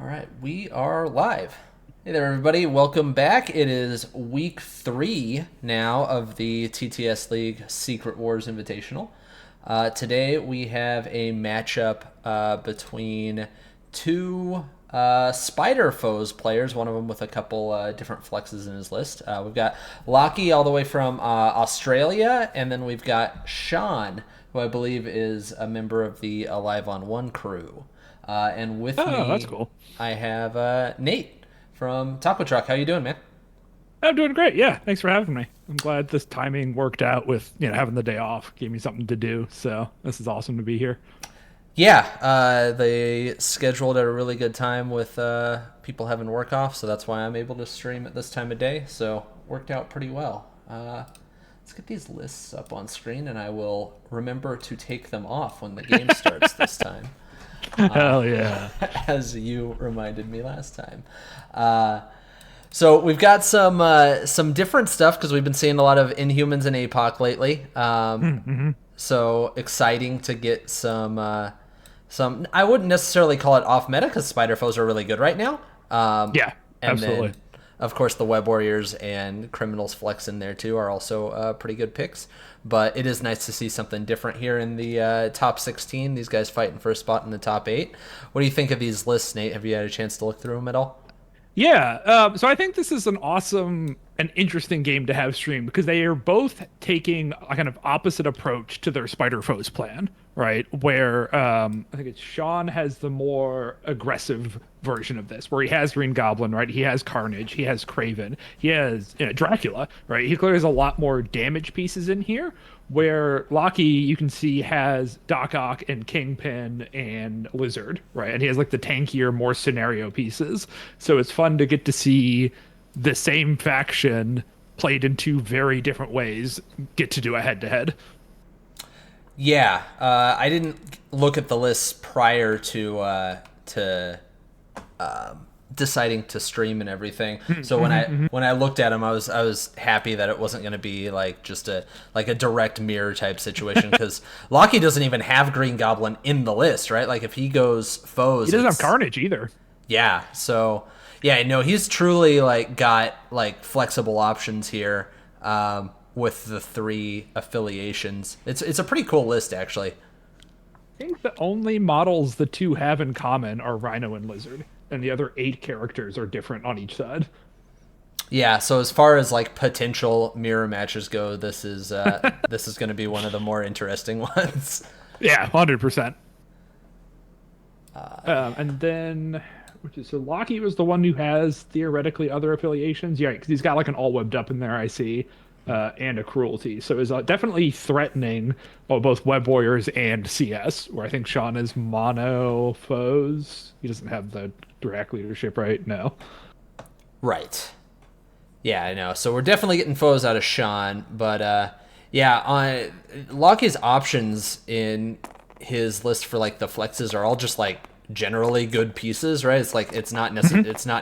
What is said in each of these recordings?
right, we are live. Hey there, everybody. Welcome back. It is week 3 now of the TTS League Secret Wars Invitational. Today we have a matchup between two Spider Foes players, one of them with a couple different flexes in his list. We've got Lachie all the way from Australia, and then we've got Sean, who I believe is a member of the Alive on One crew. And with Oh, that's me, cool. I have Nate from Taco Truck. How you doing, man? I'm doing great. Yeah, thanks for having me. I'm glad this timing worked out with, having the day off, gave me something to do. So this is awesome to be here. Yeah, they scheduled at a really good time with people having work off, so that's why I'm able to stream at this time of day. So worked out pretty well. Let's get these lists up on screen, and I will remember to take them off when the game starts this time, Hell yeah. as you reminded me last time. So we've got some different stuff because we've been seeing a lot of Inhumans and APOC lately. Mm-hmm. So exciting to get some. I wouldn't necessarily call it off meta because Spider Foes are really good right now. Yeah, And absolutely. then, of course, the Web Warriors and Criminals Flex in there too are also pretty good picks. But it is nice to see something different here in the top 16. These guys fighting for a spot in the top 8. What do you think of these lists, Nate? Have you had a chance to look through them at all? Yeah, so I think this is an awesome and interesting game to have stream because they are both taking a kind of opposite approach to their Spider Foes plan, right? Where I think it's Sean has the more aggressive version of this, where he has Green Goblin, right? He has Carnage, he has Craven, he has Dracula, right? He clearly has a lot more damage pieces in here. Where Lachie, you can see, has Doc Ock and Kingpin and Lizard, right? And he has like the tankier, more scenario pieces. So it's fun to get to see the same faction played in two very different ways get to do a head to head. Yeah, I didn't look at the lists prior to deciding to stream and everything. So when Mm-hmm, I hmm. when I looked at him, I was happy that it wasn't going to be like just a direct mirror type situation because Loki doesn't even have Green Goblin in the list, right? Like if he goes He foes, doesn't have it's Carnage either. yeah. So yeah, no, he's truly like got like flexible options here with the 3 affiliations. It's a pretty cool list actually. I think the only models the two have in common are Rhino and Lizard, and the other 8 characters are different on each side. Yeah, so as far as like potential mirror matches go, this is going to be one of the more interesting ones. Yeah, 100%. And then, which is so Loki was the one who has theoretically other affiliations. Yeah, because he's got like an all webbed up in there, I see, and a cruelty. So is definitely threatening both Web Warriors and CS, where I think Sean is mono foes. He doesn't have the direct leadership, right? No. Right. Yeah, I know. So we're definitely getting foes out of Sean, but yeah, on Loki's options in his list for like the flexes are all just like generally good pieces, right? It's like it's not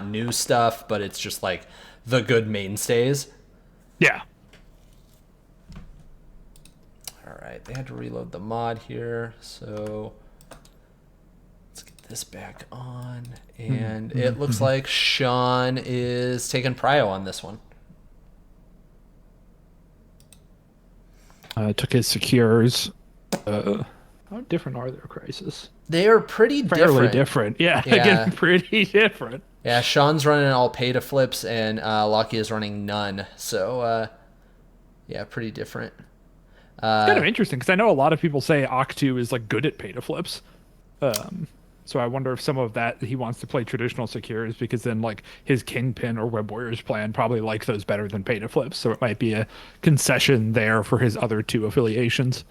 new stuff, but it's just like the good mainstays. Yeah. All right, they had to reload the mod here, so let's get this back on. And it looks like Sean is taking prio on this one. Took his secures. How different are their crisis? They are pretty Fairly different. different. Yeah, Yeah. again, pretty different. Yeah, Sean's running all pay to flips, and Lockie is running none. So, yeah, pretty different. It's kind of interesting because I know a lot of people say Octu is like good at pay to flips. Um, so I wonder if some of that he wants to play traditional secures because then like his Kingpin or Web Warriors plan probably like those better than pay to flips. So it might be a concession there for his other two affiliations.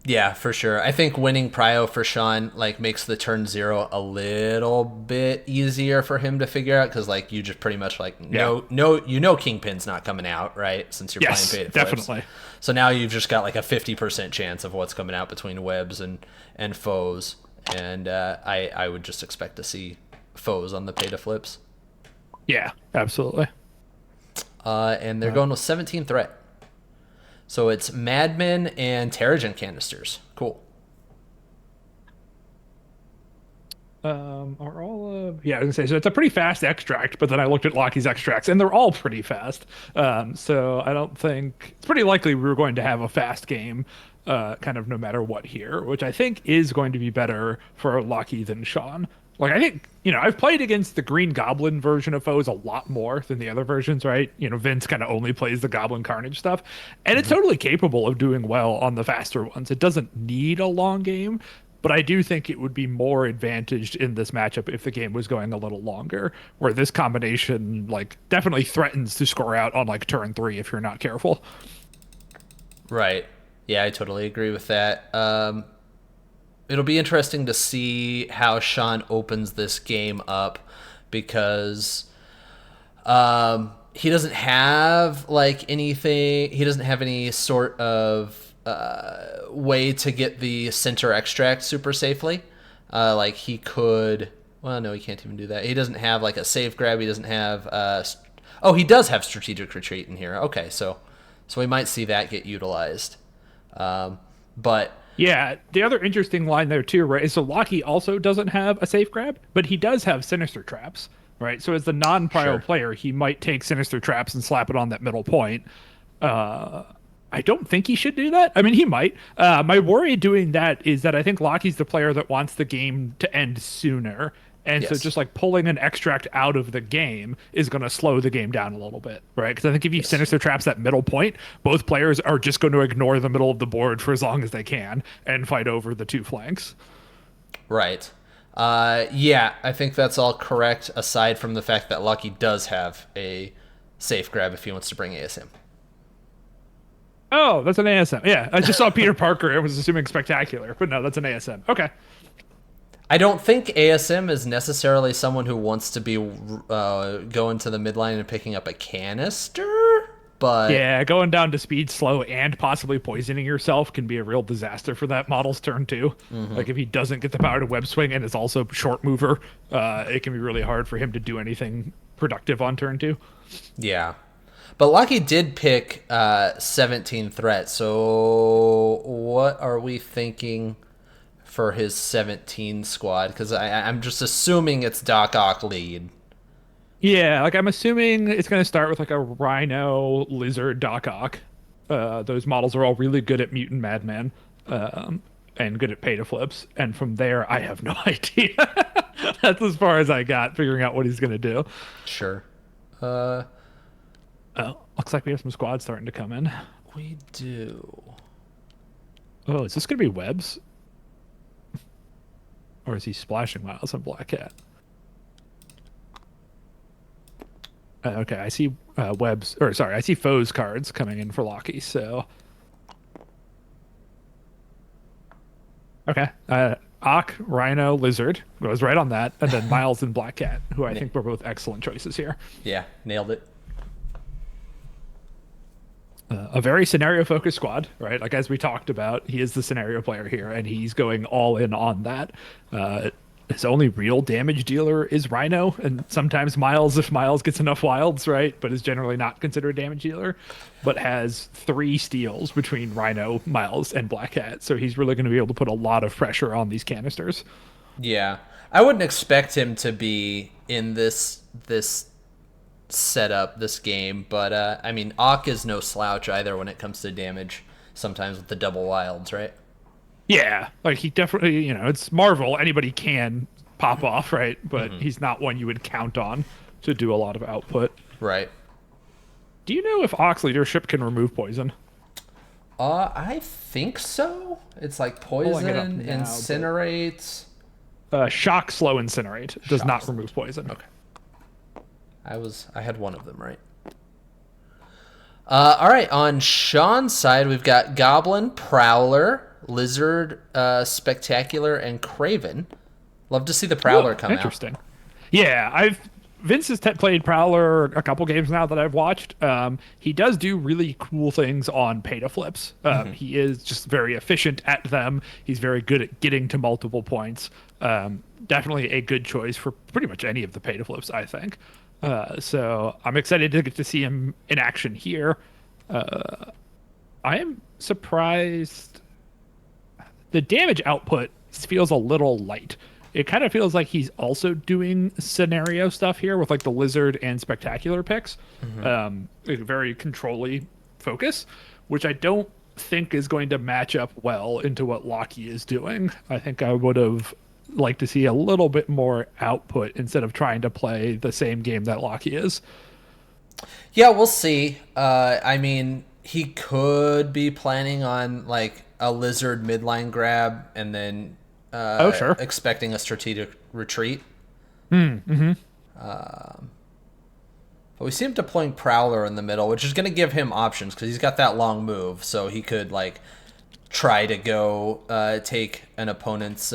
Yeah, for sure. I think winning prio for Sean like makes the turn 0 a little bit easier for him to figure out because like you just pretty much like Yeah. Kingpin's not coming out, right? Since you're playing Yes, pay to flips. definitely. So now you've just got like a 50% chance of what's coming out between webs and foes, and I would just expect to see foes on the pay to flips. Yeah, absolutely. And they're going with 17 threat. So it's Madmen and Terrigen canisters. Cool. Are all yeah, I was gonna say so it's a pretty fast extract, but then I looked at Lachie's extracts and they're all pretty fast. So I don't think it's pretty likely we were going to have a fast game, kind of no matter what here, which I think is going to be better for Lachie than Sean. Like I think, I've played against the Green Goblin version of foes a lot more than the other versions, right? Vince kind of only plays the Goblin Carnage stuff, and it's totally capable of doing well on the faster ones. It doesn't need a long game, but I do think it would be more advantaged in this matchup if the game was going a little longer, where this combination like definitely threatens to score out on like turn 3 if you're not careful. Right. Yeah, I totally agree with that. It'll be interesting to see how Sean opens this game up because he doesn't have like anything. He doesn't have any sort of way to get the center extract super safely. Like he could. Well, no, he can't even do that. He doesn't have like a safe grab. He doesn't have. Oh, he does have strategic retreat in here. Okay, so we might see that get utilized. But Yeah, the other interesting line there too, right? Is so Lachie also doesn't have a safe grab, but he does have sinister traps, right? So as the non-prio Sure. player, he might take sinister traps and slap it on that middle point. I don't think he should do that. I mean, he might. My worry doing that is that I think Lockie's the player that wants the game to end sooner. And so Yes. just like pulling an extract out of the game is going to slow the game down a little bit, right? Because I think if you Yes. sinister traps that middle point, both players are just going to ignore the middle of the board for as long as they can and fight over the two flanks. Right. Yeah, I think that's all correct, aside from the fact that Lucky does have a safe grab if he wants to bring ASM. Oh, that's an ASM. Yeah, I just saw Peter Parker. I was assuming spectacular, but no, that's an ASM. Okay. I don't think ASM is necessarily someone who wants to be going to the midline and picking up a canister, but Yeah, going down to speed slow and possibly poisoning yourself can be a real disaster for that model's turn too. Like if he doesn't get the power to web swing and is also short mover, it can be really hard for him to do anything productive on turn 2. yeah. But Lucky did pick 17 threat, so what are we thinking for his 17 squad? Because I'm just assuming it's Doc Ock lead. Yeah, like I'm assuming it's going to start with like a Rhino, Lizard, Doc Ock. Those models are all really good at Mutant Madman, and good at pay to flips. And from there, I have no idea. That's as far as I got figuring out what he's going to do. Sure. Oh, looks like we have some squads starting to come in. We do. Oh, is this going to be Webs? Or is he splashing miles on Black Cat? Okay, I see Webs, or sorry, I see foes cards coming in for Lachie, so. Okay, Ock, Rhino, Lizard goes right on that, and then Miles and Black Cat, who I think were both excellent choices here. Yeah, nailed it. A very scenario-focused squad, right? Like as we talked about, he is the scenario player here, and he's going all in on that. His only real damage dealer is Rhino, and sometimes Miles if Miles gets enough wilds, right? But is generally not considered a damage dealer, but has 3 steals between Rhino, Miles, and Black Cat. So he's really going to be able to put a lot of pressure on these canisters. Yeah. I wouldn't expect him to be in this setup, this game, but I mean, Ock is no slouch either when it comes to damage, sometimes with the double wilds, right? Yeah, like he definitely, it's Marvel. Anybody can pop off, right? But he's not one you would count on to do a lot of output. Right. Do you know if Ock's leadership can remove poison? I think so. It's like Pulling it up poison, now, incinerate. Shock, slow, incinerate does Shock, not slow. remove poison. Okay. I had one of them right. All right, on Sean's side, we've got Goblin, Prowler, Lizard, Spectacular, and Craven. Love to see the Prowler come out. Interesting. Yeah, Vince has played Prowler a couple games now that I've watched. He does do really cool things on pay to flips. He is just very efficient at them. He's very good at getting to multiple points. Definitely a good choice for pretty much any of the pay to flips, I think. So I'm excited to get to see him in action here. I am surprised. The damage output feels a little light it kind of feels like he's also doing scenario stuff here with like the lizard and spectacular picks. Like very controlly focus, which I don't think is going to match up well into what Lachie is doing. I think I would have liked to see a little bit more output instead of trying to play the same game that Lachie is. Yeah, we'll see. I mean, he could be planning on like a lizard midline grab and then Oh, sure. expecting a strategic retreat. Mm-hmm. But we see him deploying Prowler in the middle, which is going to give him options because he's got that long move. So he could like try to go take an opponent's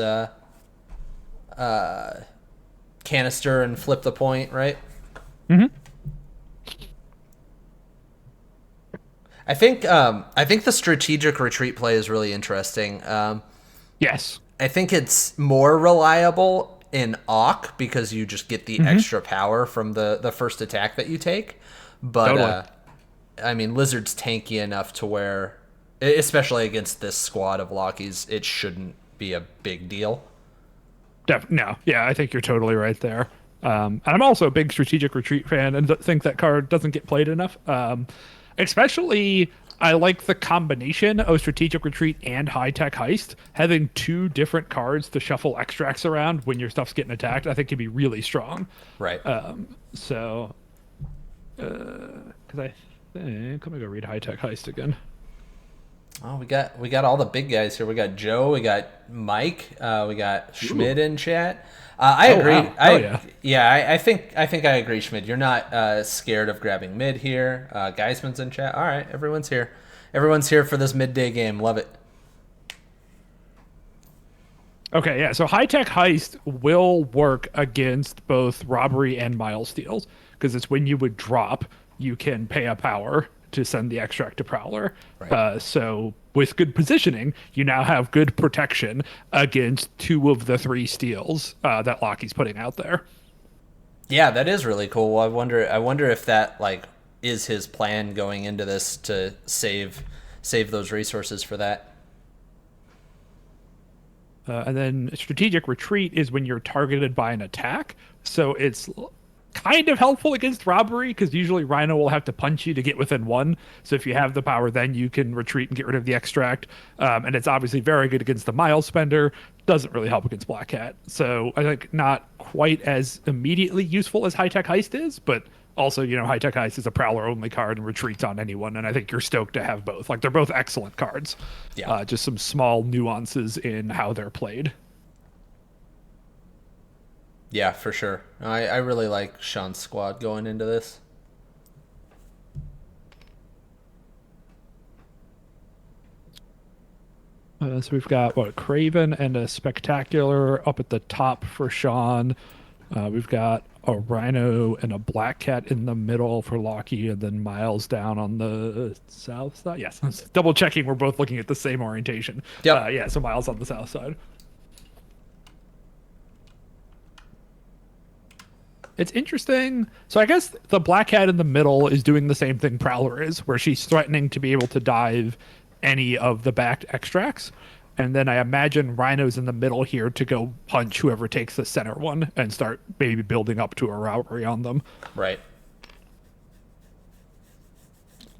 canister and flip the point, right? Mm-hmm. I think the strategic retreat play is really interesting. Yes. I think it's more reliable in Awk because you just get the extra power from the first attack that you take. But Totally. I mean, Lizard's tanky enough to where, especially against this squad of Lockies, it shouldn't be a big deal. No, yeah, I think you're totally right there. And I'm also a big strategic retreat fan and think that card doesn't get played enough. Especially, I like the combination of strategic retreat and high tech heist. Having two different cards to shuffle extracts around when your stuff's getting attacked, I think can be really strong. Right. So, because I think let me go read high tech heist again. Oh, we got all the big guys here. We got Joe, we got Mike, we got Schmid in chat. I agree. Wow. Oh, yeah. I think I agree, Schmid. You're not scared of grabbing mid here. Geisman's in chat. All right, everyone's here. Everyone's here for this midday game. Love it. Okay, yeah. So high tech heist will work against both robbery and mile steals because it's when you would drop, you can pay a power to send the extract to Prowler. Right. So with good positioning, you now have good protection against two of the three steals that Lockie's putting out there. Yeah, that is really cool. I wonder if that like is his plan going into this to save those resources for that. And then strategic retreat is when you're targeted by an attack. So it's kind of helpful against robbery because usually Rhino will have to punch you to get within one. So if you have the power, then you can retreat and get rid of the extract. And it's obviously very good against the mile spender. Doesn't really help against Black Cat. So I think not quite as immediately useful as High Tech Heist is, but also, High Tech Heist is a Prowler only card and retreats on anyone. And I think you're stoked to have both. Like they're both excellent cards. Yeah. Just some small nuances in how they're played. Yeah, for sure. I really like Sean's squad going into this. So we've got Craven and a Spectacular up at the top for Sean. We've got a Rhino and a Black Cat in the middle for Lachie, and then Miles down on the south side. Yes, double checking. We're both looking at the same orientation. Yep. Yeah, so Miles on the south side. It's interesting. So I guess the Black Cat in the middle is doing the same thing Prowler is, where she's threatening to be able to dive any of the backed extracts. And then I imagine Rhino's in the middle here to go punch whoever takes the center one and start maybe building up to a robbery on them. Right.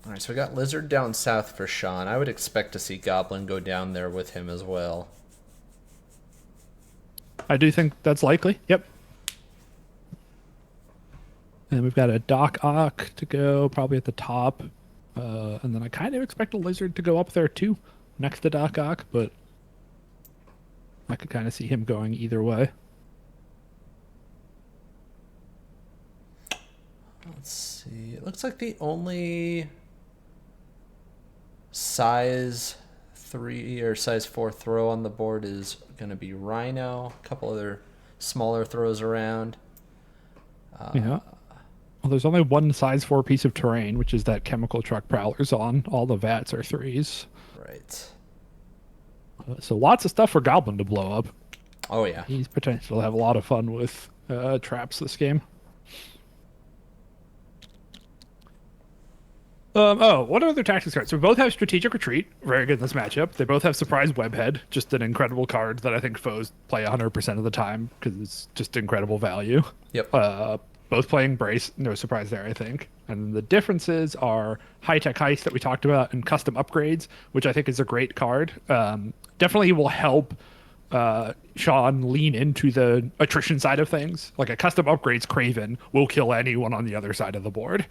All right, so we got Lizard down south for Sean. I would expect to see Goblin go down there with him as well. I do think that's likely. Yep. And we've got a Doc Ock to go probably at the top. And then I kind of expect a Lizard to go up there too, next to Doc Ock, but I could kind of see him going either way. Let's see. It looks like the only size 3 or size 4 throw on the board is going to be Rhino. A couple other smaller throws around. Yeah. Well, there's only one size 4 piece of terrain, which is that chemical truck Prowler's on. All the VATs are 3s. Right. So lots of stuff for Goblin to blow up. Oh, yeah. He's potential to have a lot of fun with traps this game. What other tactics cards? So we both have Strategic Retreat, very good in this matchup. They both have Surprise Webhead, just an incredible card that I think foes play 100% of the time because it's just incredible value. Yep. Both play Embrace, no surprise there, I think. And the differences are High Tech Heist that we talked about and Custom Upgrades, which I think is a great card. Definitely will help Sean lean into the attrition side of things. Like a Custom Upgrades Craven will kill anyone on the other side of the board.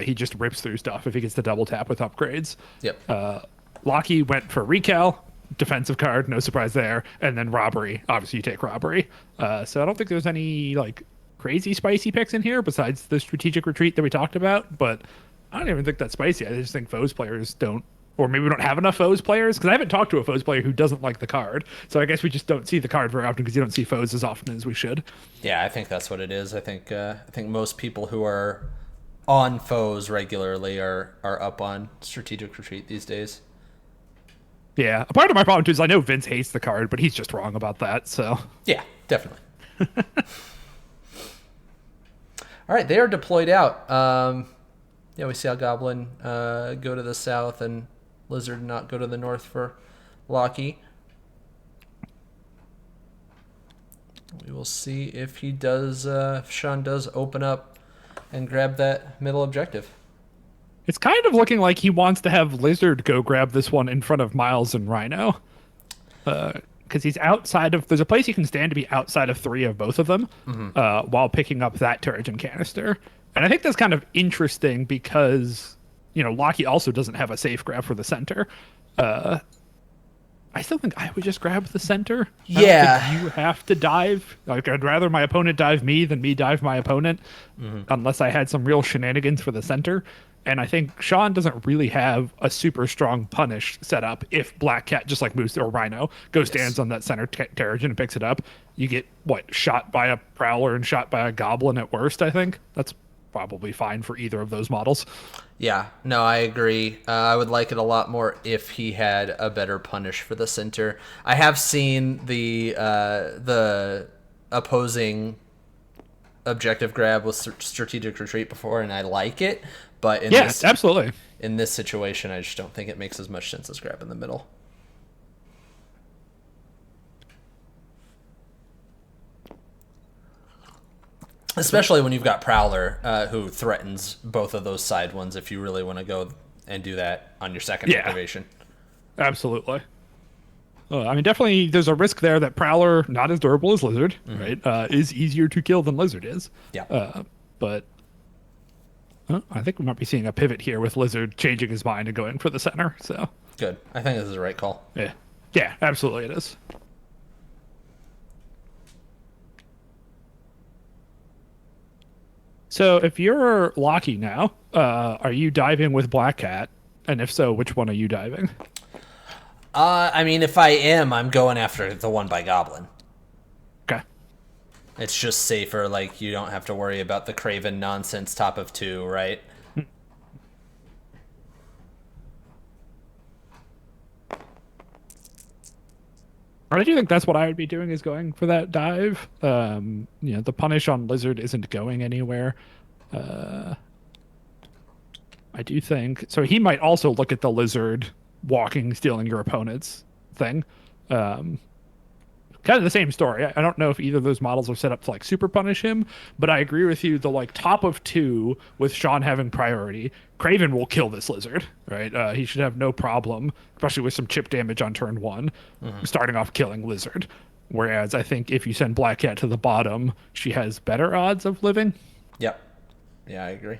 He just rips through stuff if he gets the double tap with upgrades. Yep. Lachie went for Recal, defensive card, no surprise there. And then Robbery, obviously you take Robbery. So I don't think there's any like crazy spicy picks in here besides the Strategic Retreat that we talked about. But I don't even think that's spicy. I just think foes players don't, or maybe we don't have enough foes players because I haven't talked to a foes player who doesn't like the card. So I guess we just don't see the card very often because you don't see foes as often as we should. Yeah, I think that's what it is. I think most people who are on foes regularly are up on Strategic Retreat these days. Yeah, a part of my problem too is I know Vince hates the card, but he's just wrong about that. So Yeah, definitely. All right, they are deployed out. Yeah, we see how Goblin go to the south and Lizard not go to the north for Lachie. We will see if he does. If Sean does open up and grab that middle objective. it's kind of looking like he wants to have Lizard go grab this one in front of Miles and Rhino. Because he's outside of, there's a place he can stand to be outside of 3 of both of them while picking up that Terrigen canister. And I think that's kind of interesting because, you know, Lachie also doesn't have a safe grab for the center. I still think I would just grab the center. I don't think you have to dive. Like, I'd rather my opponent dive me than me dive my opponent, unless I had some real shenanigans for the center. And I think Sean doesn't really have a super strong punish set up if Black Cat just like moves, or Rhino goes stands on that center Terrigen and picks it up. You get shot by a Prowler and shot by a Goblin at worst. I think that's probably fine for either of those models. Yeah, no, I agree. I would like it a lot more if he had a better punish for the center. I have seen the opposing objective grab with strategic retreat before, and I like it. But absolutely. In this situation, I just don't think it makes as much sense as grab in the middle. Especially when you've got Prowler, who threatens both of those side ones if you really want to go and do that on your second activation. Absolutely. I mean, definitely there's a risk there that Prowler, not as durable as Lizard, right, is easier to kill than Lizard is. Yeah. But I think we might be seeing a pivot here with Lizard changing his mind and going for the center. So good. I think this is the right call. Yeah, absolutely it is. So if you're Lachie now, are you diving with Black Cat? And if so, which one are you diving? I mean, if I am, I'm going after the one by Goblin. Okay. It's just safer. Like, you don't have to worry about the Craven nonsense top of 2, right? I do think that's what I would be doing, is going for that dive. You know, the punish on Lizard isn't going anywhere. I do think so. He might also look at the Lizard walking, stealing your opponent's thing. Kind of the same story. I don't know if either of those models are set up to like super punish him, but I agree with you. The like top of 2 with Sean having priority, Craven will kill this Lizard, right? He should have no problem, especially with some chip damage on turn 1, starting off killing Lizard. Whereas I think if you send Black Cat to the bottom, she has better odds of living. Yep. Yeah, I agree.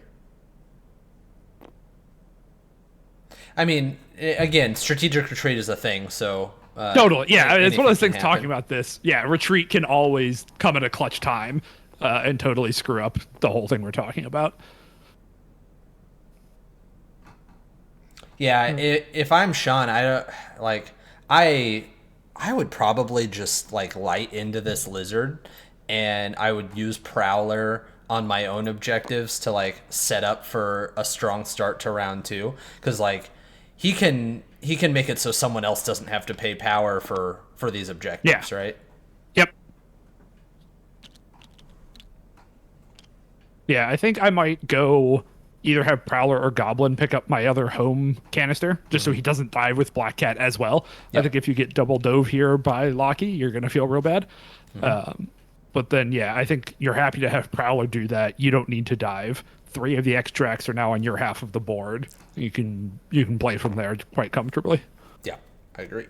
I mean, again, strategic retreat is a thing, so... totally, yeah. It's one of those things talking about this. Yeah, retreat can always come at a clutch time and totally screw up the whole thing we're talking about. Yeah, if I'm Sean, I would probably just like light into this Lizard, and I would use Prowler on my own objectives to like set up for a strong start to round 2, because like he can make it so someone else doesn't have to pay power for these objectives, right? Yep. Yeah, I think I might go either have Prowler or Goblin pick up my other home canister, just so he doesn't die with Black Cat as well. I Yep. think if you get double dove here by Lachie, you're going to feel real bad. But then, yeah, I think you're happy to have Prowler do that. You don't need to dive. 3 of the extracts are now on your half of the board. You can play from there quite comfortably. Yeah, I agree.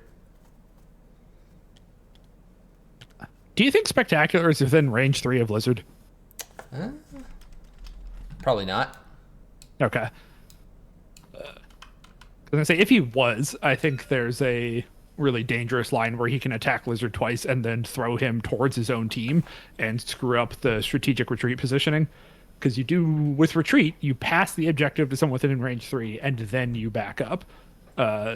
Do you think Spectacular is within range 3 of Lizard? Probably not. Okay. I was gonna say if he was, I think there's a really dangerous line where he can attack Lizard twice and then throw him towards his own team and screw up the strategic retreat positioning. Because you do with retreat, you pass the objective to someone within range 3 and then you back up.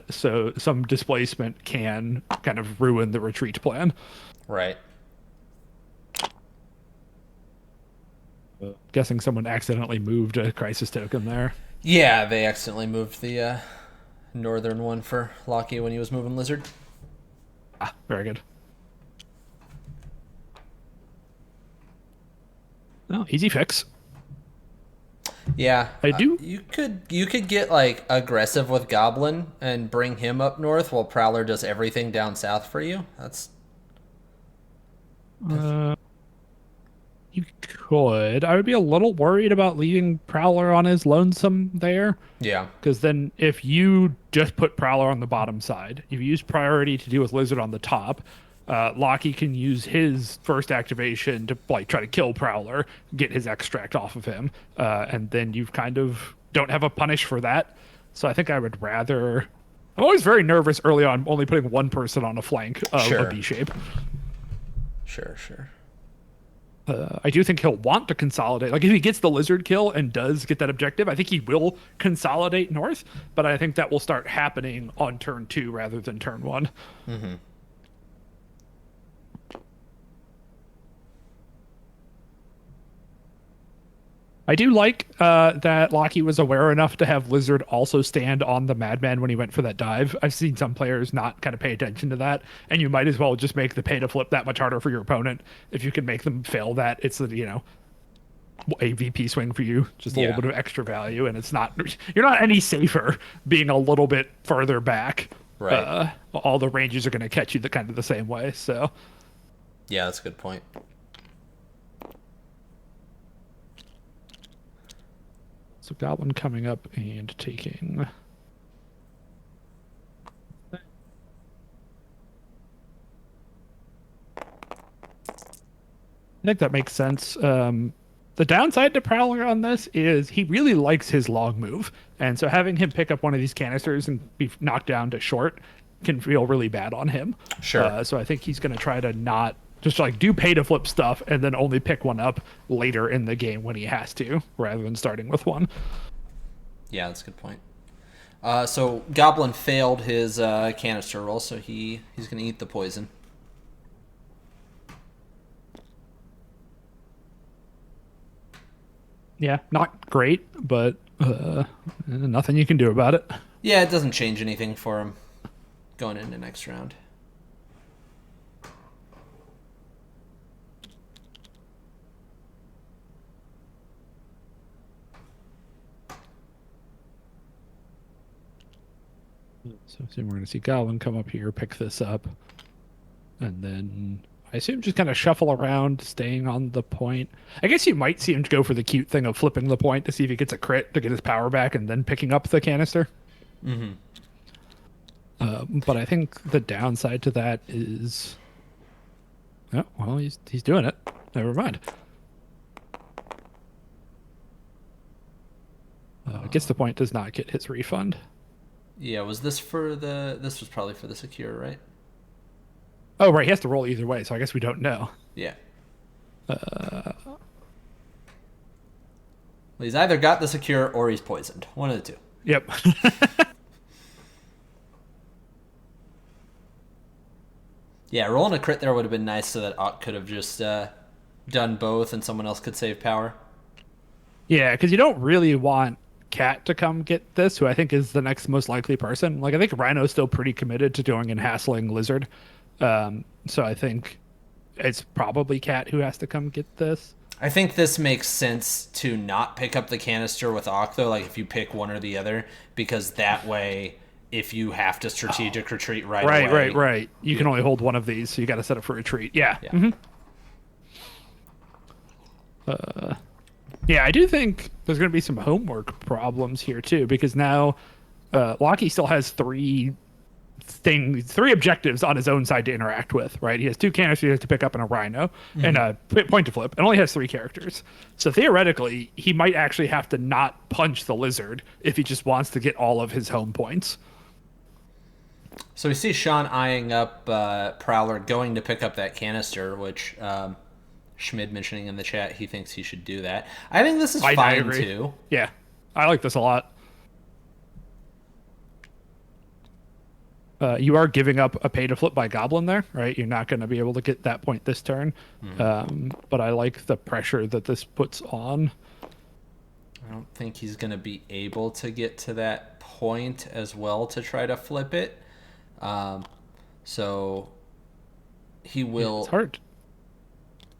So some displacement can kind of ruin the retreat plan. Right. Guessing someone accidentally moved a crisis token there. Yeah, they accidentally moved the northern one for Lachie when he was moving Lizard. Ah, very good. Oh, easy fix. Yeah, I do. You could get like aggressive with Goblin and bring him up north while Prowler does everything down south for you. That's You could. I would be a little worried about leaving Prowler on his lonesome there. yeah, Because then if you just put Prowler on the bottom side, if you use priority to deal with Lizard on the top, Lachie can use his first activation to like try to kill Prowler, get his extract off of him, and then you kind of don't have a punish for that. So I think I would rather... I'm always very nervous early on only putting one person on a flank of Sure. a B shape. sure. I do think he'll want to consolidate. Like if he gets the Lizard kill and does get that objective, I think he will consolidate north. But I think that will start happening on turn 2 rather than turn 1. Mm-hmm. I do like that Lachie was aware enough to have Lizard also stand on the Madman when he went for that dive. I've seen some players not kind of pay attention to that, and you might as well just make the pay to flip that much harder for your opponent. If you can make them fail that, it's a VP swing for you, just a little bit of extra value, and you're not any safer being a little bit further back. Right. All the ranges are going to catch you the same way. So Yeah, that's a good point. So Goblin coming up and taking... I think that makes sense. The downside to Prowler on this is he really likes his long move. And so having him pick up one of these canisters and be knocked down to short can feel really bad on him. Sure. So I think he's going to try to not just like do pay to flip stuff and then only pick one up later in the game when he has to, rather than starting with one. Yeah, that's a good point. So Goblin failed his canister roll, so he's going to eat the poison. Yeah, not great, but nothing you can do about it. Yeah, it doesn't change anything for him going into next round. So I assume we're going to see Goblin come up here, pick this up, and then I assume just kind of shuffle around, staying on the point. I guess you might see him go for the cute thing of flipping the point to see if he gets a crit to get his power back and then picking up the canister. Mm-hmm. But I think the downside to that is... Oh, well, he's doing it. Never mind. Gets the point, does not get his refund. Yeah, was this this was probably for the secure, right? Oh, right, he has to roll either way, so I guess we don't know. Yeah. Well, he's either got the secure or he's poisoned. One of the two. Yep. Yeah, rolling a crit there would have been nice so that Ott could have just done both and someone else could save power. Yeah, because you don't really want Cat to come get this, who I think is the next most likely person. Like, I think Rhino's still pretty committed to going and hassling Lizard. So I think it's probably Cat who has to come get this. I think this makes sense to not pick up the canister with Ock, though, like if you pick one or the other, because that way, if you have to strategic retreat right away. Right. You can only hold one of these, so you got to set up for retreat. Yeah. Yeah. Yeah, I do think there's going to be some homework problems here, too, because now Lachie still has three objectives on his own side to interact with, right? He has 2 canisters he has to pick up and a rhino and a point to flip, and only has 3 characters. So theoretically, he might actually have to not punch the lizard if he just wants to get all of his home points. So we see Sean eyeing up Prowler going to pick up that canister, which Schmid mentioning in the chat he thinks he should do that. I think this is fine too. Yeah, I like this a lot. You are giving up a pay to flip by Goblin there, right? You're not going to be able to get that point this turn. But I like the pressure that this puts on. I don't think he's going to be able to get to that point as well to try to flip it. So he will it's hard.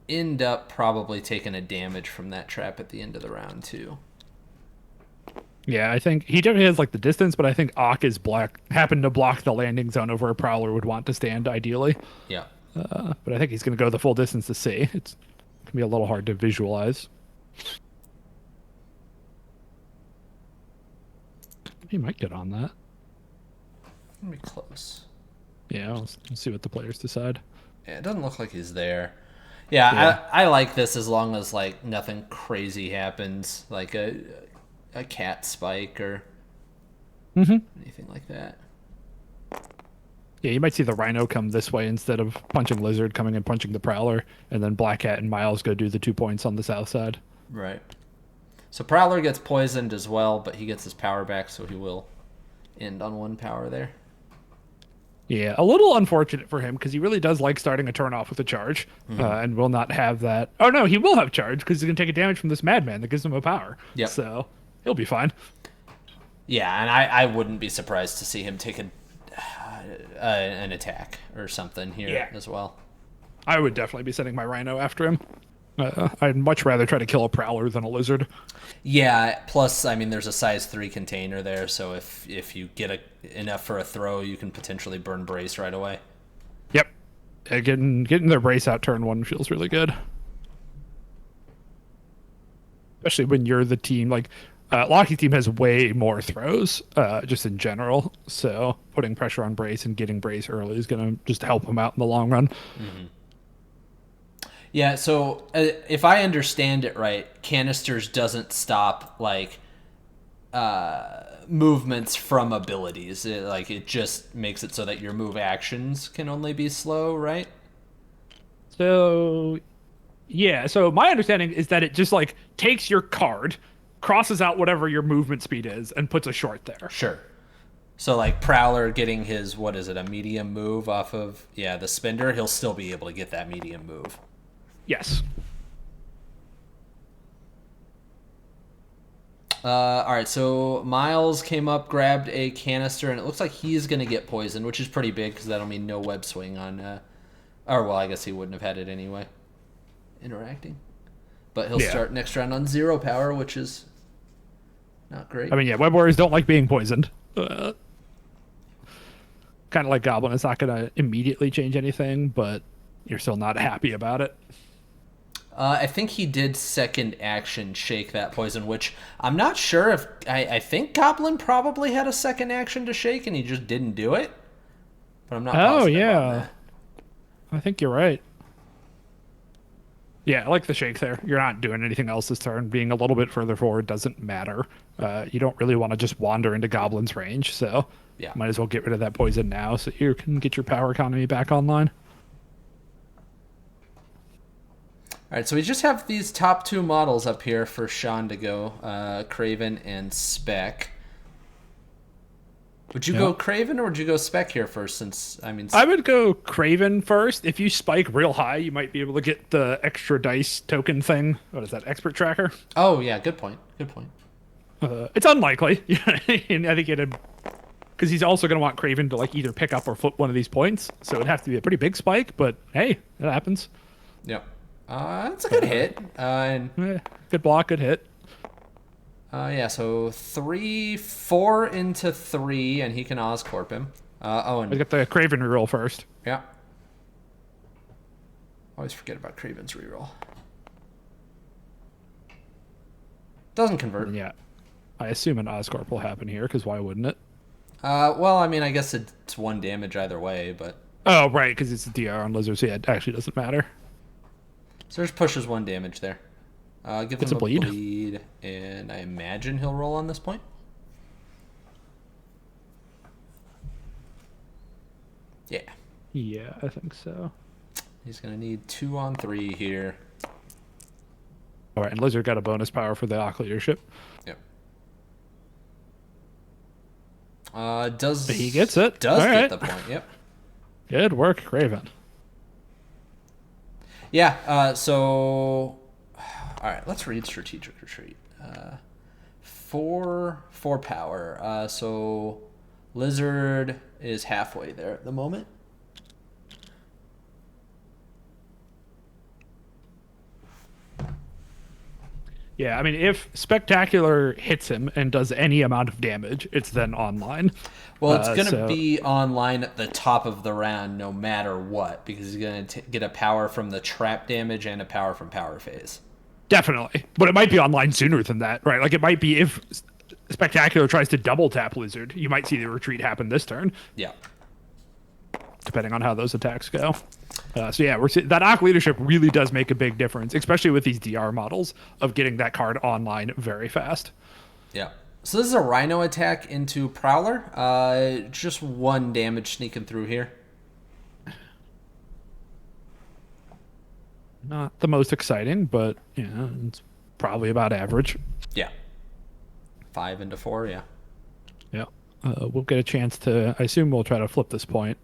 End up probably taking a damage from that trap at the end of the round too. Yeah, I think he definitely has like the distance, but I think Ock is happened to block the landing zone of where a Prowler would want to stand ideally. Yeah. But I think he's going to go the full distance to see. It's going to be a little hard to visualize. He might get on that. It'll be close. Yeah, we'll see what the players decide. Yeah, it doesn't look like he's there. Yeah. I like this as long as like nothing crazy happens, like a cat spike or anything like that. Yeah, you might see the Rhino come this way instead of punching Lizard coming and punching the Prowler, and then Black Cat and Miles go do the 2 points on the south side. Right. So Prowler gets poisoned as well, but he gets his power back, so he will end on 1 power there. Yeah, a little unfortunate for him because he really does like starting a turn off with a charge and will not have that. Oh, no, he will have charge because he's going to take a damage from this madman that gives him a power. Yep. So he'll be fine. Yeah, and I wouldn't be surprised to see him take an attack or something here as well. I would definitely be sending my Rhino after him. I'd much rather try to kill a Prowler than a Lizard. Yeah, plus, I mean, there's a size 3 container there, so if you get enough for a throw, you can potentially burn Brace right away. Yep. Getting their Brace out turn 1 feels really good. Especially when you're the team, like, Lachie's team has way more throws, just in general, so putting pressure on Brace and getting Brace early is going to just help him out in the long run. Mm-hmm. Yeah, so if I understand it right, canisters doesn't stop like movements from abilities. It just makes it so that your move actions can only be slow, right? So yeah, so my understanding is that it just like takes your card, crosses out whatever your movement speed is, and puts a short there. Sure. So like Prowler getting his, what is it, a medium move off of the spender, he'll still be able to get that medium move. Yes. All right, so Miles came up, grabbed a canister, and it looks like he's going to get poisoned, which is pretty big because that'll mean no web swing on... or, well, I guess he wouldn't have had it anyway. Interacting. But he'll start next round on 0 power, which is not great. I mean, yeah, Web Warriors don't like being poisoned. Kind of like Goblin. It's not going to immediately change anything, but you're still not happy about it. I think he did second action shake that poison, which I'm not sure if... I think Goblin probably had a second action to shake, and he just didn't do it. But I'm not positive on that. I think you're right. Yeah, I like the shake there. You're not doing anything else this turn. Being a little bit further forward doesn't matter. You don't really want to just wander into Goblin's range, so might as well get rid of that poison now so you can get your power economy back online. All right, so we just have these top 2 models up here for Sean to go, Craven and Spec. Would you go Craven or would you go Spec here first? Since I would go Craven first. If you spike real high, you might be able to get the extra dice token thing. What is that, Expert Tracker? Oh yeah, good point. Good point. It's unlikely. And I think because he's also going to want Craven to like either pick up or flip one of these points, so it'd have to be a pretty big spike. But hey, that happens. Yep. That's a good hit. And Good block, good hit. yeah, so 4 into 3, and he can Oscorp him. Oh, I and get the Craven reroll first. yeah. Always forget about Craven's reroll. Doesn't convert. Yeah. I assume an Oscorp will happen here, because why wouldn't it? Well, I mean, I guess it's 1 damage either way, but... Oh, right, because it's a DR on Lizard, so yeah, it actually doesn't matter. So there's pushes 1 damage there. Give It's him a bleed, and I imagine he'll roll on this point. Yeah. Yeah, I think so. He's going to need 2 on 3 here. All right, and Lizard got a bonus power for the Ock leadership. Yep. He gets it. Does All get right. the point, yep. Good work, Craven. Yeah, so... All right, let's read Strategic Retreat. 4 power. So Lizard is halfway there at the moment. Yeah, I mean, if Spectacular hits him and does any amount of damage, it's then online. Well, it's going to be online at the top of the round no matter what, because he's going to get a power from the trap damage and a power from power phase. Definitely. But it might be online sooner than that, right? Like, it might be if Spectacular tries to double tap Lizard, you might see the retreat happen this turn. Yeah. Depending on how those attacks go. So yeah, that Ock leadership really does make a big difference, especially with these DR models of getting that card online very fast. Yeah. So this is a Rhino attack into Prowler. Just 1 damage sneaking through here. Not the most exciting, but yeah, it's probably about average. Yeah. 5 into 4, yeah. Yeah. We'll get a chance to, I assume we'll try to flip this point.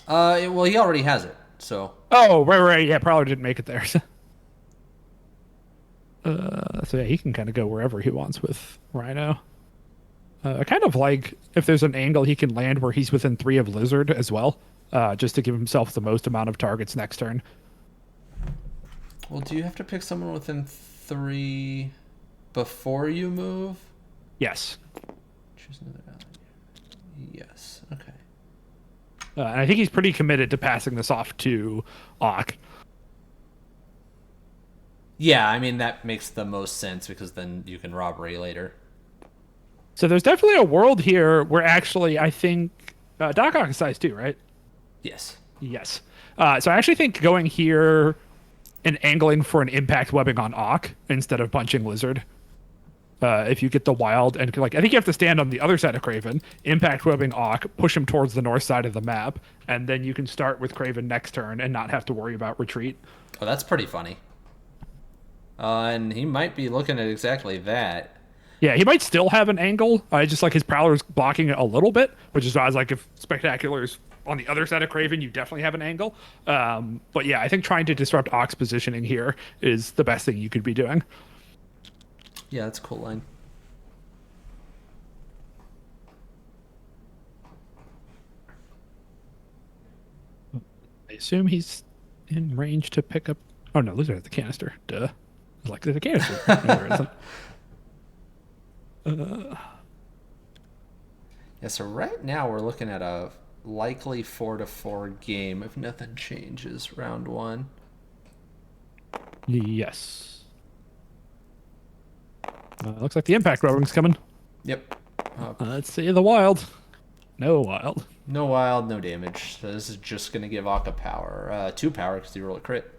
Well, he already has it, so... Oh, right. Yeah, probably didn't make it there. So yeah, he can kind of go wherever he wants with Rhino. I kind of like if there's an angle he can land where he's within 3 of Lizard as well, just to give himself the most amount of targets next turn. Well, do you have to pick someone within 3 before you move? Yes. Choose another ally. Yes, okay. And I think he's pretty committed to passing this off to Ock. Yeah, I mean, that makes the most sense because then you can rob Ray later. So there's definitely a world here where actually I think Doc Ock is size 2, right? Yes. Yes. So I actually think going here and angling for an impact webbing on Ock instead of punching Lizard. If you get the wild and I think you have to stand on the other side of Craven, impact webbing Ock, push him towards the north side of the map, and then you can start with Craven next turn and not have to worry about retreat. Oh, that's pretty funny. And he might be looking at exactly that. Yeah, he might still have an angle. Just like his Prowler's blocking it a little bit, which is why I was like, if Spectacular's on the other side of Craven, you definitely have an angle. But yeah, I think trying to disrupt Ock's positioning here is the best thing you could be doing. Yeah, that's a cool line. I assume he's in range to pick up... Oh, no, Lizard has the canister. Duh. I was like, there's a canister. No, there isn't. Yeah, so right now we're looking at a likely 4-4 game if nothing changes round 1. Yes. Looks like the impact rubbing's coming. Yep. Let's see the wild. No wild. No wild, no damage. So this is just going to give Akka power. 2 power because you roll a crit.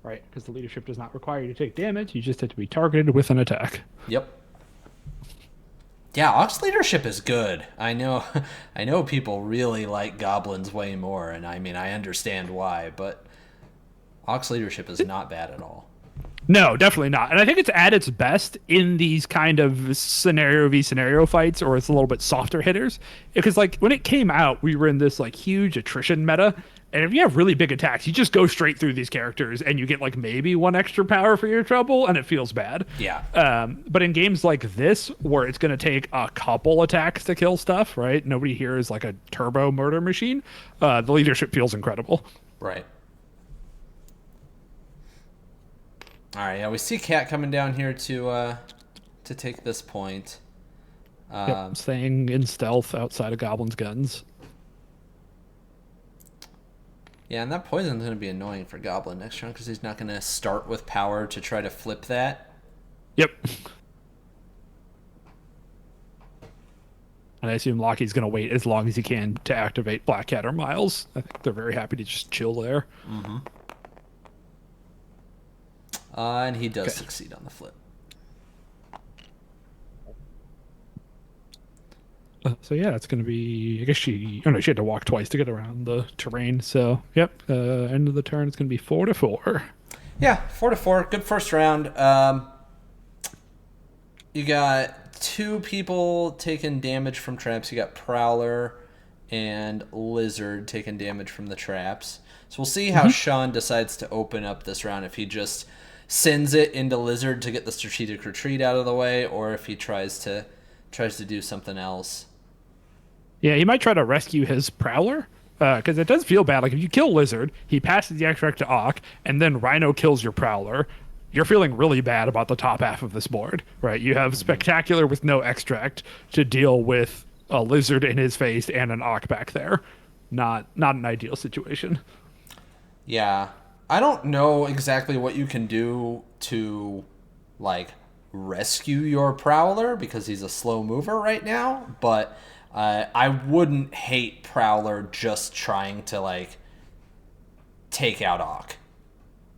Right, because the leadership does not require you to take damage. You just have to be targeted with an attack. Yep. Yeah, Ox leadership is good. I know I know people really like goblins way more, and I mean I understand why, but Ox leadership is not bad at all. No, definitely not. And I think it's at its best in these kind of scenario v scenario fights, or it's a little bit softer hitters. Because like when it came out, we were in this like huge attrition meta, And if you have really big attacks, you just go straight through these characters and you get like maybe one extra power for your trouble and it feels bad. Yeah. But in games like this, where it's going to take a couple attacks to kill stuff, right? Nobody here is like a turbo murder machine. The leadership feels incredible. Right. All right. Yeah, we see Cat coming down here to take this point. Yep, staying in stealth outside of Goblin's guns. Yeah, and that poison's going to be annoying for Goblin next round because he's not going to start with power to try to flip that. Yep. And I assume Lachie's going to wait as long as he can to activate Black Cat or Miles. I think they're very happy to just chill there. Mm-hmm. And he does succeed on the flip. So yeah, it's going to be. I guess she had to walk twice to get around the terrain. So yep, end of the turn it's going to be 4-4. Yeah, 4-4. Good first round. You got two people taking damage from traps. You got Prowler and Lizard taking damage from the traps. So we'll see how Sean decides to open up this round. If he just sends it into Lizard to get the strategic retreat out of the way, or if he tries to do something else. Yeah, he might try to rescue his Prowler, because it does feel bad. Like, if you kill Lizard, he passes the extract to Ock, and then Rhino kills your Prowler. You're feeling really bad about the top half of this board, right? You have Spectacular with no extract to deal with a Lizard in his face and an Ock back there. Not an ideal situation. Yeah. I don't know exactly what you can do to, like, rescue your Prowler, because he's a slow mover right now, but I wouldn't hate Prowler just trying to, like, take out Ock.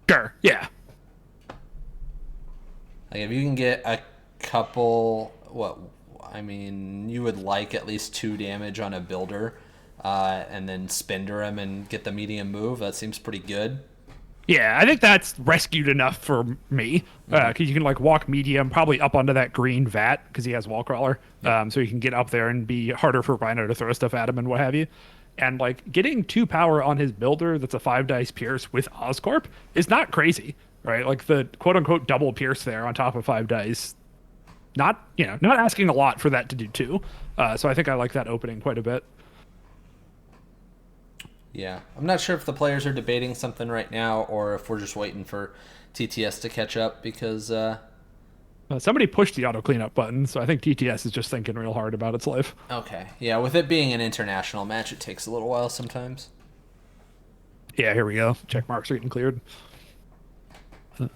Sure, yeah. Like, if you can get a couple, you would like at least 2 damage on a builder, and then Spender him and get the medium move. That seems pretty good. Yeah, I think that's rescued enough for me, because you can like walk medium, probably up onto that green vat because he has wall crawler, so you can get up there and be harder for Rhino to throw stuff at him and what have you. And like getting 2 power on his builder that's a 5 dice pierce with Oscorp is not crazy, right? Like the quote unquote double pierce there on top of 5 dice, not asking a lot for that to do 2. So I think I like that opening quite a bit. Yeah, I'm not sure if the players are debating something right now or if we're just waiting for TTS to catch up, because somebody pushed the auto cleanup button, so I think TTS is just thinking real hard about its life. Okay, yeah, with it being an international match, it takes a little while sometimes. Yeah, here we go. Check marks are getting cleared. Okay,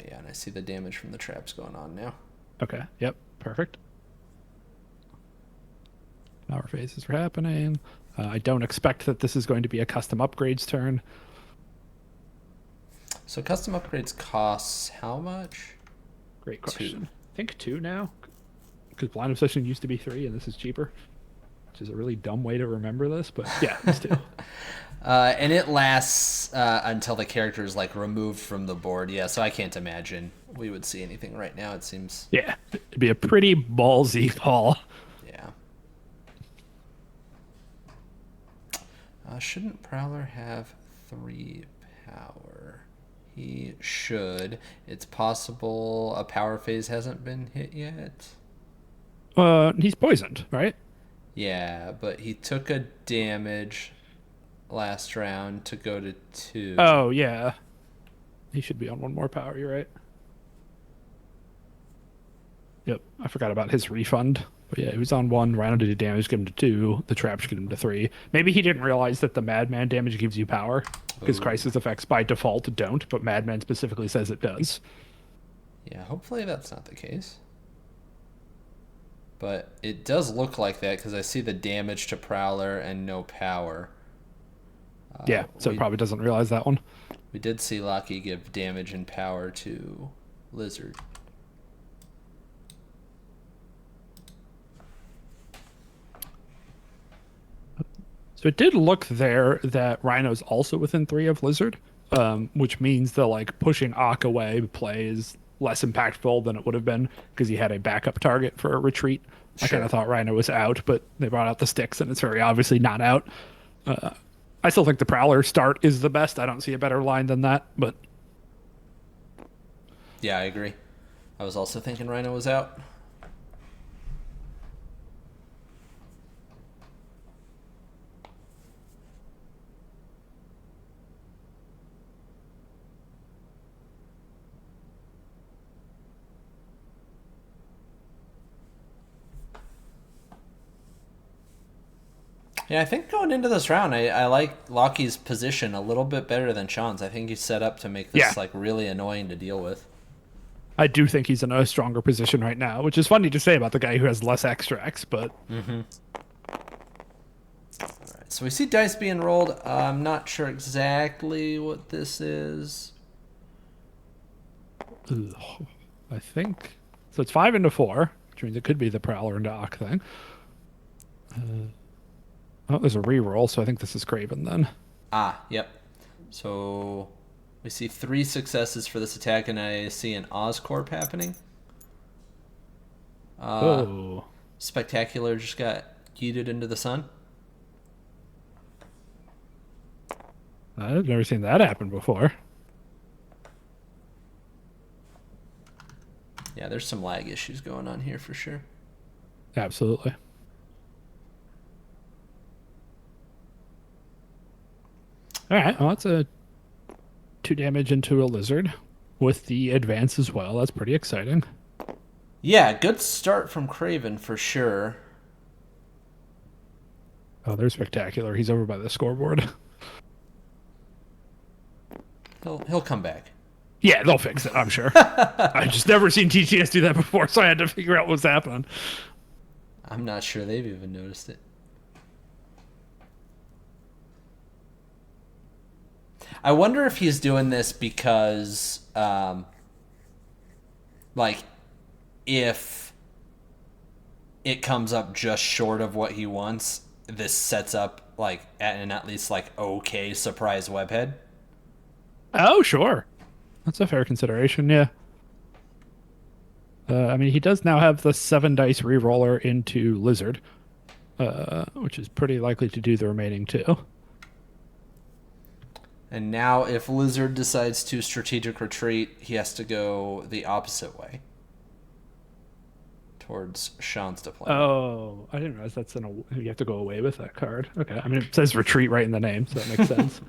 yeah, and I see the damage from the traps going on now. Okay, yep, perfect. Power phases are happening. I don't expect that this is going to be a custom upgrades turn. So custom upgrades costs how much? Great question. 2. I think 2 now, because blind obsession used to be 3 and this is cheaper, which is a really dumb way to remember this, but yeah, it's 2. And it lasts until the character is like removed from the board. Yeah, so I can't imagine we would see anything right now. It seems. Yeah, it'd be a pretty ballsy call. Yeah. Shouldn't Prowler have 3 power? He should. It's possible a power phase hasn't been hit yet. He's poisoned, right? Yeah, but he took a damage last round to go to 2. Oh, yeah. He should be on 1 more power, you're right. Yep, I forgot about his refund. But yeah, he was on 1, Rhino did damage, get him to 2, the trap should get him to 3. Maybe he didn't realize that the Madman damage gives you power, because Crisis effects by default don't, but Madman specifically says it does. Yeah, hopefully that's not the case. But it does look like that, because I see the damage to Prowler and no power. Yeah, so it probably doesn't realize that one. We did see Lachie give damage and power to Lizard. So it did look there that Rhino's also within 3 of Lizard, which means the like pushing Ock away play is less impactful than it would have been because he had a backup target for a retreat. I kind Sure. of thought Rhino was out, but they brought out the sticks, and it's very obviously not out. I still think the Prowler start is the best. I don't see a better line than that, but Yeah, I agree. I was also thinking Rhino was out. Yeah, I think going into this round, I like Lachie's position a little bit better than Sean's. I think he's set up to make yeah, this like really annoying to deal with. I do think he's in a stronger position right now, which is funny to say about the guy who has less extracts, but Alright, so we see dice being rolled. I'm not sure exactly what this is. ugh, I think so. It's 5 into 4, which means it could be the Prowler and Doc thing. Oh, there's a reroll, so I think this is Craven then. Ah, yep. So we see 3 successes for this attack, and I see an Oscorp happening. Oh, Spectacular just got yeeted into the sun. I've never seen that happen before. Yeah, there's some lag issues going on here for sure. Absolutely. All right, well, that's a 2 damage into a lizard with the advance as well. That's pretty exciting. Yeah, good start from Craven for sure. Oh, they're spectacular. He's over by the scoreboard. He'll come back. Yeah, they'll fix it, I'm sure. I've just never seen TTS do that before, so I had to figure out what's happening. I'm not sure they've even noticed it. I wonder if he's doing this because, like, if it comes up just short of what he wants, this sets up, like, an at least, like, okay surprise webhead. Oh, sure. That's a fair consideration, yeah. I mean, he does now have the 7 dice reroller into Lizard, which is pretty likely to do the remaining 2. And now, if Lizard decides to strategic retreat, he has to go the opposite way towards Sean's deployment. Oh, I didn't realize you have to go away with that card. Okay, I mean, it says retreat right in the name, so that makes sense.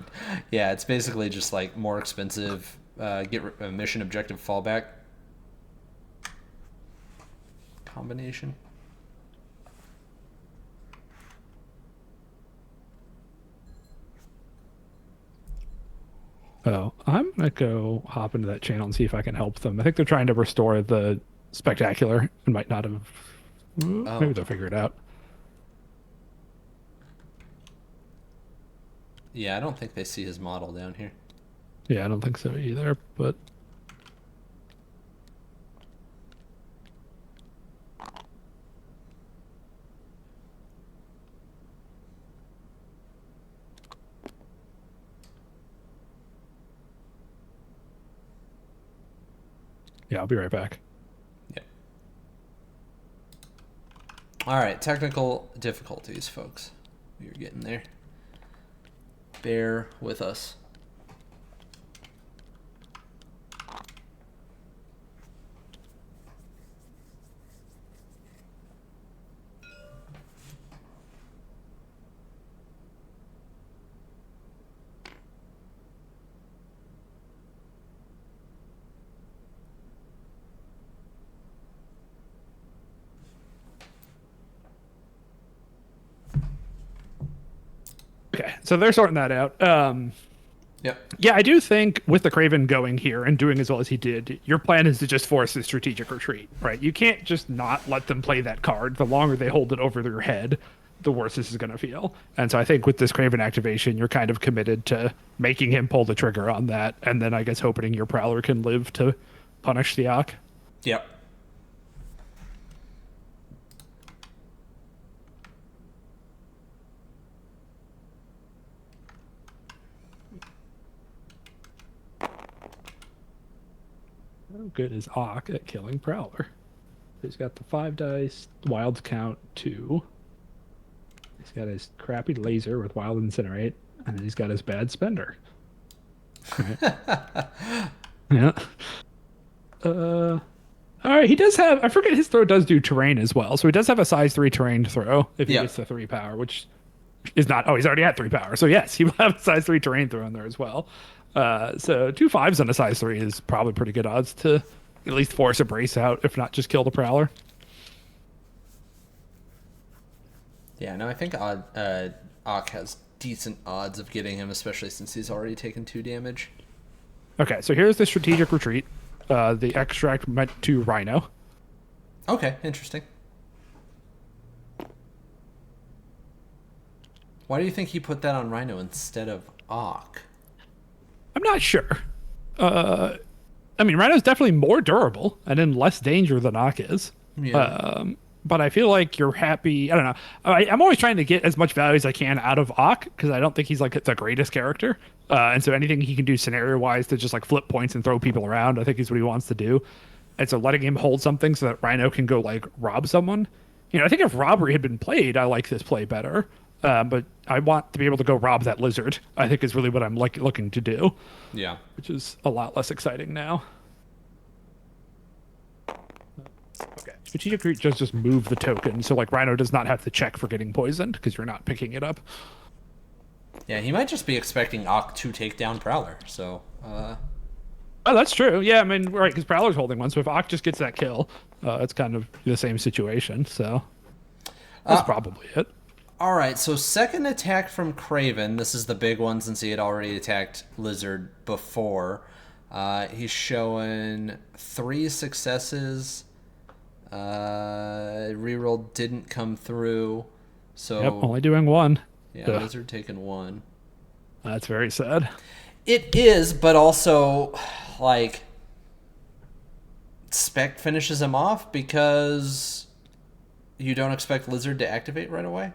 Yeah, it's basically just like more expensive mission objective fallback combination. Oh, I'm gonna go hop into that channel and see if I can help them. I think they're trying to restore the spectacular and might not have. Oh, Maybe they'll figure it out. yeah, I don't think they see his model down here. Yeah, I don't think so either. But yeah, I'll be right back. Yeah. All right, technical difficulties, folks. We're getting there. Bear with us. Okay, so they're sorting that out. Yep. Yeah, I do think with the Craven going here and doing as well as he did, your plan is to just force a strategic retreat, right? You can't just not let them play that card. The longer they hold it over their head, the worse this is going to feel. And so I think with this Craven activation, you're kind of committed to making him pull the trigger on that, and then I guess hoping your Prowler can live to punish the Ock. Yep. How good is Ock at killing Prowler? He's got the 5 dice, wild count 2. He's got his crappy laser with wild incinerate, and then he's got his bad spender. Right. Yeah. Uh, all right. He does have. I forget his throw does do terrain as well, so he does have a size 3 terrain throw if he Yeah. gets the 3 power, which is not. Oh, he's already at 3 power, so yes, he will have a size 3 terrain throw in there as well. So 2 5s on a size 3 is probably pretty good odds to at least force a brace out, if not just kill the Prowler. Yeah, no, I think Ock has decent odds of getting him, especially since he's already taken 2 damage. Okay, so here's the strategic retreat. The extract went to Rhino. Okay, interesting. Why do you think he put that on Rhino instead of Ock? I'm not sure. I mean, Rhino's definitely more durable and in less danger than Ock is. Yeah. But I feel like you're happy. I don't know. I'm always trying to get as much value as I can out of Ock because I don't think he's like the greatest character. And so anything he can do scenario wise to just like flip points and throw people around, I think is what he wants to do. And so letting him hold something so that Rhino can go like rob someone. I think if robbery had been played, I like this play better. But I want to be able to go rob that lizard. I think is really what I'm like looking to do. Yeah. Which is a lot less exciting now. Okay. Strategic Reach does just move the token, so like Rhino does not have to check for getting poisoned because you're not picking it up. Yeah, he might just be expecting Ock to take down Prowler, so... Oh, that's true. Yeah, I mean, right, because Prowler's holding one, so if Ock just gets that kill, it's kind of the same situation, so... That's probably it. Alright, so second attack from Craven. This is the big one since he had already attacked Lizard before. He's showing 3 successes. Reroll didn't come through. So Yep, only doing 1. Yeah, Lizard taking 1. That's very sad. It is, but also, like, Spec finishes him off because you don't expect Lizard to activate right away.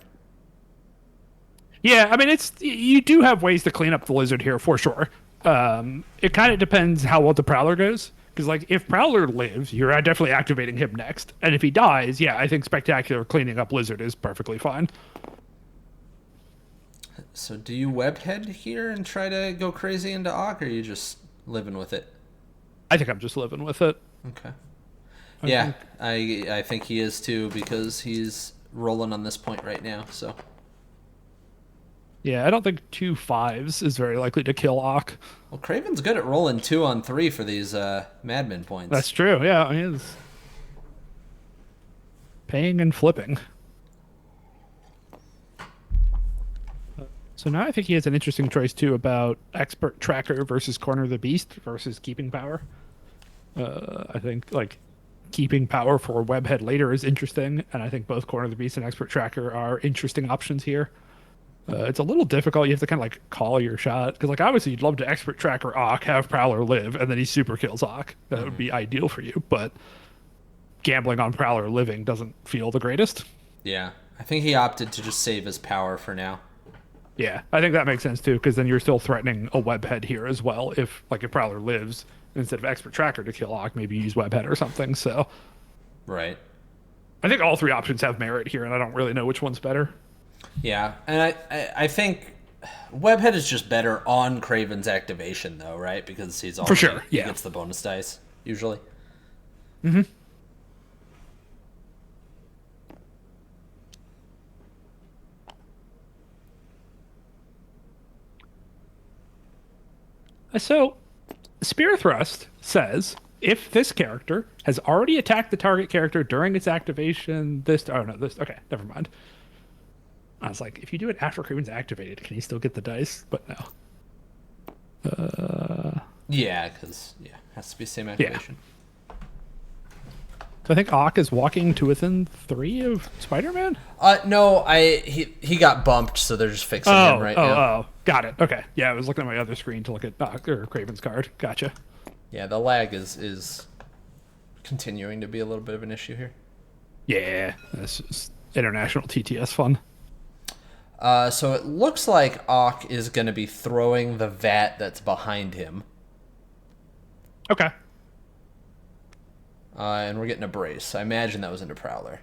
Yeah, I mean, you do have ways to clean up the Lizard here for sure. It kind of depends how well the Prowler goes. Because, like, if Prowler lives, you're definitely activating him next. And if he dies, yeah, I think Spectacular cleaning up Lizard is perfectly fine. So do you webhead here and try to go crazy into Ock, or are you just living with it? I think I'm just living with it. Okay. Yeah, I think he is too, because he's rolling on this point right now, so... Yeah, I don't think 2 5s is very likely to kill Ock. Well, Craven's good at rolling 2 on 3 for these Madman points. That's true, yeah. He is paying and flipping. So now I think he has an interesting choice, too, about Expert Tracker versus Corner the Beast versus Keeping Power. I think, like, Keeping Power for Webhead later is interesting, and I think both Corner the Beast and Expert Tracker are interesting options here. It's a little difficult. You have to kind of like call your shot because, like, obviously you'd love to Expert Tracker Ock, have Prowler live, and then he super kills Ock. That would be ideal for you. But gambling on Prowler living doesn't feel the greatest. Yeah, I think he opted to just save his power for now. Yeah, I think that makes sense too because then you're still threatening a Webhead here as well. If Prowler lives, instead of Expert Tracker to kill Ock, maybe use Webhead or something. So, right. I think all 3 options have merit here, and I don't really know which one's better. Yeah, and I think Webhead is just better on Craven's activation, though, right? Because he's already, for sure. Yeah, he gets the bonus dice usually. Mm-hmm. So, Spear Thrust says if this character has already attacked the target character during its activation, okay, never mind. I was like, if you do it after Craven's activated, can he still get the dice? But no. Yeah, because it has to be same activation. Yeah. So I think Ock is walking to within 3 of Spider-Man? No, he got bumped, so they're just fixing him right now. Oh, got it. Okay. Yeah, I was looking at my other screen to look at Craven's card. Gotcha. Yeah, the lag is continuing to be a little bit of an issue here. Yeah, this is international TTS fun. So it looks like Ock is going to be throwing the vat that's behind him. Okay. And we're getting a brace. I imagine that was into Prowler.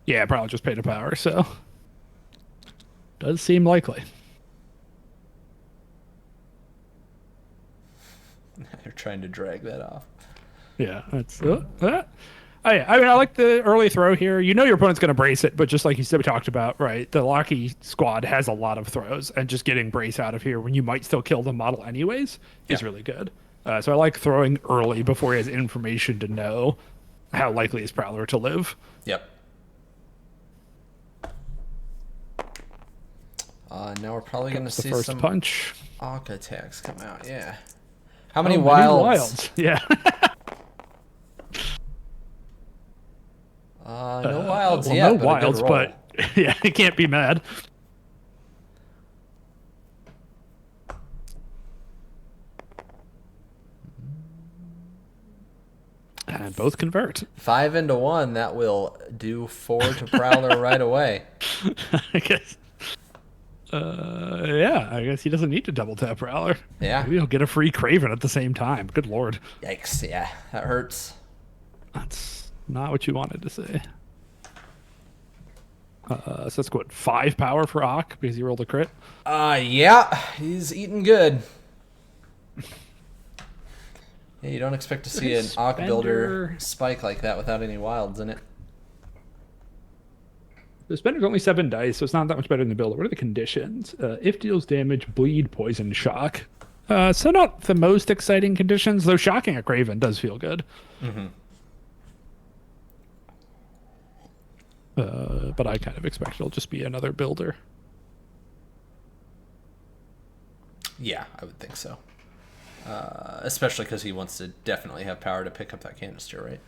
Yeah, probably just paid a power, so does seem likely. They're trying to drag that off. Yeah, that's. Oh, yeah. I mean, I like the early throw here. You know your opponent's going to brace it, but just like you said, we talked about, right? The Lachie squad has a lot of throws, and just getting brace out of here when you might still kill the model anyways is really good. So I like throwing early before he has information to know how likely is Prowler to live. Yep. Now we're probably going to see first some punch. Arc attacks come out. Yeah. How many Many wilds? Yeah. No wilds well, yet, no but wilds, a good roll. but yeah, you can't be mad. And both convert. 5 into 1, that will do 4 to Prowler right away. I guess. Yeah, I guess he doesn't need to double tap Prowler. Yeah. Maybe he'll get a free Craven at the same time. Good lord. Yikes, yeah, that hurts. That's not what you wanted to say. So that's what, 5 power for Ock because he rolled a crit? Yeah, he's eating good. Yeah, you don't expect to see an Ock builder spike like that without any wilds in it. The spender's only 7 dice, so it's not that much better than the builder. What are the conditions? If deals damage, bleed, poison, shock. So not the most exciting conditions, though shocking a Craven does feel good. Mm-hmm. But I kind of expect it'll just be another builder. Yeah, I would think so. Especially because he wants to definitely have power to pick up that canister, right?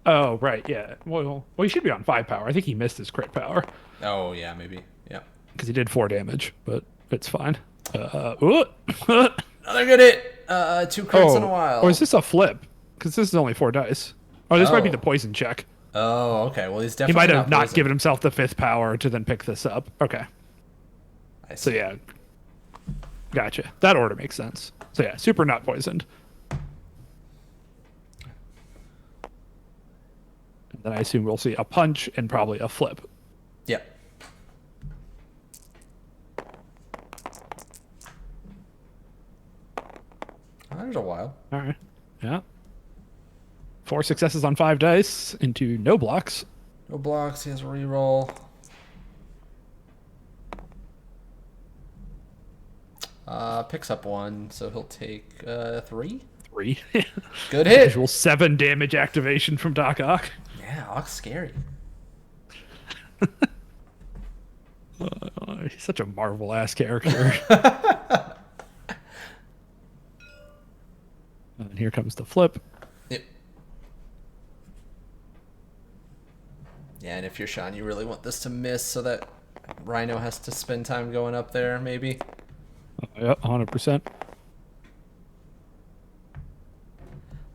Oh, right, yeah. Well, he should be on 5 power. I think he missed his crit power. Oh, yeah, maybe. Yeah. Because he did 4 damage, but it's fine. Another good hit! 2 crits in a while. Or is this a flip? Because this is only 4 dice. Oh, this might be the poison check. Oh, okay. Well, he's He definitely might have not poisoned. given himself the 5th power to then pick this up. Okay. I So, see. yeah. Gotcha. That order makes sense. So, yeah, super not poisoned. And then I assume we'll see a punch and probably a flip. Yep. There's a wild. All right. Yeah. 4 successes on 5 dice into no blocks. No blocks. He has a reroll. Picks up 1, so he'll take 3. 3. Good hit. Usual 7 damage activation from Doc Ock. Yeah, Ock's scary. He's such a Marvel-ass character. And here comes the flip. Yep. Yeah, and if you're Sean, you really want this to miss so that Rhino has to spend time going up there, maybe. Yep, 100%.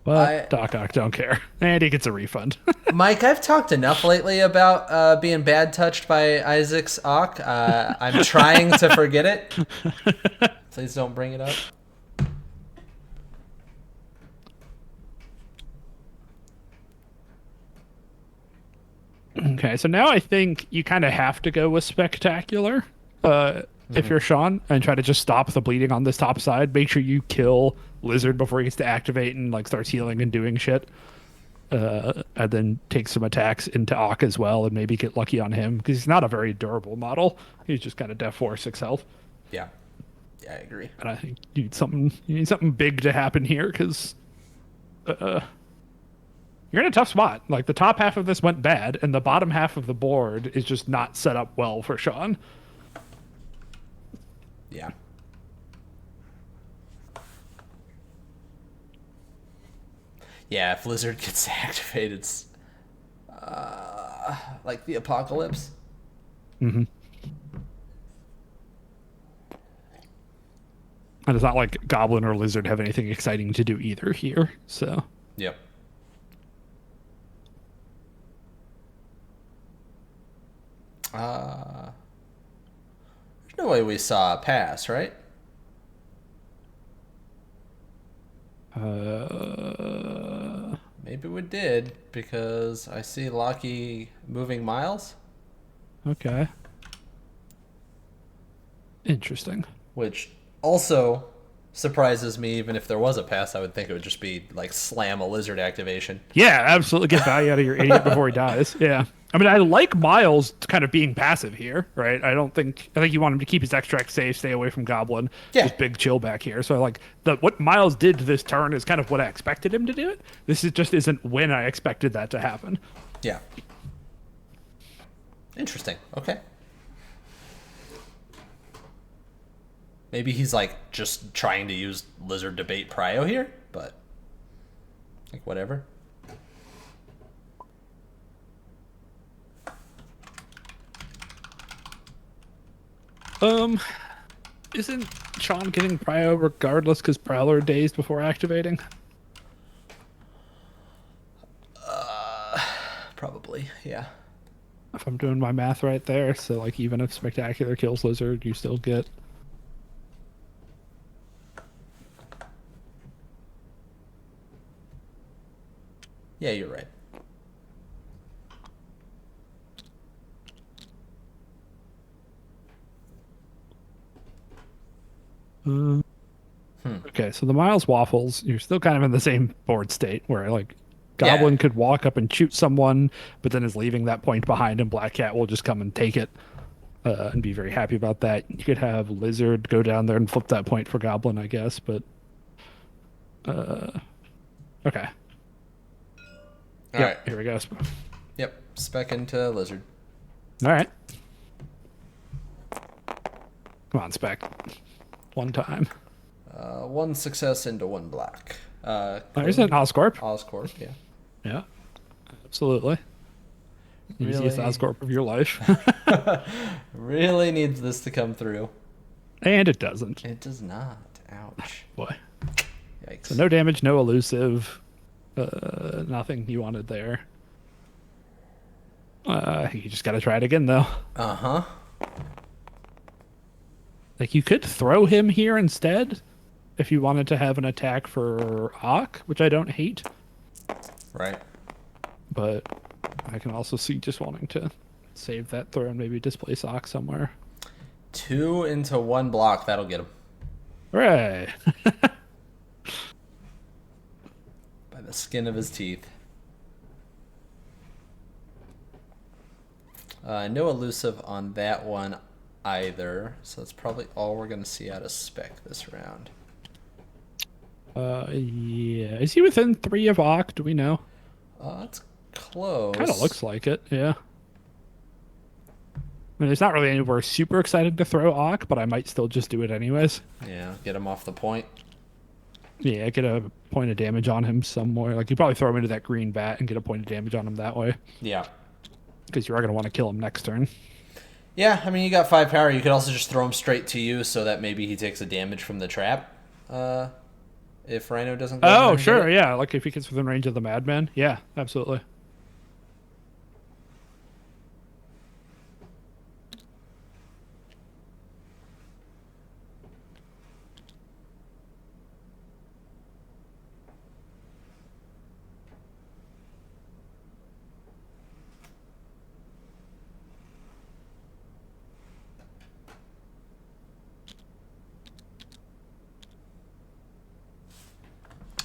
But Doc Ock don't care. And he gets a refund. Mike, I've talked enough lately about being bad touched by Isaac's Ock. I'm trying to forget it. Please don't bring it up. Okay, so now I think you kind of have to go with Spectacular if you're Sean, and try to just stop the bleeding on this top side. Make sure you kill Lizard before he gets to activate and like starts healing and doing shit. And then take some attacks into Ock as well and maybe get lucky on him because he's not a very durable model. He's just kind of Def 4 6 health. Yeah. Yeah, I agree. And I think you need something big to happen here because you're in a tough spot. Like the top half of this went bad, and the bottom half of the board is just not set up well for Sean. Yeah. Yeah, if Lizard gets activated, it's like the apocalypse. Mm-hmm. And it's not like Goblin or Lizard have anything exciting to do either here, so. Yep. There's no way we saw a pass, right? Maybe we did, because I see Lachie moving Miles, Okay. Interesting. which also surprises me. Even if there was a pass, I would think it would just be like slam a lizard activation. Yeah, absolutely. Get value out of your idiot before he dies. Yeah. I mean, I like Miles kind of being passive here, right? I think you want him to keep his extract safe, stay away from Goblin. Yeah. Just big chill back here. So like what Miles did to this turn is kind of what I expected him to do it. This is just isn't when I expected that to happen. Yeah. Interesting. Okay. Maybe he's like just trying to use lizard to bait prio here, but like whatever. Isn't Sean getting prio regardless because Prowler dazed before activating? Probably, yeah. If I'm doing my math right there, so like even if Spectacular kills Lizard, you still get. Yeah, you're right. Okay, so the Miles Waffles, you're still kind of in the same board state where like Goblin could walk up and shoot someone, but then is leaving that point behind, and Black Cat will just come and take it and be very happy about that. You could have Lizard go down there and flip that point for Goblin, I guess, but okay. All right. Here we go. Yep, spec into lizard. All right. Come on, Spec. One time. One success into one black. There's an Oscorp. Oscorp, yeah. Yeah, absolutely. Easiest Really? Oscorp of your life. Really needs this to come through. And it doesn't. It does not. Ouch. Boy. Yikes. So no damage, no elusive. Nothing you wanted there. You just gotta try it again, though. Uh-huh. Like, you could throw him here instead if you wanted to have an attack for Ock, which I don't hate. Right. But I can also see just wanting to save that throw and maybe displace Ock somewhere. 2 into 1 block. That'll get him. Hooray! By the skin of his teeth. No elusive on that one either, so that's probably all we're going to see out of Spec this round. Yeah. Is he within 3 of Ock? Do we know? It's close. Kind of looks like it, yeah. I mean, there's not really anywhere super excited to throw Ock, but I might still just do it anyways. Yeah, get him off the point. Yeah, get a point of damage on him somewhere. Like, you probably throw him into that green bat and get a point of damage on him that way. Yeah. Because you are going to want to kill him next turn. Yeah, I mean, you got 5 power. You could also just throw him straight to you so that maybe he takes a damage from the trap. If Rhino doesn't go in there Oh, and sure, get it. yeah. Like, if he gets within range of the Madman. Yeah, absolutely.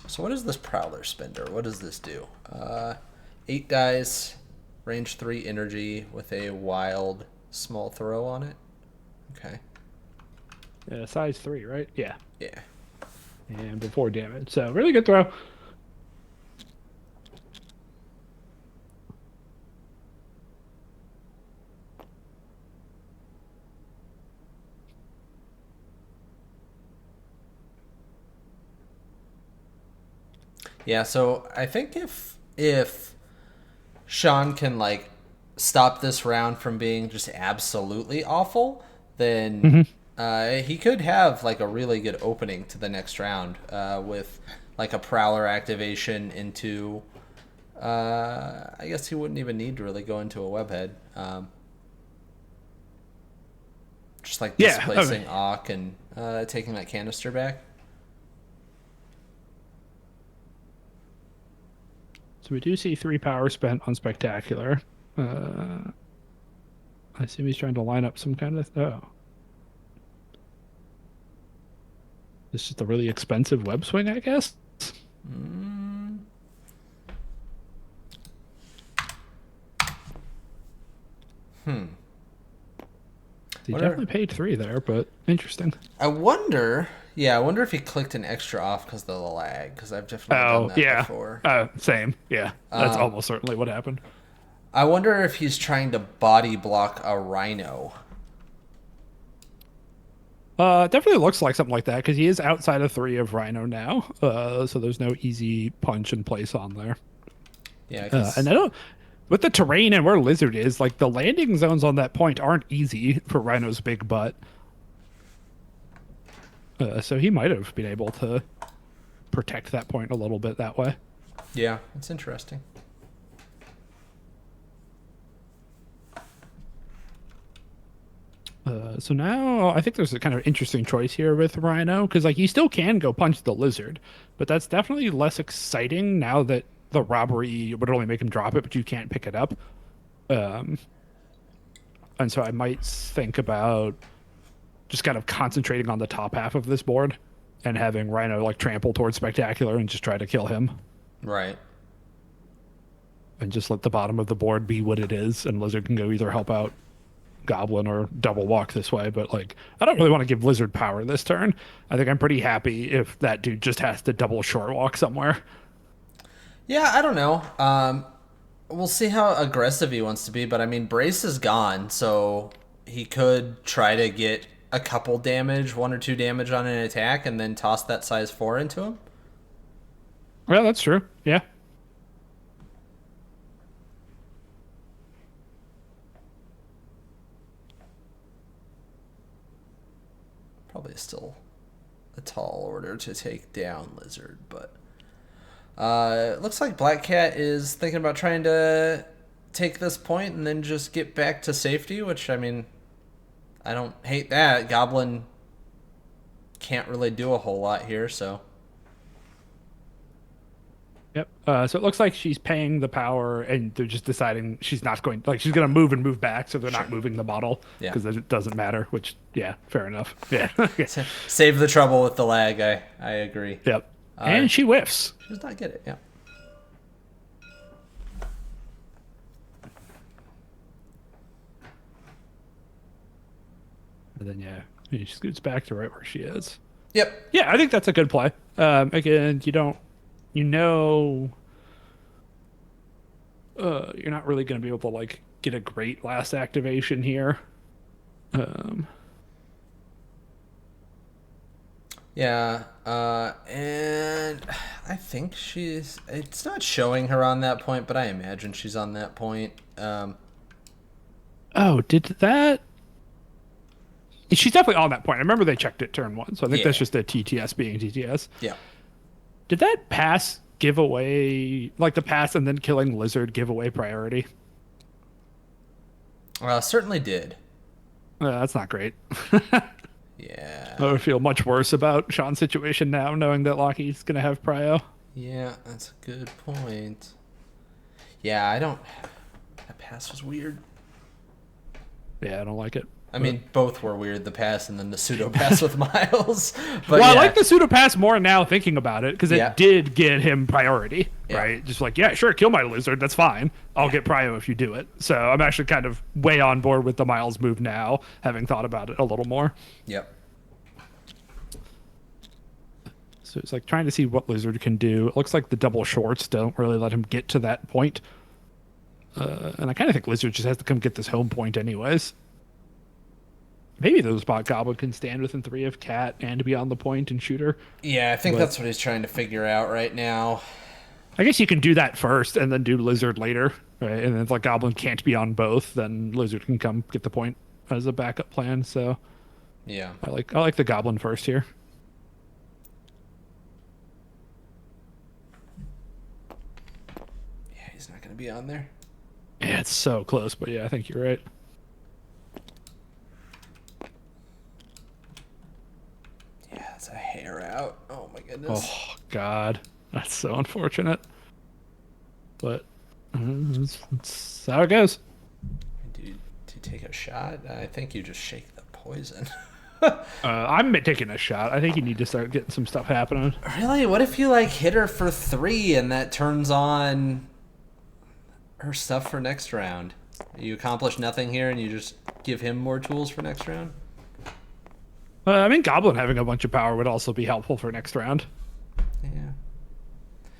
So what is this Prowler Spender? What does this do? 8 dice, range 3 energy with a wild small throw on it. Okay. Yeah, size 3, right? Yeah. Yeah. And before damage. So, really good throw. Yeah, so I think if Sean can like stop this round from being just absolutely awful, then he could have like a really good opening to the next round with like a Prowler activation into. I guess he wouldn't even need to really go into a webhead. Just like displacing Ock and taking that canister back. So we do see 3 power spent on Spectacular. I assume he's trying to line up some kind of... Oh. It's just a really expensive web swing, I guess? Mm. He definitely paid 3 there, but interesting. I wonder if he clicked an extra off because of the lag, because I've definitely done that before. Same. Yeah, that's almost certainly what happened. I wonder if he's trying to body block a Rhino. Definitely looks like something like that, because he is outside of 3 of Rhino now, so there's no easy punch in place on there. Yeah, and I don't... With the terrain and where Lizard is, like, the landing zones on that point aren't easy for Rhino's big butt. So he might have been able to protect that point a little bit that way. Yeah, it's interesting. So now I think there's a kind of interesting choice here with Rhino, because like you still can go punch the Lizard, but that's definitely less exciting now that the robbery would only make him drop it, but you can't pick it up. And so I might think about just kind of concentrating on the top half of this board and having Rhino like trample towards Spectacular and just try to kill him. Right. And just let the bottom of the board be what it is, and Lizard can go either help out Goblin or double walk this way. But like, I don't really want to give Lizard power this turn. I think I'm pretty happy if that dude just has to double short walk somewhere. Yeah, I don't know. We'll see how aggressive he wants to be, but I mean, Brace is gone, so he could try to get a couple damage, 1 or 2 damage on an attack, and then toss that size 4 into him. Well, that's true. Yeah. Probably still a tall order to take down Lizard, but it looks like Black Cat is thinking about trying to take this point and then just get back to safety, which, I mean, I don't hate that. Goblin can't really do a whole lot here, so... Yep. So it looks like she's paying the power, and they're just deciding she's not going, like, she's going to move and move back, so they're not moving the model because it doesn't matter, which, yeah, fair enough. Yeah. Save the trouble with the lag, I agree. Yep. And she whiffs. She does not get it, yeah. And then, yeah, she scoots back to right where she is. Yep. Yeah, I think that's a good play. Again, you're not really going to be able to, like, get a great last activation here. Yeah, and I think it's not showing her on that point, but I imagine she's on that point. Oh, did that... She's definitely on that point. I remember they checked it turn 1, so I think that's just a TTS being TTS. Yeah. Did that pass give away, like the pass and then killing Lizard give away priority? Certainly did. That's not great. Yeah. I would feel much worse about Sean's situation now, knowing that Lachie's going to have prio. Yeah, that's a good point. Yeah, that pass was weird. Yeah, I don't like it. I mean, both were weird, the pass and then the pseudo pass with Miles. But well, yeah. I like the pseudo pass more now thinking about it, because it did get him priority, right? Just like, yeah, sure, kill my Lizard, that's fine. I'll get prio if you do it. So I'm actually kind of way on board with the Miles move now, having thought about it a little more. Yep. So it's like trying to see what Lizard can do. It looks like the double shorts don't really let him get to that point. And I kind of think Lizard just has to come get this home point anyways. Maybe the spot Goblin can stand within 3 of Cat and be on the point and shoot her. Yeah, I think that's what he's trying to figure out right now. I guess you can do that first and then do Lizard later, right? And then if like Goblin can't be on both, then Lizard can come get the point as a backup plan. So yeah, I like the Goblin first here. Yeah, he's not going to be on there. Yeah, it's so close, but yeah, I think you're right. It's a hair out. Oh my goodness. Oh God, that's so unfortunate. But that's how it goes. Do you take a shot? I think you just shake the poison. I'm taking a shot. I think you need to start getting some stuff happening. Really? What if you like hit her for 3 and that turns on her stuff for next round? You accomplish nothing here and you just give him more tools for next round? I mean, Goblin having a bunch of power would also be helpful for next round. Yeah.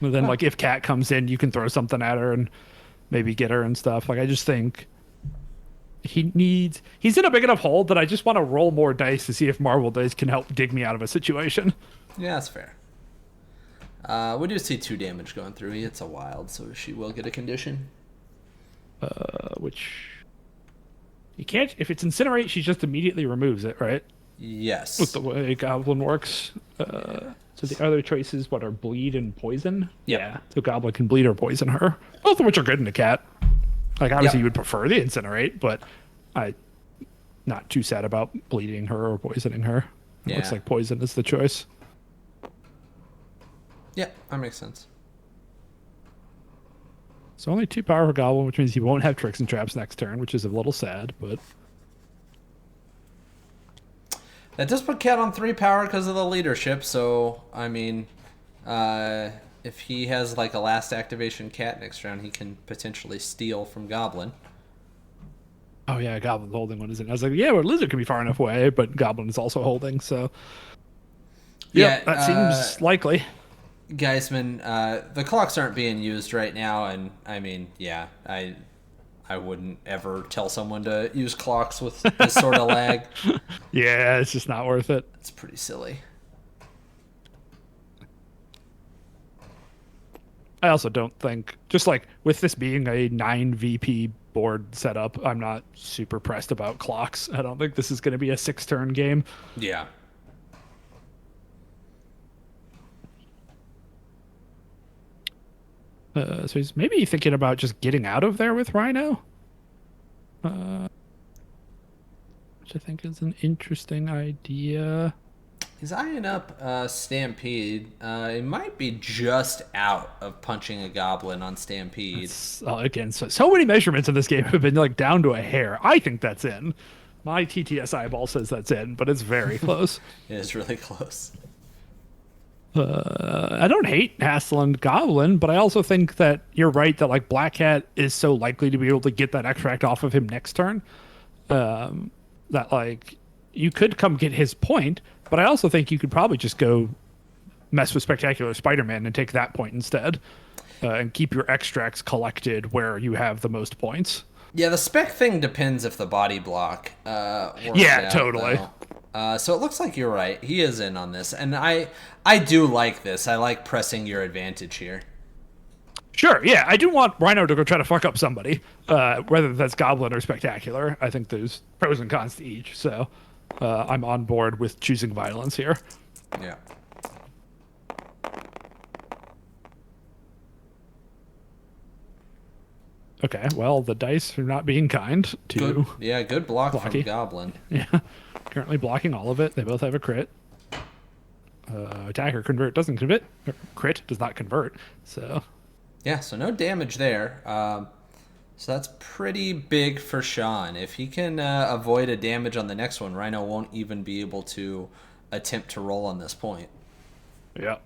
And then, like, if Cat comes in, you can throw something at her and maybe get her and stuff. Like, I just think he's in a big enough hole that I just want to roll more dice to see if Marvel Dice can help dig me out of a situation. Yeah, that's fair. We do see 2 damage going through. It's a wild, so she will get a condition. Which you can't. If it's Incinerate, she just immediately removes it, right? Yes. With the way Goblin works. So the other choices, what are Bleed and Poison? Yep. Yeah. So Goblin can bleed or poison her. Both of which are good in a cat. Like, obviously, you would prefer the Incinerate, but I'm not too sad about bleeding her or poisoning her. It looks like poison is the choice. Yeah, that makes sense. So only 2 power for Goblin, which means he won't have Tricks and Traps next turn, which is a little sad, but... That does put Cat on 3 power because of the leadership, so, I mean, if he has, like, a last activation Cat next round, he can potentially steal from Goblin. Oh, yeah, Goblin's holding one, isn't it? I was like, yeah, well, Lizard can be far enough away, but Goblin is also holding, so... Yeah, that seems likely. Geisman, the clocks aren't being used right now, and, I mean, yeah, I wouldn't ever tell someone to use clocks with this sort of lag. Yeah, it's just not worth it. It's pretty silly. I also don't think, just like with this being a 9 VP board setup, I'm not super pressed about clocks. I don't think this is going to be a 6-turn game. Yeah. So he's maybe thinking about just getting out of there with Rhino. Which I think is an interesting idea. He's eyeing up Stampede. He might be just out of punching a goblin on Stampede. Again, so many measurements in this game have been like down to a hair. I think that's in. My TTS eyeball says that's in, but it's very close. It is really close. I don't hate Hassland Goblin, but I also think that you're right that like Black Cat is so likely to be able to get that extract off of him next turn that like you could come get his point, but I also think you could probably just go mess with Spectacular Spider-Man and take that point instead and keep your extracts collected where you have the most points. Yeah, the spec thing depends if the body block works Yeah, out, totally. So it looks like you're right. He is in on this. And I do like this. I like pressing your advantage here. Sure, yeah. I do want Rhino to go try to fuck up somebody, whether that's Goblin or Spectacular. I think there's pros and cons to each. So I'm on board with choosing violence here. Yeah. Okay, well, the dice are not being kind to... Good block Lachie. from Goblin. Yeah, currently blocking all of it. They both have a crit. Attacker convert doesn't convert. Crit does not convert. So Yeah, so no damage there. So that's pretty big for Sean. If he can avoid a damage on the next one, Rhino won't even be able to attempt to roll on this point. yeah.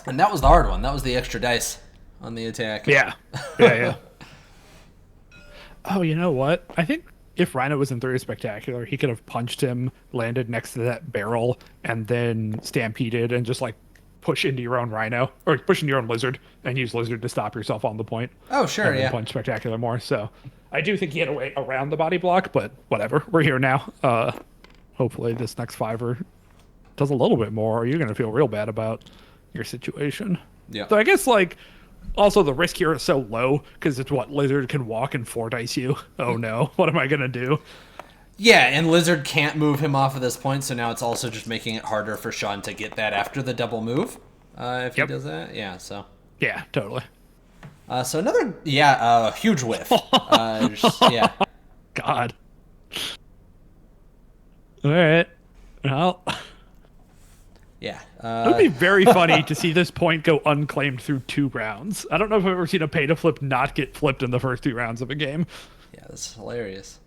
And that was the hard one. That was the extra dice on the attack. Yeah. Yeah. Oh, you know what? I think if Rhino was in 3 Spectacular, he could have punched him, landed next to that barrel, and then stampeded and just like push into your own Rhino or push into your own Lizard and use Lizard to stop yourself on the point. Oh, sure, and then yeah. punch Spectacular more. So I do think he had a way around the body block, but whatever. We're here now. Hopefully this next 5er does a little bit more, or you're going to feel real bad about your situation. Yeah. So I guess like also the risk here is so low because it's what Lizard can walk and 4 dice you. Oh no, what am I gonna do? Yeah, and Lizard can't move him off at this point, so now it's also just making it harder for Sean to get that after the double move. If he does that, yeah. So yeah, totally. So another huge whiff. Yeah. God. All right. Well. Yeah. It would be very funny to see this point go unclaimed through 2 rounds. I don't know if I've ever seen a pay to flip not get flipped in the first 2 rounds of a game. Yeah, that's hilarious.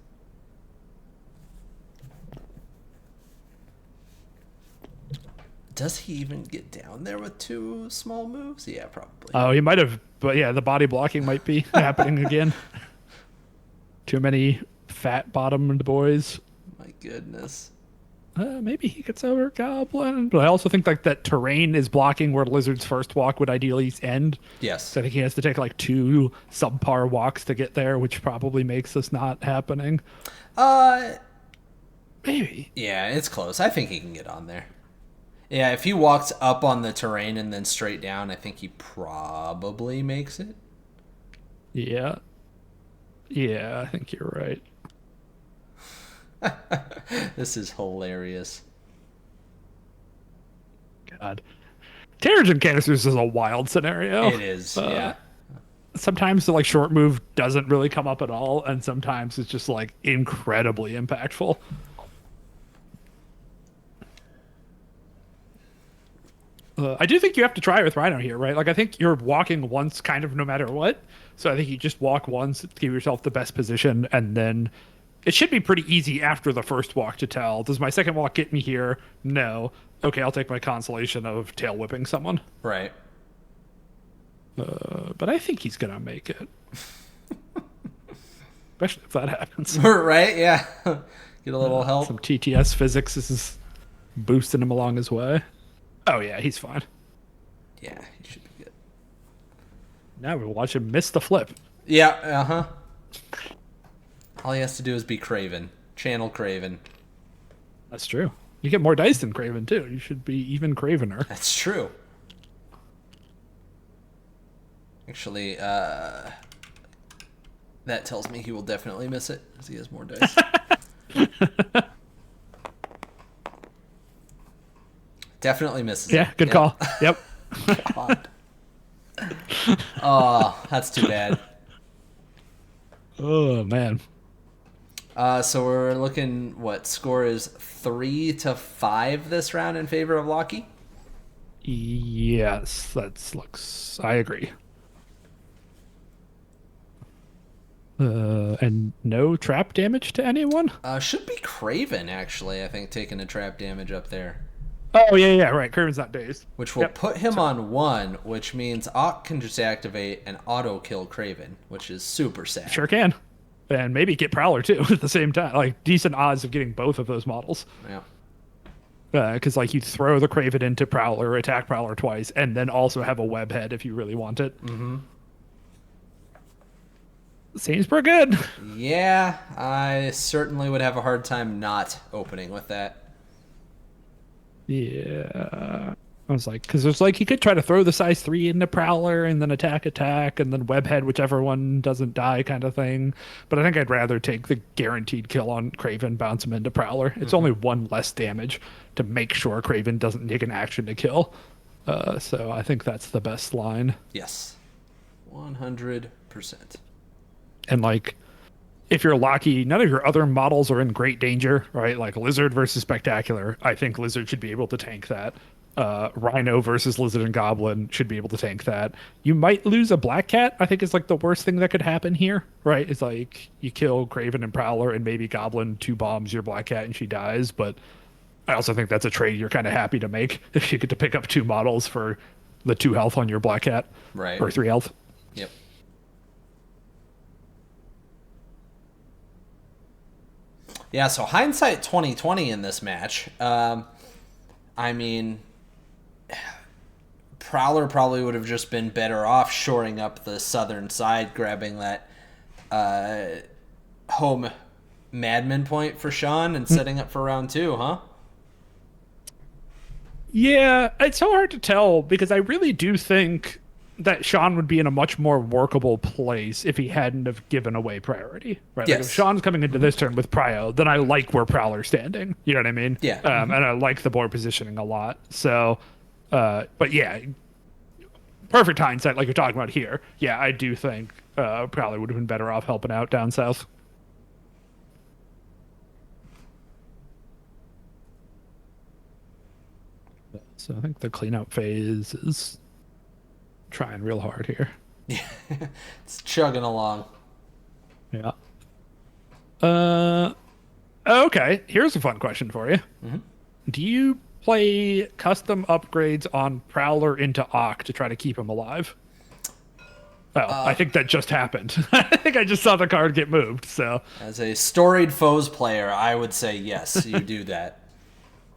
Does he even get down there with 2 small moves? Yeah, probably. Oh, he might have, but yeah, the body blocking might be happening again. Too many fat bottomed boys. My goodness. Maybe he gets over Goblin, but I also think like that terrain is blocking where Lizard's first walk would ideally end. Yes. So I think he has to take like 2 subpar walks to get there, which probably makes this not happening. Maybe. Yeah, it's close. I think he can get on there. Yeah, if he walks up on the terrain and then straight down, I think he probably makes it. Yeah. Yeah, I think you're right. This is hilarious. God. Terrigen Canisters is a wild scenario. It is, yeah. Sometimes the like short move doesn't really come up at all, and sometimes it's just like incredibly impactful. I do think you have to try with Rhino here, right? Like, I think you're walking once kind of no matter what. So I think you just walk once to give yourself the best position, and then it should be pretty easy after the first walk to tell. Does my second walk get me here? No. Okay, I'll take my consolation of tail whipping someone. Right. But I think he's going to make it. Especially if that happens. Right, yeah. Get a little help. Some TTS physics is boosting him along his way. Oh, yeah, he's fine. Yeah, he should be good. Now we watch him miss the flip. Yeah, uh-huh. All he has to do is be Craven. Channel Craven. That's true. You get more dice than Craven, too. You should be even Cravener. That's true. Actually, that tells me he will definitely miss it, because he has more dice. Definitely misses it. Yeah, good call. Yep. God. Oh, that's too bad. Oh, man. So we're looking, what, score is 3-5 this round in favor of Lachie? Yes, that looks... I agree. And no trap damage to anyone? Should be Craven, actually, I think, taking a trap damage up there. Oh, yeah, right. Craven's not dazed. Which will put him on 1, which means Ock can just activate and auto-kill Craven, which is super sad. Sure can. And maybe get Prowler, too, at the same time. Like, decent odds of getting both of those models. Yeah. Because, like, you throw the Craven into Prowler, attack Prowler twice, and then also have a web head if you really want it. Mm-hmm. Seems pretty good. Yeah, I certainly would have a hard time not opening with that. Yeah. I was like, because there's like, you could try to throw the size 3 into Prowler and then attack, and then webhead, whichever one doesn't die kind of thing. But I think I'd rather take the guaranteed kill on Craven, bounce him into Prowler. It's only 1 less damage to make sure Craven doesn't take an action to kill. So I think that's the best line. Yes. 100%. And like, if you're Lachie, none of your other models are in great danger, right? Like Lizard versus Spectacular, I think Lizard should be able to tank that. Rhino versus Lizard and Goblin should be able to tank that. You might lose a Black Cat, I think is like the worst thing that could happen here, right? It's like you kill Craven and Prowler and maybe Goblin 2 bombs your Black Cat and she dies, but I also think that's a trade you're kind of happy to make if you get to pick up 2 models for the 2 health on your Black Cat. Right. Or 3 health. Yep. Yeah, so hindsight 2020 in this match. I mean, Prowler probably would have just been better off shoring up the southern side, grabbing that home Madman point for Sean and setting up for round 2, huh? Yeah, it's so hard to tell because I really do think that Sean would be in a much more workable place if he hadn't have given away priority, right? Yes. Like if Sean's coming into this turn with Prio, then I like where Prowler's standing. You know what I mean? Yeah. And I like the board positioning a lot. So, but yeah, perfect hindsight, like you're talking about here. Yeah, I do think Prowler would have been better off helping out down south. So I think the cleanup phase is trying real hard here. Yeah, it's chugging along. Yeah. Okay. Here's a fun question for you. Mm-hmm. Do you play custom upgrades on Prowler into Ock to try to keep him alive? Well, I think that just happened. I think I just saw the card get moved. So As a storied foes player, I would say yes, you do that.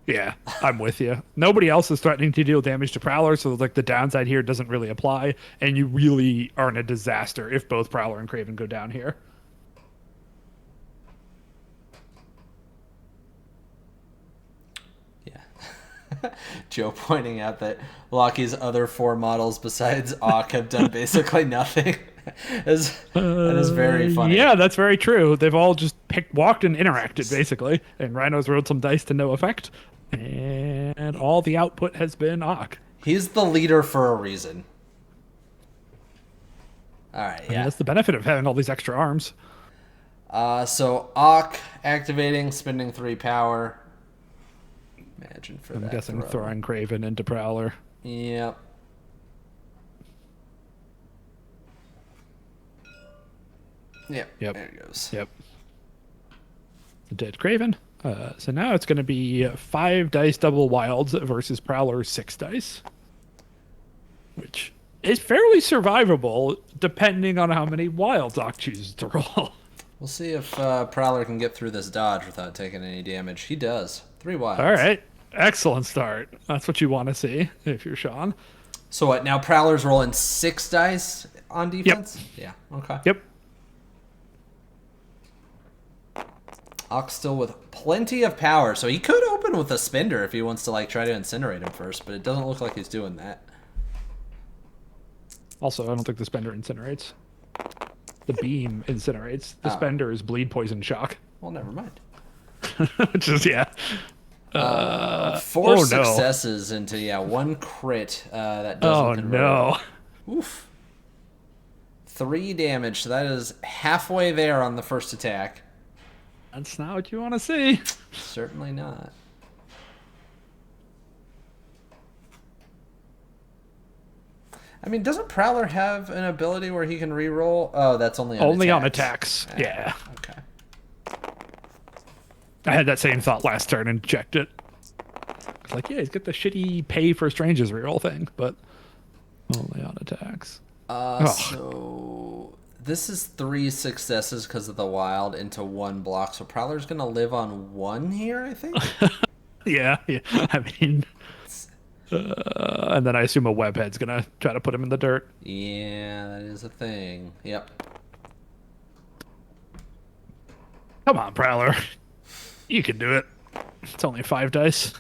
yeah, I'm with you. Nobody else is threatening to deal damage to Prowler, so like the downside here doesn't really apply, and you really are in a disaster if both Prowler and Craven go down here. Yeah. Joe pointing out that Lachie's other 4 models besides Ock have done basically nothing. That is very funny. Yeah, that's very true. They've all just walked and interacted, basically. And Rhino's rolled some dice to no effect. And all the output has been Ock. He's the leader for a reason. All right, I mean, yeah. that's the benefit of having all these extra arms. So Ock activating, spending 3 power. Imagine for I'm that guessing throw. throwing Craven into Prowler. Yep. Yep. Yep. There it goes. Yep. The dead Craven. So now it's going to be 5 dice double wilds versus Prowler 6 dice. Which is fairly survivable depending on how many wilds Ock chooses to roll. We'll see if Prowler can get through this dodge without taking any damage. He does. 3 wilds. All right. Excellent start. That's what you want to see if you're Sean. So what, now Prowler's rolling 6 dice on defense? Yep. Yeah, okay. Yep. Ock's still with plenty of power, so he could open with a spender if he wants to like try to incinerate him first, but it doesn't look like he's doing that. Also, I don't think the spender incinerates. The beam incinerates. The spender is bleed, poison, shock. Well, never mind. Which is, yeah. 4 successes into, 1 crit. That doesn't convert. No. Oof. 3 damage, so that is halfway there on the first attack. That's not what you want to see. Certainly not. I mean, doesn't Prowler have an ability where he can reroll? Oh, that's only on attacks. Yeah. Okay. I had that same thought last turn and checked it. It's like, yeah, he's got the shitty pay for strangers reroll thing, but only on attacks. So this is 3 successes because of the wild into 1 block. So Prowler's going to live on 1 here, I think. Yeah. I mean, and then I assume a webhead's going to try to put him in the dirt. Yeah, that is a thing. Yep. Come on, Prowler. You can do it. It's only 5 dice.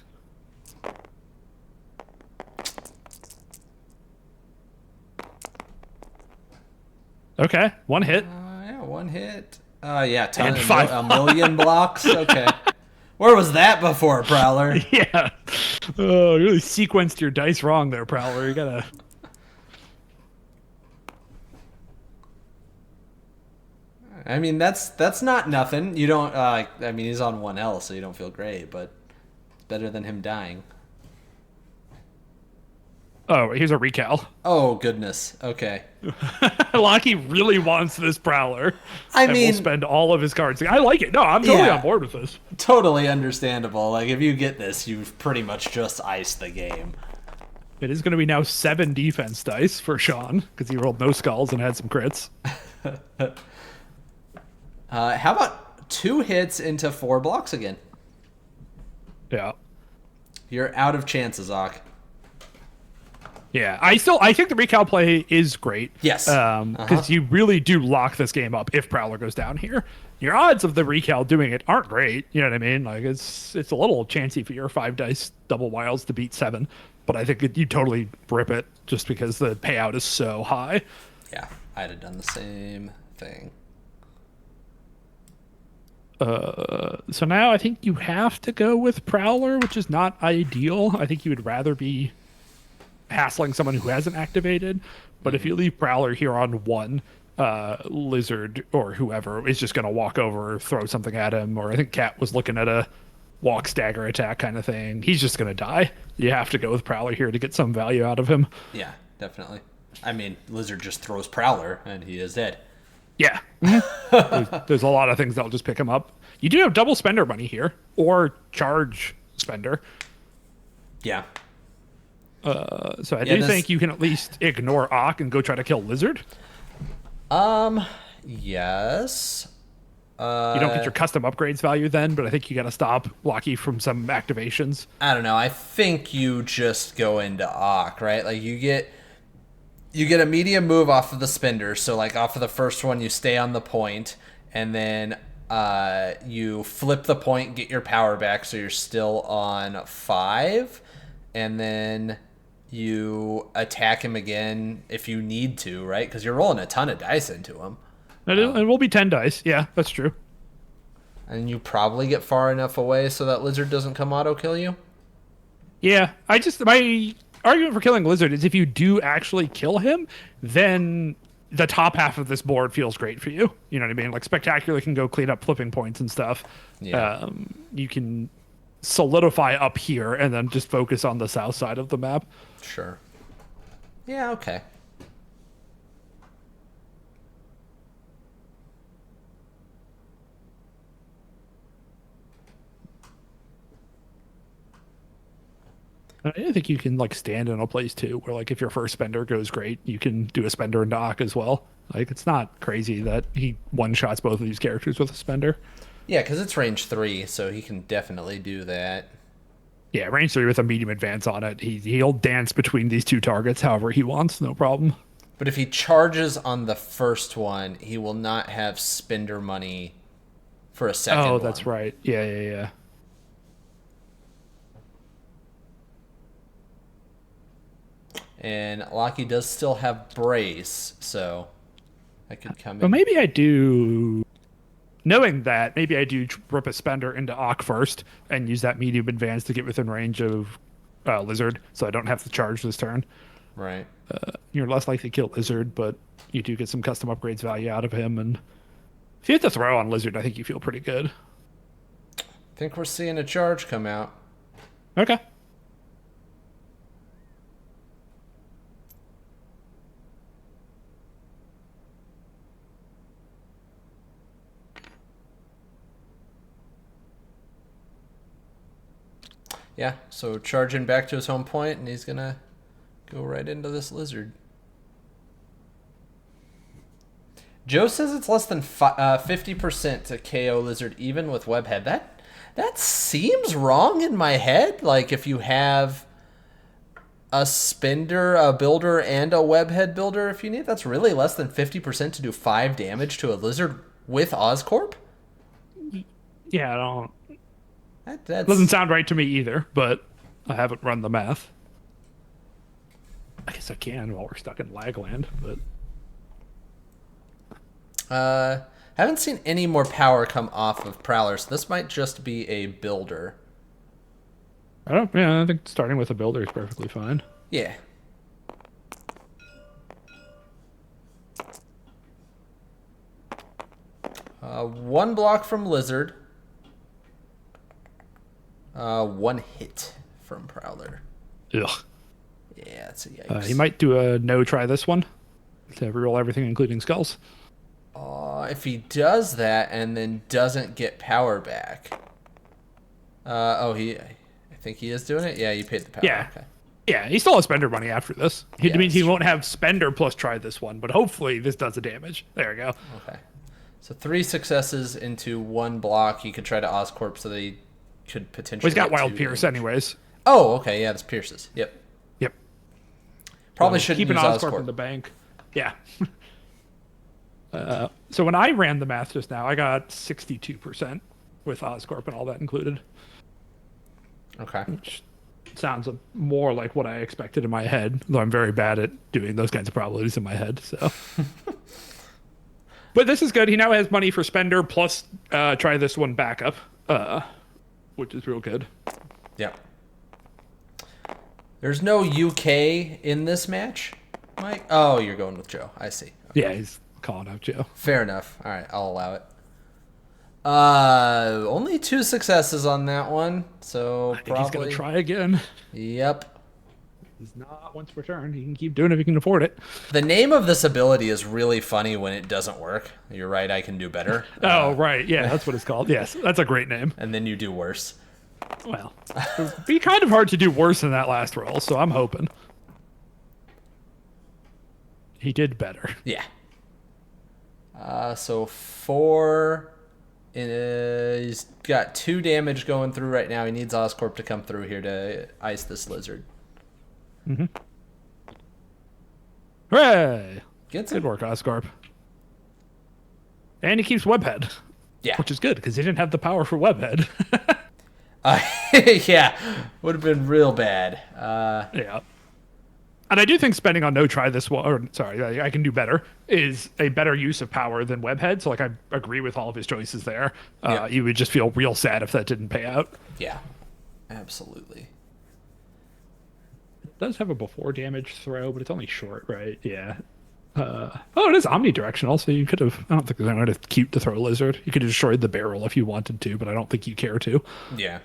Okay, 1 hit. Yeah, 1 hit. Yeah, And 5 a million blocks. Okay. Where was that before, Prowler? Yeah. Oh, you really sequenced your dice wrong there, Prowler. You gotta. I mean, that's not nothing. You don't. I mean, he's on 1L, so you don't feel great, but it's better than him dying. Oh, here's a recal. Oh goodness. Okay. Lachie really wants this Prowler. I mean, will spend all of his cards. I like it. No, I'm totally on board with this. Totally understandable. Like, if you get this, you've pretty much just iced the game. It is going to be now 7 defense dice for Sean because he rolled no skulls and had some crits. How about 2 hits into 4 blocks again? Yeah. You're out of chances, Ock. Yeah, I think the recal play is great. Yes. Because you really do lock this game up if Prowler goes down here. Your odds of the recal doing it aren't great. You know what I mean? Like, it's a little chancy for your 5 dice double wilds to beat 7. But I think you totally rip it just because the payout is so high. Yeah, I'd have done the same thing. So now I think you have to go with Prowler, which is not ideal. I think you would rather be hassling someone who hasn't activated. But if you leave Prowler here on 1, Lizard or whoever is just going to walk over, throw something at him. Or I think Cat was looking at a walk stagger attack kind of thing. He's just going to die. You have to go with Prowler here to get some value out of him. Yeah, definitely. I mean, Lizard just throws Prowler, and he is dead. Yeah. There's a lot of things that'll just pick him up. You do have double spender money here, or charge spender. Yeah. So I do think you can at least ignore Ock and go try to kill Lizard. Yes. You don't get your custom upgrades value then, but I think you got to stop Lachie from some activations. I don't know. I think you just go into Ock, right? Like you get a medium move off of the spender. So like off of the first one, you stay on the point, and then you flip the point, get your power back, so you're still on 5, and then you attack him again if you need to, right? Because you're rolling a ton of dice into him. It will be 10 dice. Yeah, that's true. And you probably get far enough away so that Lizard doesn't come auto kill you. Yeah, my argument for killing Lizard is if you do actually kill him, then the top half of this board feels great for you. You know what I mean? Like Spectacular can go clean up flipping points and stuff. Yeah. You can solidify up here and then just focus on the south side of the map. Sure. Yeah, okay. I think you can like stand in a place too where like if your first spender goes great, you can do a spender and dock as well. Like it's not crazy that he one-shots both of these characters with a spender. Yeah, because it's range 3, so he can definitely do that. Yeah, range 3 with a medium advance on it. He'll dance between these two targets however he wants, no problem. But if he charges on the first one, he will not have spender money for a second one. Oh, that's right. Yeah. And Lachie does still have brace, so I could come in. But maybe I do. Knowing that, maybe I do rip a spender into Ock first and use that medium advance to get within range of Lizard, so I don't have to charge this turn. Right. You're less likely to kill Lizard, but you do get some custom upgrades value out of him. And if you hit the throw on Lizard, I think you feel pretty good. I think we're seeing a charge come out. Okay. Yeah, so charging back to his home point, and he's going to go right into this Lizard. Joe says it's less than 50% to KO Lizard even with Webhead. That seems wrong in my head. Like if you have a spender, a builder, and a Webhead builder, if you need, that's really less than 50% to do 5 damage to a Lizard with Oscorp? Yeah, I don't... That doesn't sound right to me either, but I haven't run the math. I guess I can while we're stuck in Lagland, but... haven't seen any more power come off of Prowler, so this might just be a builder. I think starting with a builder is perfectly fine. Yeah. One block from Lizard. 1 hit from Prowler. Ugh. Yeah, it's a yikes. He might do a no try this one to reroll everything, including skulls. If he does that and then doesn't get power back. I think he is doing it. Yeah, you paid the power. Yeah. Okay. Yeah, he still has spender money after this. He Yeah, means he that's won't have spender plus try this one, but hopefully this does the damage. There we go. Okay. So 3 successes into 1 block. He could try to Oscorp so that he could potentially. Well, he's got get Wild 2 Pierce damage. anyways. Oh, okay. Yeah, that's Pierce's. Yep. Probably So shouldn't keep an use Oscorp Oscorp. in the bank. Yeah. So when I ran the math just now, I got 62% with Oscorp and all that included. Okay. Which sounds more like what I expected in my head, though I'm very bad at doing those kinds of probabilities in my head. So, but this is good. He now has money for spender plus try this one backup, which is real good. Yep. There's no UK in this match, Mike. Oh, you're going with Joe. I see. Yeah, he's calling out Joe. Fair enough. All right, I'll allow it. Only 2 successes on that one, so I think he's probably. gonna try again. Yep. He's not once per turn. He can keep doing it if he can afford it. The name of this ability is really funny when it doesn't work. You're right, I can do better. Oh, right. Yeah, that's what it's called. Yes, that's a great name. And then you do worse. Well, it would be kind of hard to do worse than that last roll, so I'm hoping. He did better. Yeah. So 4. He's got 2 damage going through right now. He needs Oscorp to come through here to ice this lizard. Mm-hmm. Hooray! Gets Good him. work, Oscorp. And he keeps Webhead. Yeah. Which is good, because he didn't have the power for Webhead. Yeah. Would have been real bad. Yeah. And I do think spending on no try this one, or sorry, I can do better, is a better use of power than Webhead. So, like, I agree with all of his choices there. Yeah. You would just feel real sad if that didn't pay out. Yeah. Absolutely. It does have a before damage throw, but it's only short, right? Yeah. Oh, it is omnidirectional, so you could have. I don't think there's anything cute to throw a lizard. You could have destroyed the barrel if you wanted to, but I don't think you care to. Yeah.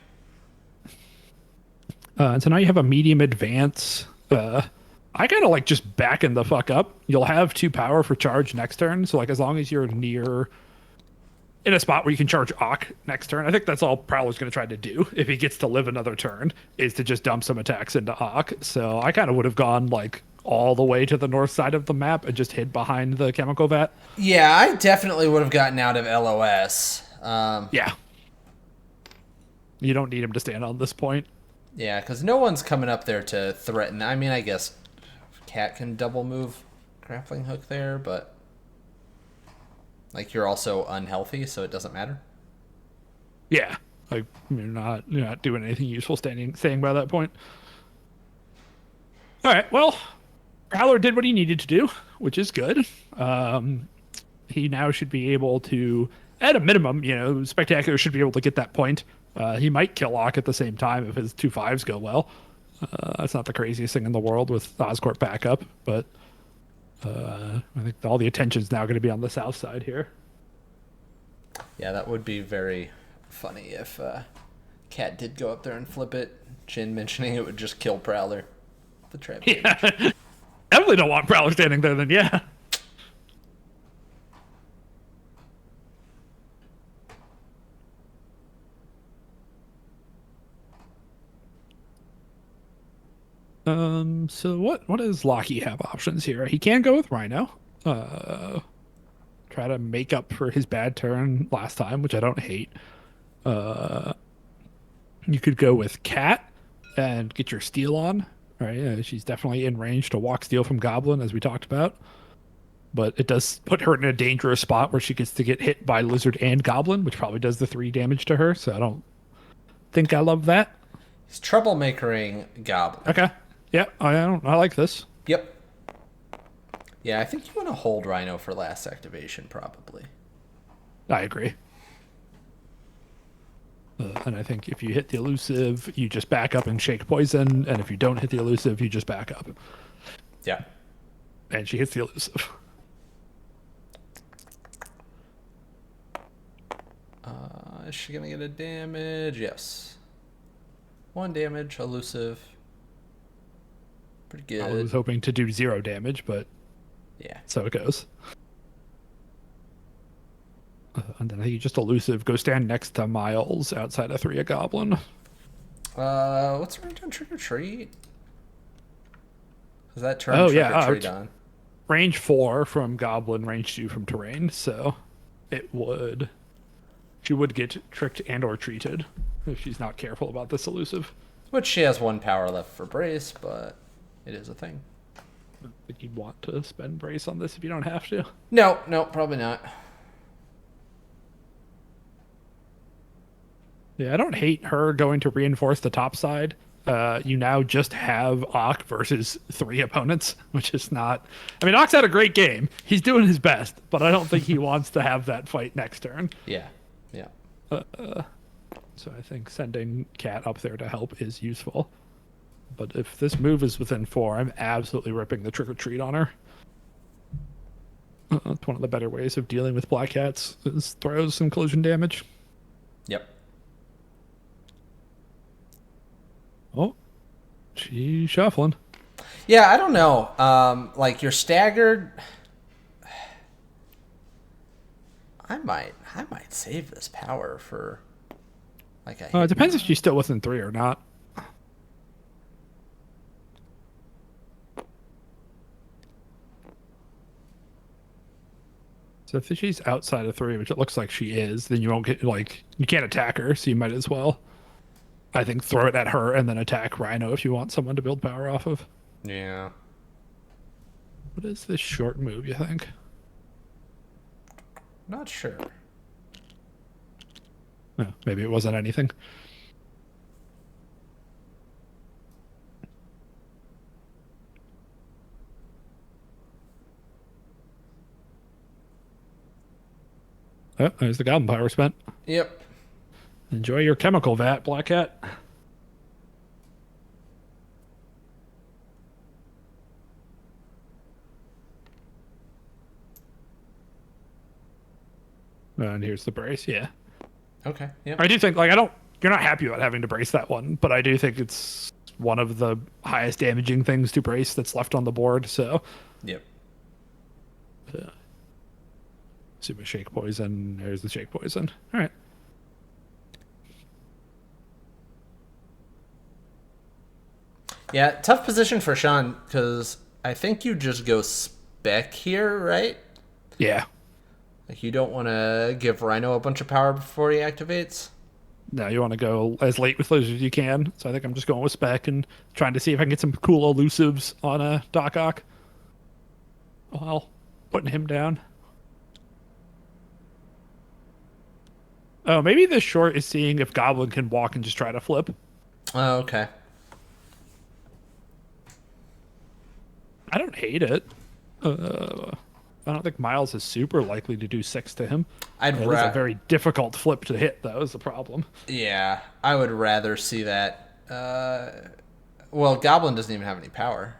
And so now you have a medium advance. I kind of like just backing the fuck up. You'll have 2 power for charge next turn. So, like, as long as you're near in a spot where you can charge Ock next turn, I think that's all Prowler's going to try to do if he gets to live another turn, is to just dump some attacks into Ock. So I kind of would have gone, like, all the way to the north side of the map and just hid behind the chemical vat. Yeah, I definitely would have gotten out of LOS. Yeah. You don't need him to stand on this point. Yeah, because no one's coming up there to threaten. I mean, I guess Cat can double move grappling hook there, but like you're also unhealthy, so it doesn't matter. Yeah. Like, you're not doing anything useful staying by that point. All right, well, Prowler did what he needed to do, which is good. He now should be able to, at a minimum, Spectacular should be able to get that point. He might kill Ock at the same time if his 2/5s go well. That's not the craziest thing in the world with Oscorp backup, but I think all the attention's now going to be on the south side here. Yeah, that would be very funny if Cat did go up there and flip it. Jin mentioning it would just kill Prowler. The trap. Yeah. Definitely don't want Prowler standing there then, yeah. So what does Lachie have options here? He can go with Rhino. Try to make up for his bad turn last time, which I don't hate. You could go with Cat and get your steal on, right? She's definitely in range to walk steal from Goblin, as we talked about. But it does put her in a dangerous spot where she gets to get hit by Lizard and Goblin, which probably does the 3 damage to her. So I don't think I love that. He's troublemakering Goblin. Okay. Yeah, I like this. Yep. Yeah, I think you want to hold Rhino for last activation, probably. I agree. And I think if you hit the elusive, you just back up and shake poison. And if you don't hit the elusive, you just back up. Yeah. And she hits the elusive. Is she going to get a damage? Yes. 1 damage, elusive. Pretty good. I was hoping to do 0 damage, but yeah, so it goes. And then you just elusive. Go stand next to Miles outside of 3 a Goblin. What's the range on Trick or Treat? Is that turn Trick or Treat on? Range 4 from Goblin, range 2 from Terrain. So she would get tricked and or treated if she's not careful about this elusive. Which she has 1 power left for Brace, but it is a thing. I think you'd want to spend Brace on this if you don't have to. No, probably not. Yeah, I don't hate her going to reinforce the top side. You now just have Ock versus 3 opponents, which is not... I mean, Ock's had a great game. He's doing his best, but I don't think he wants to have that fight next turn. Yeah. So I think sending Cat up there to help is useful. But if this move is within 4, I'm absolutely ripping the Trick or Treat on her. It's one of the better ways of dealing with Black Cats is throws some collision damage. Yep. Oh, she's shuffling. Yeah, I don't know. Like you're staggered. I might save this power for like a It hit and depends if run. she's still within 3 or not. So if she's outside of 3, which it looks like she is, then you won't get, like, you can't attack her, so you might as well, I think, throw it at her and then attack Rhino if you want someone to build power off of. Yeah. What is this short move, you think? Not sure. Oh, maybe it wasn't anything. Oh, there's the Goblin power spent. Yep. Enjoy your chemical vat, Black Cat. And here's the brace, yeah. Okay. Yep. I do think, like, you're not happy about having to brace that one, but I do think it's one of the highest damaging things to brace that's left on the board, so. Yep. Super Shake Poison. There's the Shake Poison. All right. Yeah, tough position for Sean because I think you just go spec here, right? Yeah. Like you don't want to give Rhino a bunch of power before he activates. No, you want to go as late with those as you can. So I think I'm just going with spec and trying to see if I can get some cool elusives on a Doc Ock while putting him down. Oh, maybe the short is seeing if Goblin can walk and just try to flip. Oh, okay. I don't hate it. I don't think Miles is super likely to do 6 to him. I'd It's a rather. very difficult flip to hit, though, is the problem. Yeah, I would rather see that. Well, Goblin doesn't even have any power.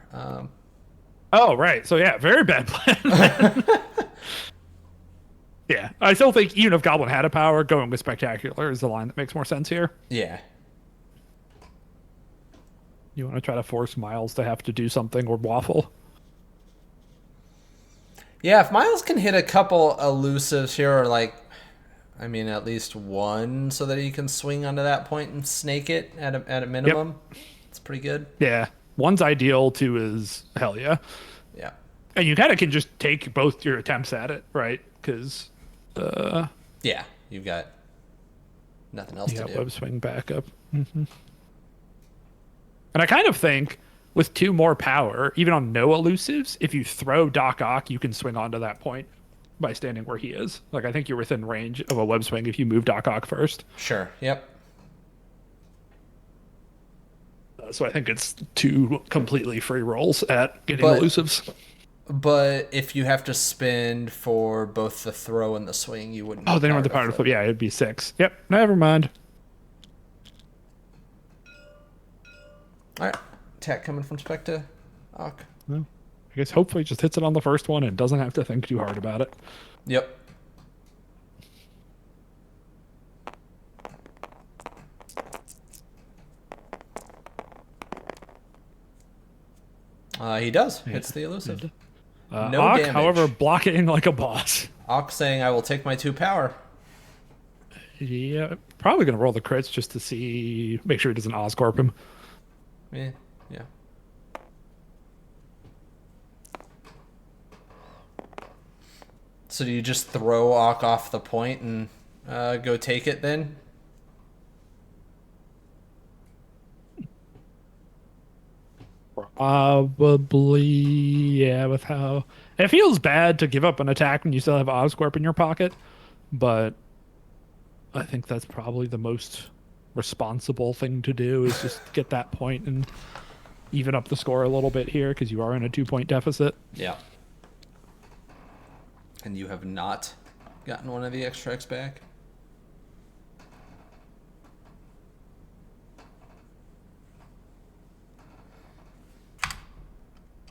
Oh, right. So, yeah, very bad plan. Yeah, I still think even if Goblin had a power, going with Spectacular is the line that makes more sense here. Yeah. You want to try to force Miles to have to do something or waffle. Yeah, if Miles can hit a couple elusives here, or like, I mean, at least one, so that he can swing onto that point and snake it at a minimum, it's pretty good. Yeah, one's ideal, 2 is hell yeah. Yeah. And you kind of can just take both your attempts at it, right? Because Yeah, you've got nothing else you to got do. web swing backup. And I kind of think with 2 more power, even on no elusives, if you throw Doc Ock, you can swing onto that point by standing where he is. Like, I think you're within range of a web swing if you move Doc Ock first. Sure. Yep. So I think it's 2 completely free rolls at getting But- elusives. But if you have to spend for both the throw and the swing, you wouldn't. Oh, have they don't have the power to flip. Yeah, it'd be 6. Yep, never mind. All right. Attack coming from Specta. Ock. Well, I guess hopefully just hits it on the first one and doesn't have to think too hard about it. Yep. He does. Hits the elusive. No Ock, damage. however, blocking like a boss. Ock saying, I will take my 2 power. Yeah, probably gonna roll the crits just to see, make sure he doesn't Oscorp him. Yeah. Yeah. So do you just throw Ock off the point and go take it then? Probably, yeah. With how it feels bad to give up an attack when you still have Oscorp in your pocket, but I think that's probably the most responsible thing to do is just get that point and even up the score a little bit here because you are in a 2-point deficit. Yeah. And you have not gotten one of the extracts back?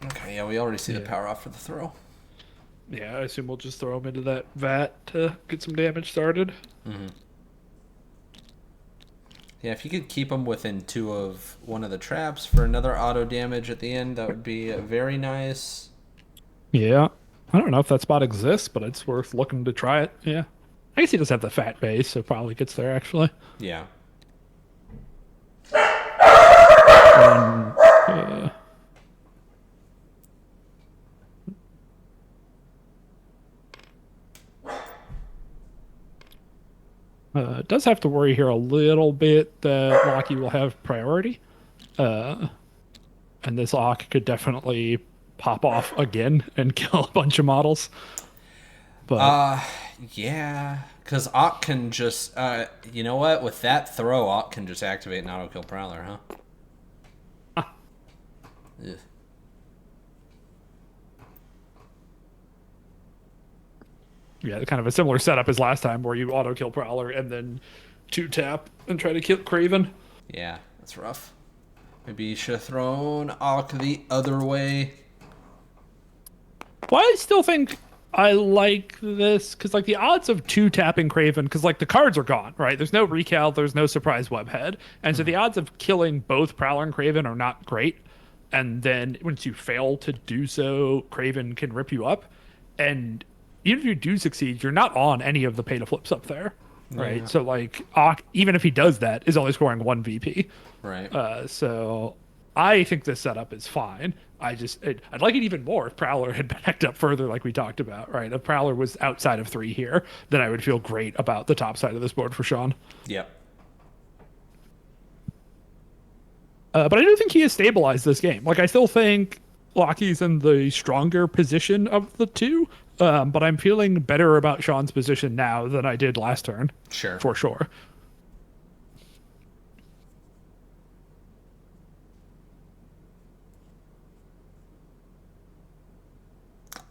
Okay, yeah, we already see the power off for the throw. Yeah, I assume we'll just throw him into that vat to get some damage started. Mm-hmm. Yeah, if you could keep them within 2 of one of the traps for another auto damage at the end, that would be very nice. Yeah. I don't know if that spot exists, but it's worth looking to try it. Yeah. I guess he does have the fat base, so probably gets there actually. Yeah. And, uh, does have to worry here a little bit that Lachie will have priority. Uh, and this Ock could definitely pop off again and kill a bunch of models. But Yeah. Because Ock can just, you know what? With that throw, Ock can just activate an auto kill Prowler, huh? Ugh. yeah, kind of a similar setup as last time where you auto kill Prowler and then 2-tap and try to kill Craven. Yeah, that's rough. Maybe you should have thrown Ock the other way. Well, I still think I like this because, like, the odds of 2-tapping Craven, because, like, the cards are gone, right? There's no recal, there's no surprise webhead. And so the odds of killing both Prowler and Craven are not great. And then once you fail to do so, Craven can rip you up. And even if you do succeed, you're not on any of the pay to flips up there, right? Yeah. So, like, Ock, even if he does that, is only scoring 1 VP. Right. So I think this setup is fine. I'd like it even more if Prowler had backed up further, like we talked about, right? If Prowler was outside of 3 here, then I would feel great about the top side of this board for Sean. Yep. But I do think he has stabilized this game. Like, I still think Lachie's in the stronger position of the two, but I'm feeling better about Sean's position now than I did last turn. Sure. For sure.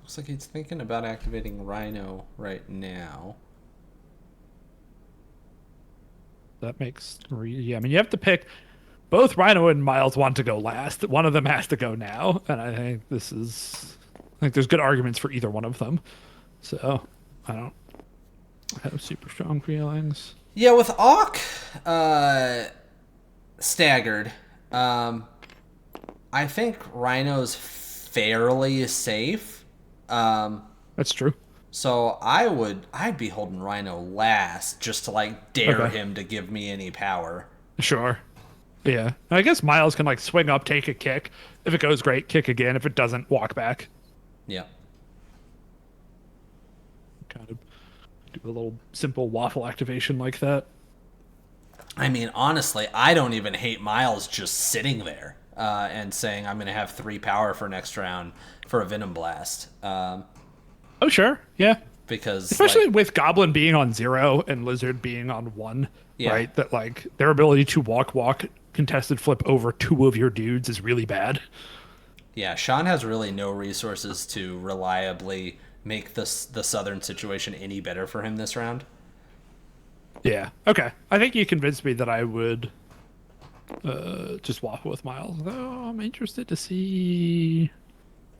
Looks like he's thinking about activating Rhino right now. That makes yeah. I mean, you have to pick. Both Rhino and Miles want to go last. One of them has to go now, and I think I think there's good arguments for either one of them. So I don't have super strong feelings. Yeah, with Ock staggered, I think Rhino's fairly safe. That's true. So I'd be holding Rhino last just to like dare him to give me any power. Sure. Yeah. I guess Miles can like swing up, take a kick. If it goes great, kick again. If it doesn't, walk back. Yeah. Kind of do a little simple waffle activation like that. I mean, honestly, I don't even hate Miles just sitting there and saying I'm going to have 3 power for next round for a Venom Blast. Oh, sure. Yeah. Because especially like, with Goblin being on 0 and Lizard being on 1, right? That like their ability to walk contested flip over 2 of your dudes is really bad. Yeah, Sean has really no resources to reliably make the Southern situation any better for him this round. Yeah. Okay. I think you convinced me that I would just waffle with Miles. Though I'm interested to see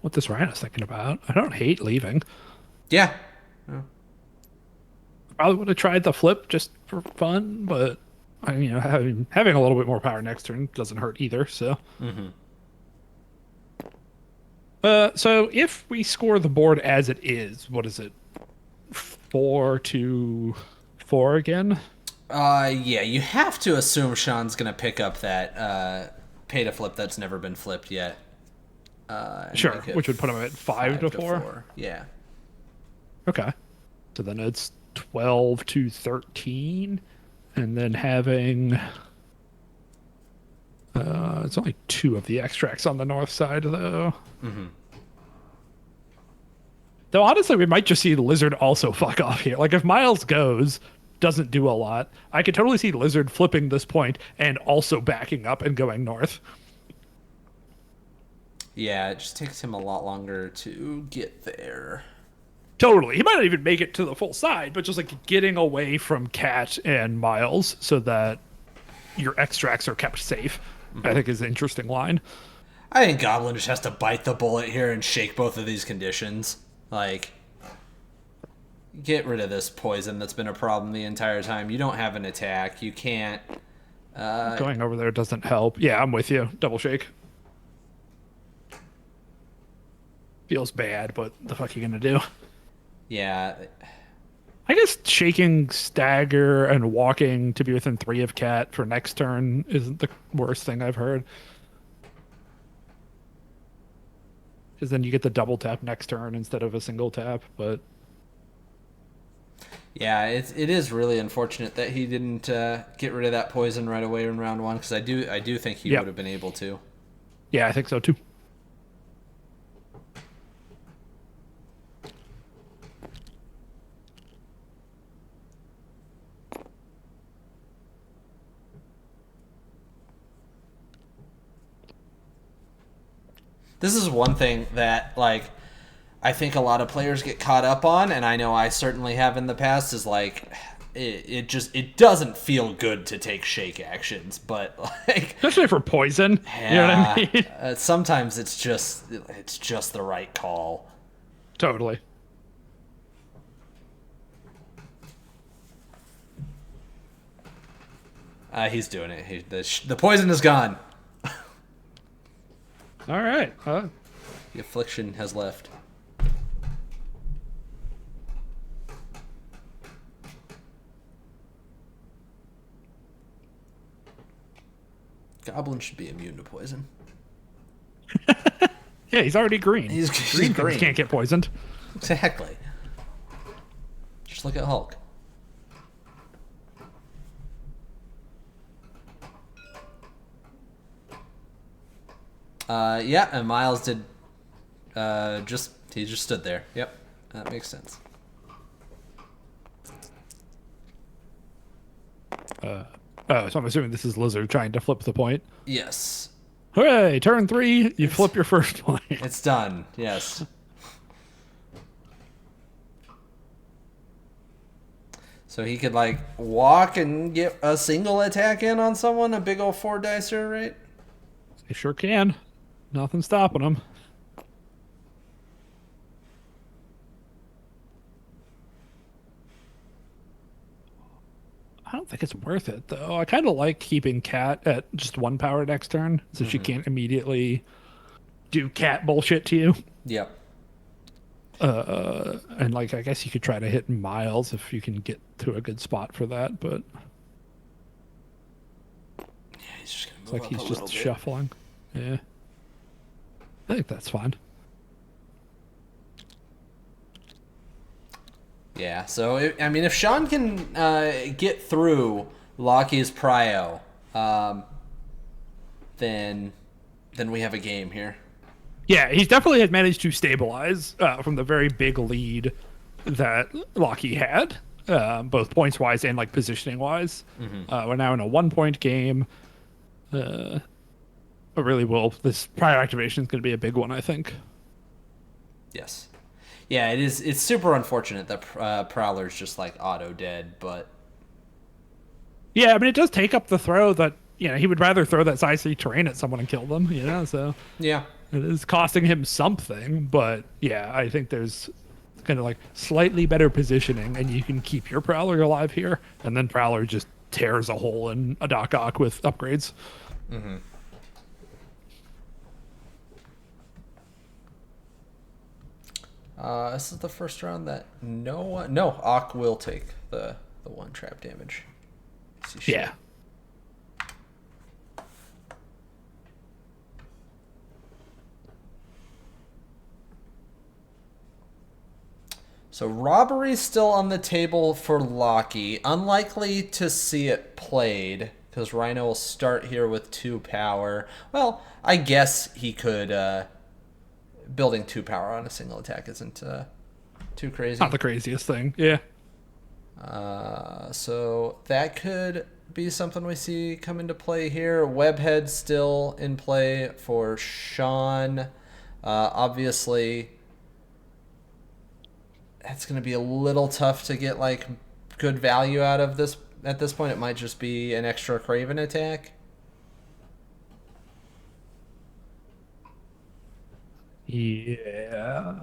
what this Rhino's thinking about. I don't hate leaving. Yeah. Probably would have tried the flip just for fun, but having a little bit more power next turn doesn't hurt either. So. Mm-hmm. So if we score the board as it is, what is it? 4-4 again? Yeah, you have to assume Sean's gonna pick up that pay to flip that's never been flipped yet. Sure, which would put him at 5-4. Yeah. Okay. So then it's 12-13, and then having it's only 2 of the extracts on the north side though. Mm-hmm. Though honestly, we might just see Lizard also fuck off here. Like if Miles goes, doesn't do a lot, I could totally see Lizard flipping this point and also backing up and going north. Yeah, it just takes him a lot longer to get there. Totally. He might not even make it to the full side, but just like getting away from Cat and Miles so that your extracts are kept safe, I think is an interesting line. I think Goblin just has to bite the bullet here and shake both of these conditions. Like, get rid of this poison that's been a problem the entire time. You don't have an attack. You can't Going over there doesn't help. Yeah, I'm with you. Double shake. Feels bad, but the fuck you gonna do? Yeah. I guess shaking stagger and walking to be within 3 of cat for next turn isn't the worst thing I've heard. Because then you get the double tap next turn instead of a single tap. But Yeah, it is really unfortunate that he didn't get rid of that poison right away in round one, because I do think he would yep, have been able to. yeah, I think so too. This is one thing that, like, I think a lot of players get caught up on, and I know I certainly have in the past, is like it doesn't feel good to take shake actions, but like Especially for poison. yeah, You know what I mean? sometimes it's just the right call. Totally. He's doing it. The poison is gone. All right. The affliction has left. Goblin should be immune to poison. Yeah, he's already green. He's green. green. Can't get poisoned. Exactly. Just look at Hulk. Yeah, and Miles did. He just stood there. Yep, that makes sense. So I'm assuming this is Lizard trying to flip the point. Yes, Hooray! Turn 3, you flip your first point. it's done. Yes. So he could like walk and get a single attack in on someone, a big old 4-dicer, right? They sure can. Nothing stopping him. I don't think it's worth it though. I kind of like keeping cat at just 1 power next turn, so she can't immediately do cat bullshit to you. Yep. And like I guess you could try to hit Miles if you can get to a good spot for that, but Yeah, he's just gonna it's move like up he's a just little bit. shuffling. Yeah. I think that's fine. Yeah, so I mean, if Sean can get through Lachie's prio, then we have a game here. Yeah, he's definitely had managed to stabilize from the very big lead that Lachie had, both points wise and like positioning wise. We're now in a 1-point game. Really will. This prior activation is going to be a big one, I think. Yes. Yeah, it is. It's super unfortunate that Prowler's just like auto dead, but Yeah, I mean, it does take up the throw that, he would rather throw that size 3 terrain at someone and kill them, so yeah. it is costing him something. But yeah, I think there's kind of like slightly better positioning, and you can keep your Prowler alive here, and then Prowler just tears a hole in a Doc Ock with upgrades. Mm-hmm. This is the first round that no Ock will take the 1 trap damage. Yeah. So robbery's still on the table for Lachie. Unlikely to see it played, because Rhino will start here with 2 power. Well, I guess he could. Building 2 power on a single attack isn't too crazy. Not the craziest thing. Yeah. So that could be something we see come into play here. Webhead still in play for Sean. Obviously, it's going to be a little tough to get like good value out of this at this point. It might just be an extra Craven attack. Yeah.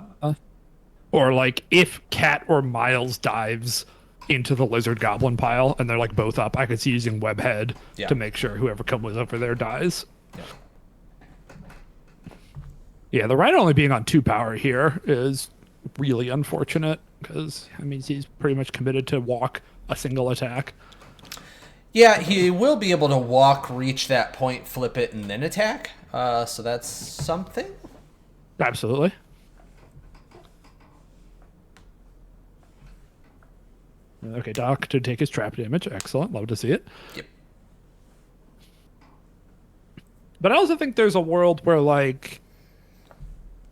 Or like if Cat or Miles dives, into the lizard goblin pile, and they're like both up. I could see using webhead Yeah. to make sure whoever comes over there dies. Yeah. Yeah, the Rhino only being on 2 power here is really unfortunate because that means he's pretty much committed to walk a single attack. Yeah, he will be able to walk, reach that point, flip it, and then attack. So that's something. Absolutely. Okay, Doc to take his trap damage. Excellent. Love to see it. Yep. But I also think there's a world where, like,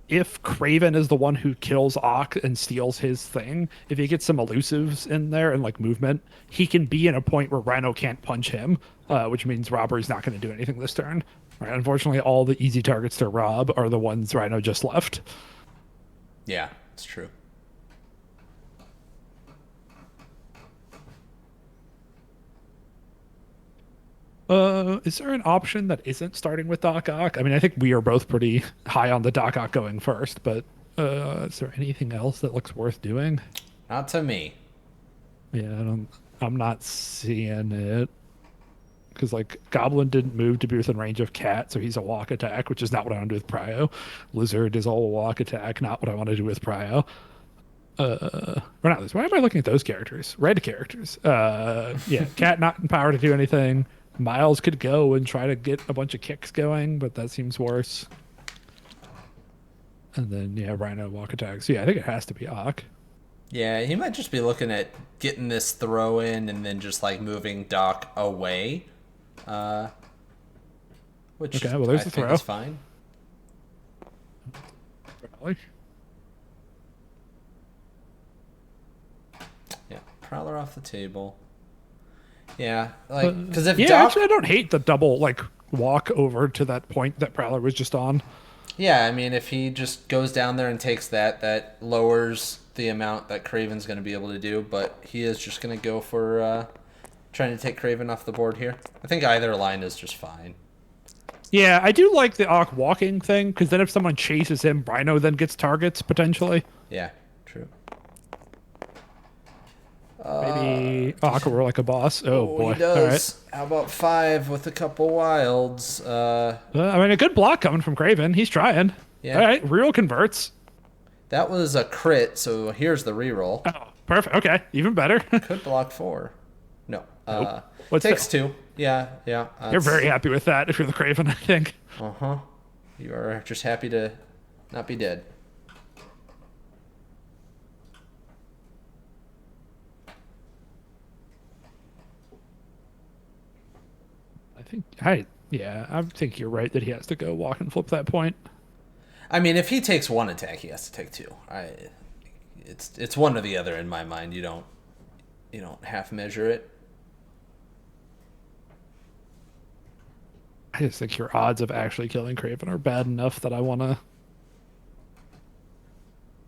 if Craven is the one who kills Ock and steals his thing, if he gets some elusives in there and like movement, he can be in a point where Rhino can't punch him, which means Robbery's not going to do anything this turn. Right? Unfortunately, all the easy targets to rob are the ones Rhino just left. Yeah, it's true. Is there an option that isn't starting with Doc Ock? I mean, I think we are both pretty high on the Doc Ock going first, but is there anything else that looks worth doing? Not to me. Yeah, I'm not seeing it. Because, like, Goblin didn't move to be within range of Cat, so he's a walk attack, which is not what I want to do with Prio. Lizard is all a walk attack, not what I want to do with Prio. Or not this. Why am I looking at those characters? Red characters. Yeah, Cat not in power to do anything. Miles could go and try to get a bunch of kicks going, but that seems worse. And then, yeah, Rhino walk attacks. Yeah, I think it has to be Ock. Yeah, he might just be looking at getting this throw in and then just like moving Doc away. Which Okay, well, there's I the think throw. is fine. Probably. Yeah, Prowler off the table. Yeah, like because if Yeah, Doc, actually, I don't hate the double like walk over to that point that Prowler was just on. yeah, I mean if he just goes down there and takes that, that lowers the amount that Craven's going to be able to do. But he is just going to go for trying to take Craven off the board here. I think either line is just fine. Yeah, I do like the Ock walking thing because then if someone chases him, Rhino then gets targets potentially. Yeah, true. Maybe Ock will roll like a boss. Oh boy! He does. How about 5 with a couple wilds? I mean, a good block coming from Craven. He's trying. Yeah. All right, reroll converts. That was a crit, so here's the reroll. Oh, perfect. Okay, even better. Could block 4. No. Nope. What's takes that? 2. Yeah, yeah. You're very happy with that if you're the Craven, I think. Uh-huh. You are just happy to not be dead. I think you're right that he has to go walk and flip that point. I mean, if he takes 1 attack, he has to take 2. It's one or the other in my mind. You don't half measure it. I just think your odds of actually killing Craven are bad enough that I want to.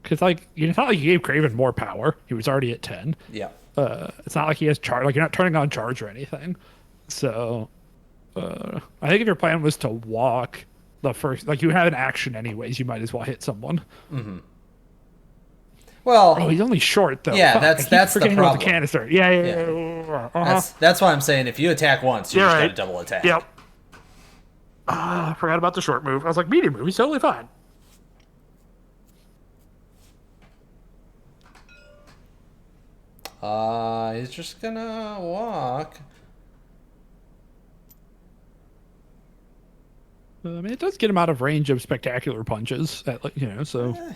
Because, like, it's not like you gave Craven more power. He was already at 10. Yeah. It's not like he has charge. Like, you're not turning on charge or anything. So, I think if your plan was to walk the first, like, you have an action anyways, you might as well hit someone. Mm-hmm. Well, Oh, he's only short though. yeah, Fuck, that's I the keep forgetting about problem. the canister. Yeah. That's why I'm saying if you attack once, you You're just right. got to double attack. Yep. I forgot about the short move. I was like, medium move. He's totally fine. He's just gonna walk. I mean, it does get him out of range of spectacular punches. So. It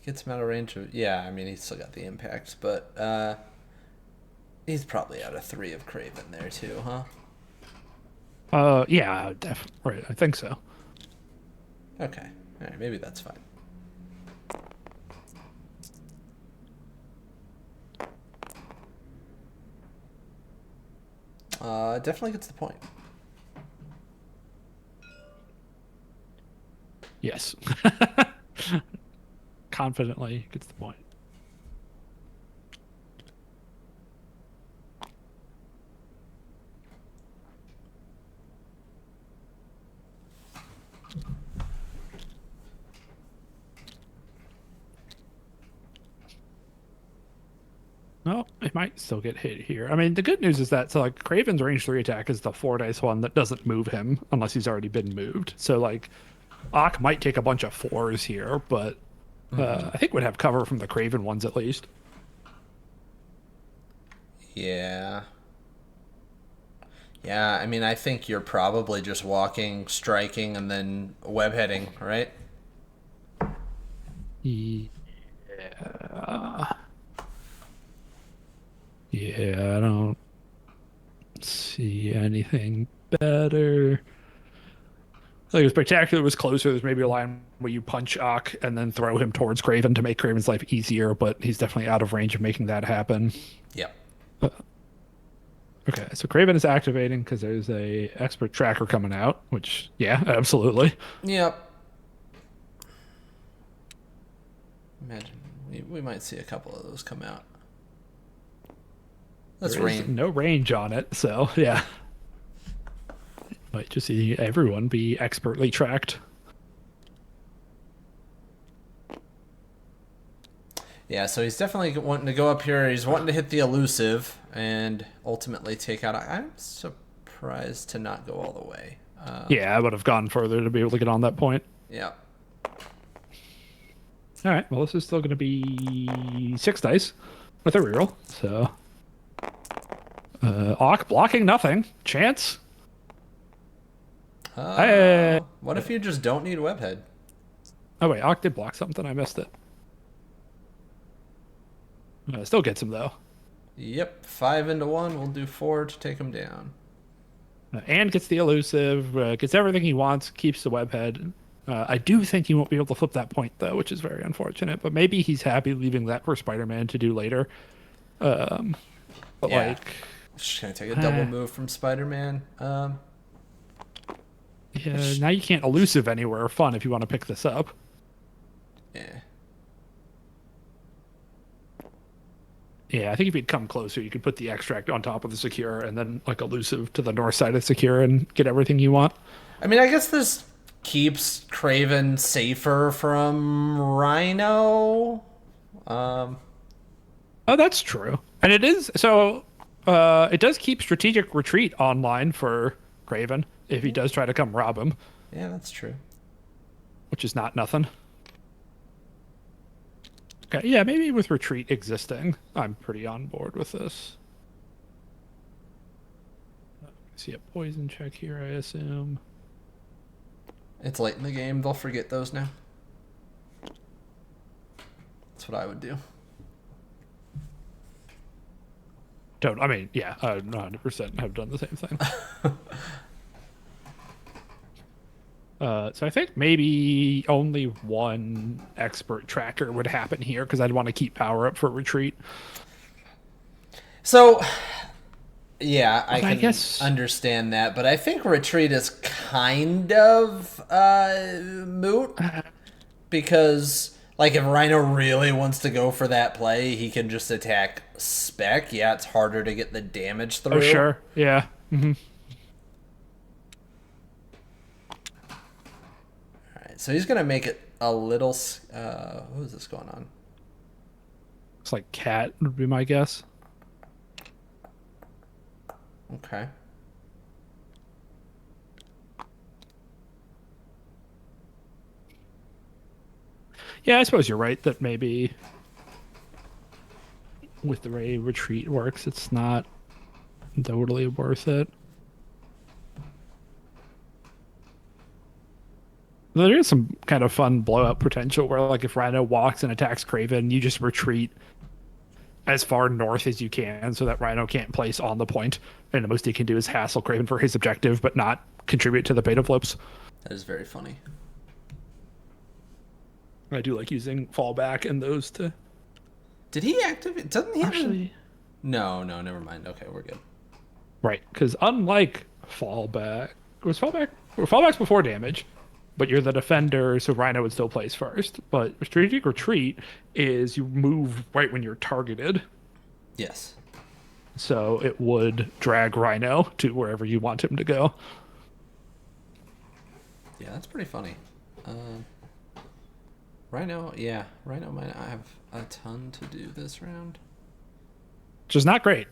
gets him out of range of... Yeah, I mean, he's still got the impact, but he's probably out of 3 of Craven there, too, huh? Yeah, definitely. Right, I think so. Okay. All right, maybe that's fine. Definitely gets the point. Yes. Confidently gets the point. It might still get hit here. I mean, the good news is that so like Craven's range 3 attack is the 4 dice one that doesn't move him unless he's already been moved. So like Ock might take a bunch of 4s here, but I think would have cover from the Craven ones at least. Yeah. Yeah, I mean, I think you're probably just walking, striking, and then web heading, right? Yeah. Yeah, I don't see anything better. Like, if Spectacular was closer, there's maybe a line where you punch Ock and then throw him towards Craven to make Craven's life easier, but he's definitely out of range of making that happen. Yep. Okay, so Craven is activating because there's a expert tracker coming out, which, yeah, absolutely. Yep. Imagine we might see a couple of those come out. That's There is rain. no range on it, so yeah. Might just see everyone be expertly tracked. Yeah, so he's definitely wanting to go up here. He's wanting to hit the elusive and ultimately take out. I'm surprised to not go all the way. Yeah, I would have gone further to be able to get on that point. Yeah. All right, well, this is still going to be 6 dice with a reroll, so... Ock blocking nothing. Chance. What if you just don't need webhead? Oh, wait, Ock did block something. I missed it. Still gets him, though. Yep, 5 into 1. We'll do 4 to take him down. And gets the elusive, gets everything he wants, keeps the webhead. I do think he won't be able to flip that point, though, which is very unfortunate. But maybe he's happy leaving that for Spider-Man to do later. But, Yeah. like... Just gonna take a double move from Spider-Man. Yeah, now you can't elusive anywhere fun if you want to pick this up. Yeah. Yeah, I think if you'd come closer, you could put the extract on top of the secure and then like elusive to the north side of secure and get everything you want. I mean, I guess this keeps Craven safer from Rhino. Oh, that's true. And it is so it does keep strategic retreat online for Craven if he does try to come rob him, Yeah, that's true. which is not nothing. Okay, yeah, maybe with retreat existing, I'm pretty on board with this. See a poison check here, I assume. It's late in the game. They'll forget those now. That's what I would do. Don't, I mean, yeah, 100% have done the same thing. So I think maybe only one expert tracker would happen here because I'd want to keep power up for retreat. So, yeah, I can guess... understand that, but I think retreat is kind of moot because, like, if Rhino really wants to go for that play, he can just attack Spec. Yeah, it's harder to get the damage through. Oh, sure. Yeah. Mm-hmm. All right, so he's gonna make it a little. What is this going on? Looks like cat would be my guess. Okay. Yeah, I suppose you're right that maybe with the way retreat works, it's not totally worth it. There is some kind of fun blowout potential where, like, if Rhino walks and attacks Craven, you just retreat as far north as you can so that Rhino can't place on the point, and the most he can do is hassle Craven for his objective, but not contribute to the beta flips. That is very funny. I do like using fallback and those to... Did he activate? Doesn't he Actually... No, never mind. Okay, we're good. Right, because unlike fallback... Fallback's before damage, but you're the defender, so Rhino would still place first. But strategic retreat is you move right when you're targeted. Yes. So it would drag Rhino to wherever you want him to go. Yeah, that's pretty funny. Rhino might not have a ton to do this round. which is not great.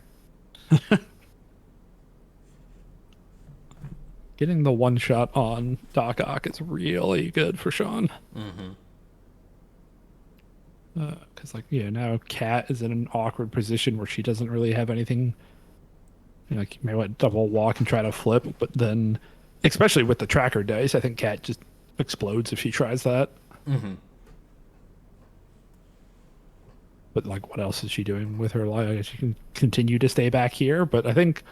Getting the one shot on Doc Ock is really good for Sean. Mm-hmm. Because, like, yeah, now Kat is in an awkward position where she doesn't really have anything. You know, like, you may want double walk and try to flip, but then, especially with the tracker dice, I think Kat just explodes if she tries that. Mm-hmm. But, like, what else is she doing with her life? She can continue to stay back here, but I think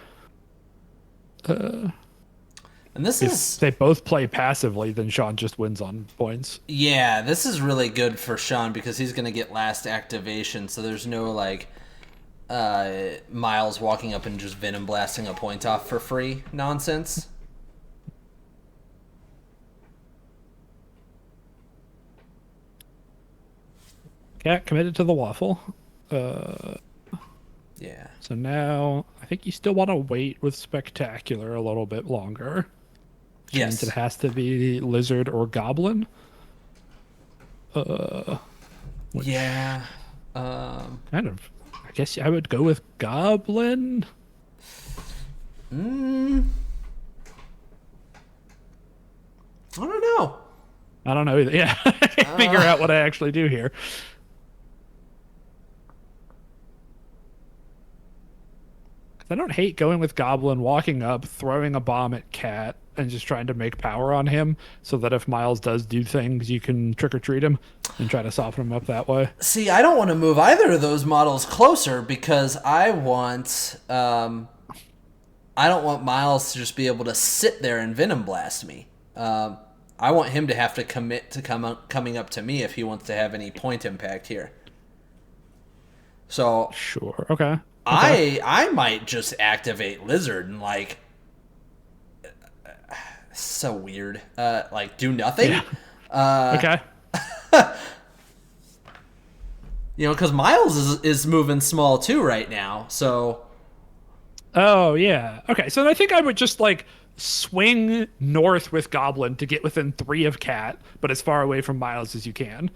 And this if is, they both play passively, then Sean just wins on points. yeah, this is really good for Sean because he's going to get last activation, so there's no, like, Miles walking up and just Venom blasting a point off for free nonsense. Cat committed to the waffle. Yeah. So now I think you still want to wait with Spectacular a little bit longer. Which means Yes. it has to be Lizard or Goblin. Yeah. Kind of. I guess I would go with Goblin. I don't know. I don't know either. Yeah, I can't figure out what I actually do here. I don't hate going with Goblin, walking up, throwing a bomb at Cat, and just trying to make power on him so that if Miles does do things, you can trick or treat him and try to soften him up that way. See, I don't want to move either of those models closer because I want, I don't want Miles to just be able to sit there and Venom blast me. I want him to have to commit to coming up to me if he wants to have any point impact here. So Sure. Okay. I might just activate Lizard and, like, so weird. Like, do nothing. Yeah. Okay. You know, because Miles is moving small too right now. So Oh yeah. Okay. So I think I would just like swing north with Goblin to get within 3 of Cat, but as far away from Miles as you can,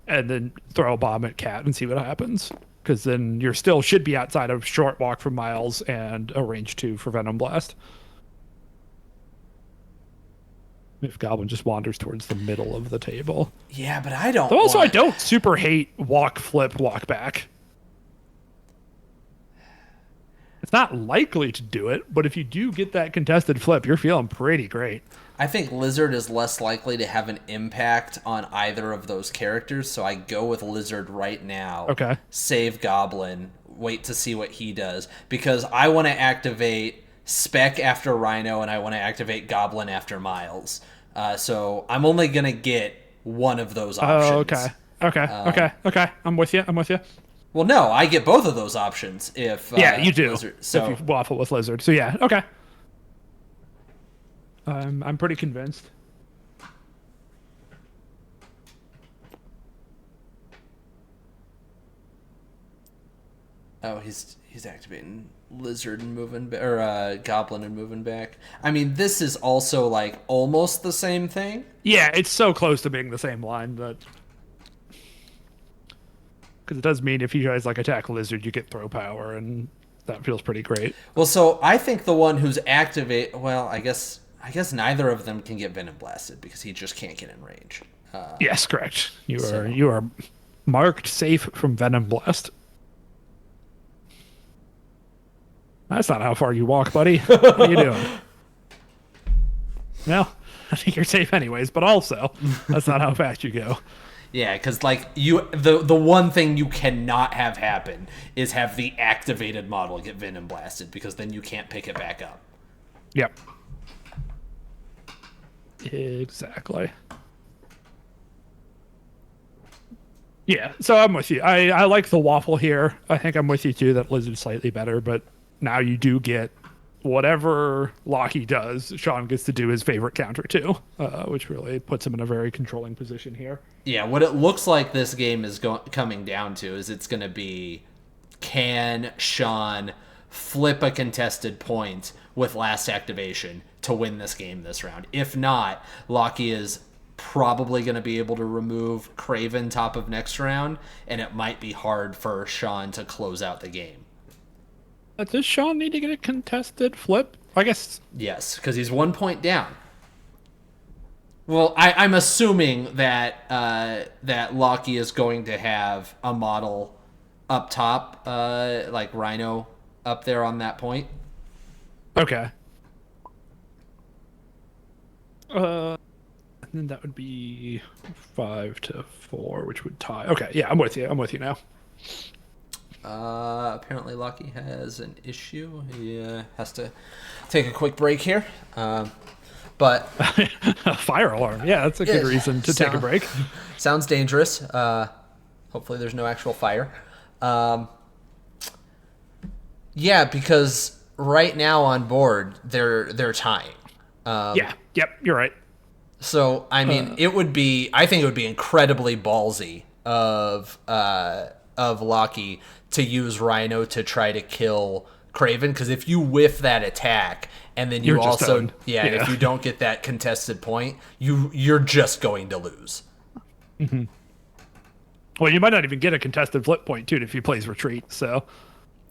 and then throw a bomb at Cat and see what happens. Because then you're still should be outside of short walk from Miles and a range 2 for Venom Blast. If Goblin just wanders towards the middle of the table. yeah, but I don't. Though also, I want- don't super hate walk, flip, walk back. It's not likely to do it, but if you do get that contested flip, you're feeling pretty great. I think Lizard is less likely to have an impact on either of those characters, so I go with Lizard right now. Okay. Save Goblin. Wait to see what he does because I want to activate Spec after Rhino and I want to activate Goblin after Miles. So I'm only gonna get one of those options. Oh, okay. Okay. I'm with you. Well, no, I get both of those options if Yeah, you do. Lizard, so If you waffle with Lizard. So yeah, okay. I'm pretty convinced. oh, he's activating Lizard and moving or Goblin and moving back. I mean, this is also like almost the same thing. Yeah, it's so close to being the same line that because it does mean if you guys like attack Lizard, you get throw power, and that feels pretty great. Well, so I think the one who's activate. Well, I guess neither of them can get Venom blasted because he just can't get in range. Yes, correct. So- You are marked safe from Venom Blast. That's not how far you walk, buddy. What are you doing? Well, I think you're safe anyways, but also, that's not how fast you go. Yeah, because like the one thing you cannot have happen is have the activated model get Venom blasted because then you can't pick it back up. Yep. Exactly. Yeah, so I'm with you. I like the waffle here. I think I'm with you too that Lizard's slightly better, but now you do get whatever Lachie does, Sean gets to do his favorite counter too, which really puts him in a very controlling position here. Yeah, what it looks like this game is coming down to is it's going to be can Sean flip a contested point with last activation to win this game this round. If not, Lachie is probably going to be able to remove Craven top of next round, and it might be hard for Sean to close out the game. Does Sean need to get a contested flip? I guess. Yes, because he's 1 point down. Well, I'm assuming that that Lachie is going to have a model up top, like Rhino up there on that point. Okay. And then that would be 5-4, which would tie. Okay, yeah, I'm with you. I'm with you now. Apparently, Lachie has an issue. He has to take a quick break here. But Fire alarm. Yeah, that's a good reason to take a break. Sounds dangerous. Hopefully, there's no actual fire. Yeah, because right now on board they're tying. Yeah. Yep. You're right. So I mean, I think it would be incredibly ballsy of Lachie to use Rhino to try to kill Craven, because if you whiff that attack and then you You're just also owned. if you don't get that contested point, you're just going to lose. Well, you might not even get a contested flip point too if he plays retreat. So,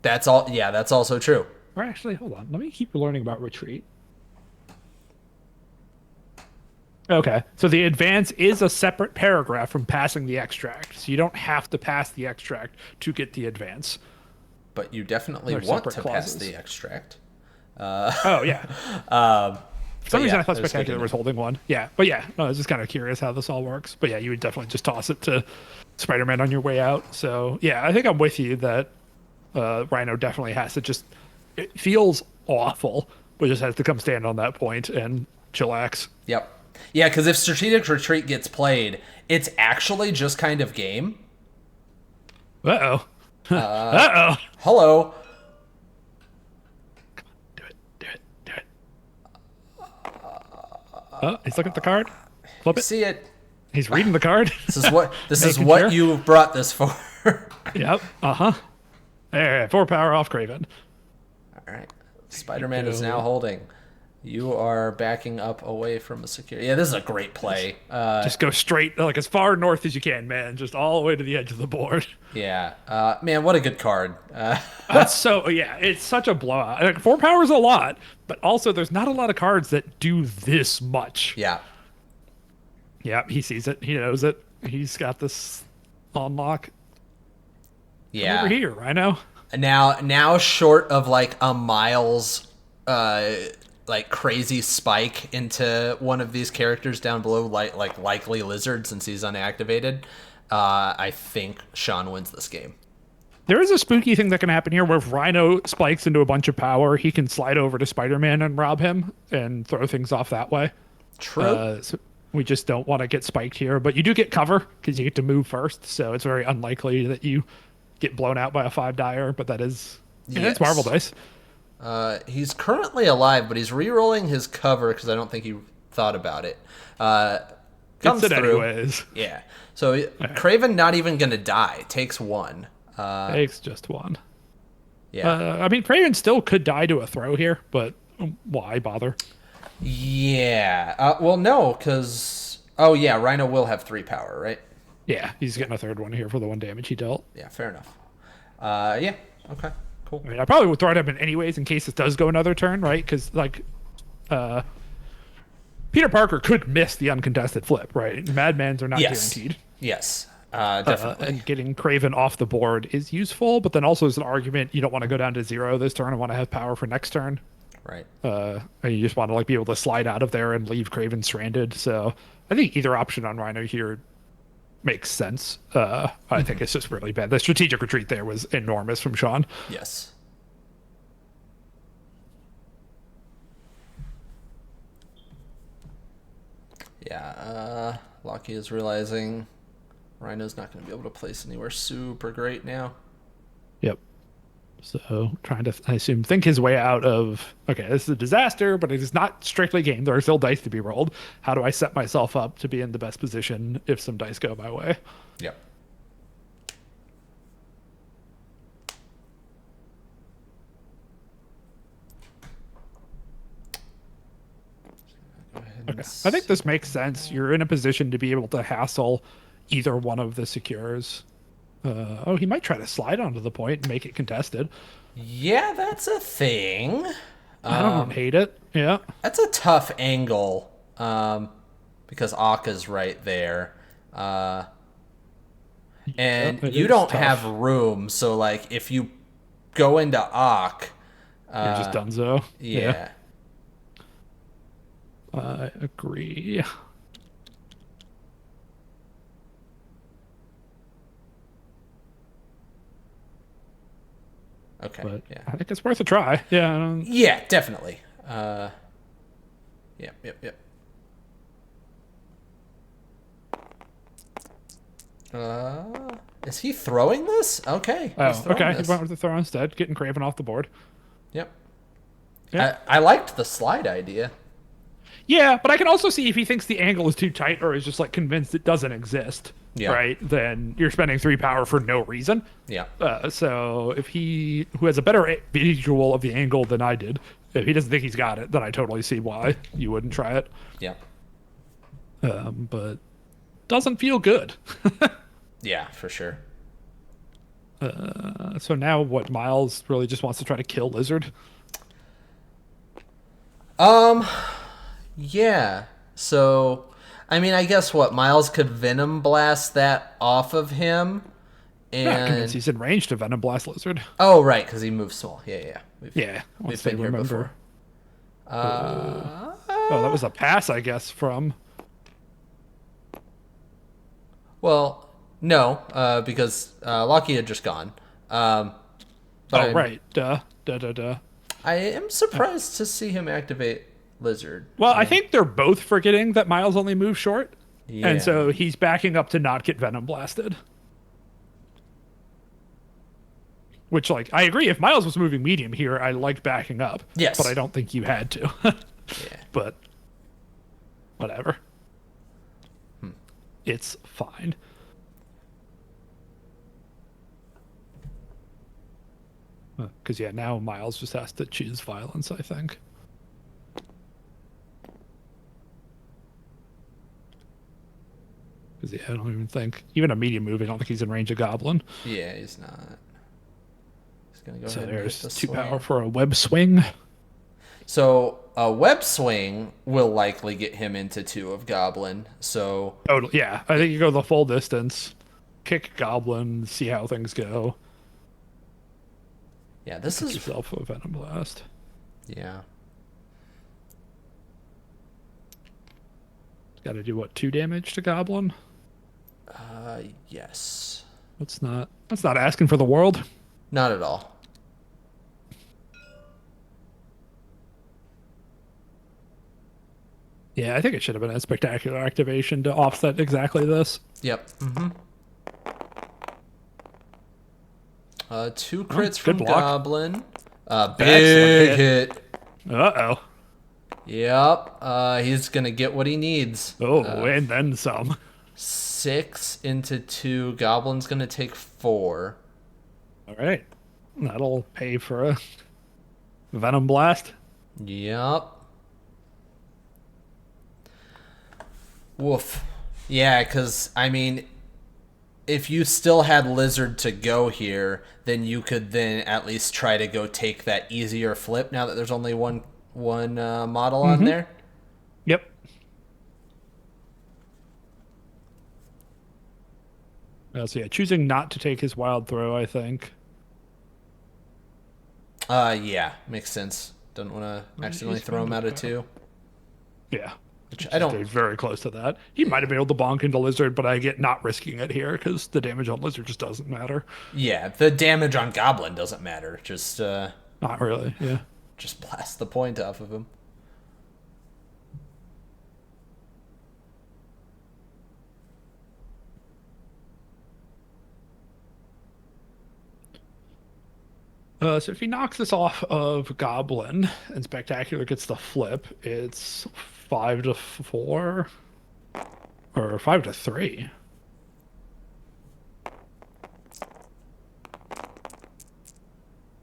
That's all. Yeah, that's also true. or actually, hold on. Let me keep learning about retreat. Okay, so the advance is a separate paragraph from passing the extract, so you don't have to pass the extract to get the advance. But you definitely They're want separate to pass clauses. the extract. Oh yeah. For some reason, I thought Spectacular was holding one. Yeah, but yeah, no, I was just kind of curious how this all works. But yeah, you would definitely just toss it to Spider-Man on your way out. So yeah, I think I'm with you that Rhino definitely has to just. It feels awful, but just has to come stand on that point and chillax. Yep. Yeah, because if strategic retreat gets played, it's actually just kind of game. Uh oh. Uh oh. Hello. Do it. Do it. Do it. Oh, he's looking at the card. Flip it. See it. He's reading the card. This is what Making sure. you brought this for. Yep. Uh huh. There, 4 power off Craven. All right. Spider-Man is now holding. You are backing up away from a security. Yeah, this is a great play. Just go straight, like as far north as you can, man. Just all the way to the edge of the board. Yeah. Man, what a good card. That's so, yeah, it's such a blowout. Like, 4 power is a lot, but also there's not a lot of cards that do this much. Yeah. Yeah, he sees it. He knows it. He's got this on lock. Yeah. Over here, Rhino. Now short of like a Miles like crazy spike into one of these characters down below, like likely Lizard, since he's unactivated, I think Sean wins this game. There is a spooky thing that can happen here where if Rhino spikes into a bunch of power, he can slide over to Spider-Man and rob him and throw things off that way. True. So we just don't want to get spiked here, but you do get cover because you get to move first, so it's very unlikely that you get blown out by a 5-dyer, but that is... Yeah, it's Marvel dice. He's currently alive, but he's re-rolling his cover because I don't think he thought about it. Comes It's it through. anyways. Yeah. So Craven not even gonna die. Takes one. Takes just one. Yeah. I mean, Craven still could die to a throw here, but why bother? Yeah. Well, no, because Rhino will have 3 power, right? Yeah, he's getting a third one here for the 1 damage he dealt. Yeah. Fair enough. Yeah. Okay. Cool. I mean, I probably would throw it up in anyways in case it does go another turn, right? Because like, Peter Parker could miss the uncontested flip, right? Madmans are not guaranteed. Yes. Definitely. And getting Craven off the board is useful, but then also there's an argument you don't want to go down to 0 this turn and want to have power for next turn. Right. And you just want to like be able to slide out of there and leave Craven stranded. So I think either option on Rhino here makes sense. I think it's just really bad. The strategic retreat there was enormous from Sean. Yes. Yeah. Lachie is realizing Rhino's not going to be able to place anywhere super great now. Yep. So trying to, I assume, think his way out of, okay, this is a disaster, but it is not strictly game. There are still dice to be rolled. How do I set myself up to be in the best position if some dice go my way? Yep. Okay. I think this makes sense. You're in a position to be able to hassle either one of the secures Oh, he might try to slide onto the point and make it contested. Yeah, that's a thing. I don't hate it. Yeah. That's a tough angle, because Akka's right there. And Yep, it you is don't have tough. room, so like if you go into Ak, You're just donezo. Yeah. yeah. I agree. Okay, But yeah. I think it's worth a try. Yeah. Yeah, definitely. Yep, yep, yep. Is he throwing this? Okay, he's Oh, throwing okay. He this. went with the throw instead, getting Craven off the board. Yep. Yeah. I liked the slide idea. Yeah, but I can also see if he thinks the angle is too tight or is just like convinced it doesn't exist, Yeah. right? Then you're spending 3 power for no reason. Yeah. So if he, who has a better visual of the angle than I did, if he doesn't think he's got it, then I totally see why you wouldn't try it. Yeah. But doesn't feel good. Yeah, for sure. So now what? Miles really just wants to try to kill Lizard. Yeah. So, I mean, I guess what Miles could Venom Blast that off of him, Not convinced and he's in range to Venom Blast Lizard. oh right, because he moves small. Yeah, yeah. Yeah, We've once they been here remember. before. Oh, that was a pass, I guess, from. Well, no, because Lachie had just gone. But Oh, right. Duh. Duh, duh, duh. I am surprised to see him activate Lizard. Well, I think they're both forgetting that Miles only moves short. Yeah. And so he's backing up to not get Venom blasted. Which, like, I agree. If Miles was moving medium here, I liked backing up. Yes. But I don't think you had to. Yeah. But whatever. It's fine. Because, yeah, now Miles just has to choose violence, I think. Because, yeah, I don't even think. Even a medium move, I don't think he's in range of Goblin. Yeah, he's not. He's gonna go So ahead and hit there's the 2 swing. power for a web swing. So a web swing will likely get him into 2 of Goblin. So Totally, yeah. I think you go the full distance, kick Goblin, see how things go. yeah, this Pick is yourself a Venom Blast. yeah. Got to do what, 2 damage to Goblin? Yes. That's not asking for the world. Not at all. Yeah, I think it should have been a spectacular activation to offset exactly this. Yep. Mm-hmm. 2 crits from good block. Goblin. Excellent Big hit. hit. Uh-oh. Yep. He's gonna get what he needs. Oh, and then some. 6 into 2. Goblin's gonna take 4. All right. That'll pay for a Venom Blast. Yep. Woof. Yeah, because, I mean, if you still had Lizard to go here, then you could then at least try to go take that easier flip now that there's only one model on there. Yep. So yeah, choosing not to take his wild throw, I think. Yeah, makes sense. Don't want to accidentally he's throw him out of fine. 2. Yeah. Which I don't. Stayed very close to that. He might have been able to bonk into Lizard, but I get not risking it here because the damage on Lizard just doesn't matter. Yeah, the damage on Goblin doesn't matter. Just Not really, yeah. just blast the point off of him. So if he knocks this off of Goblin and Spectacular gets the flip, it's 5-4 or 5-3.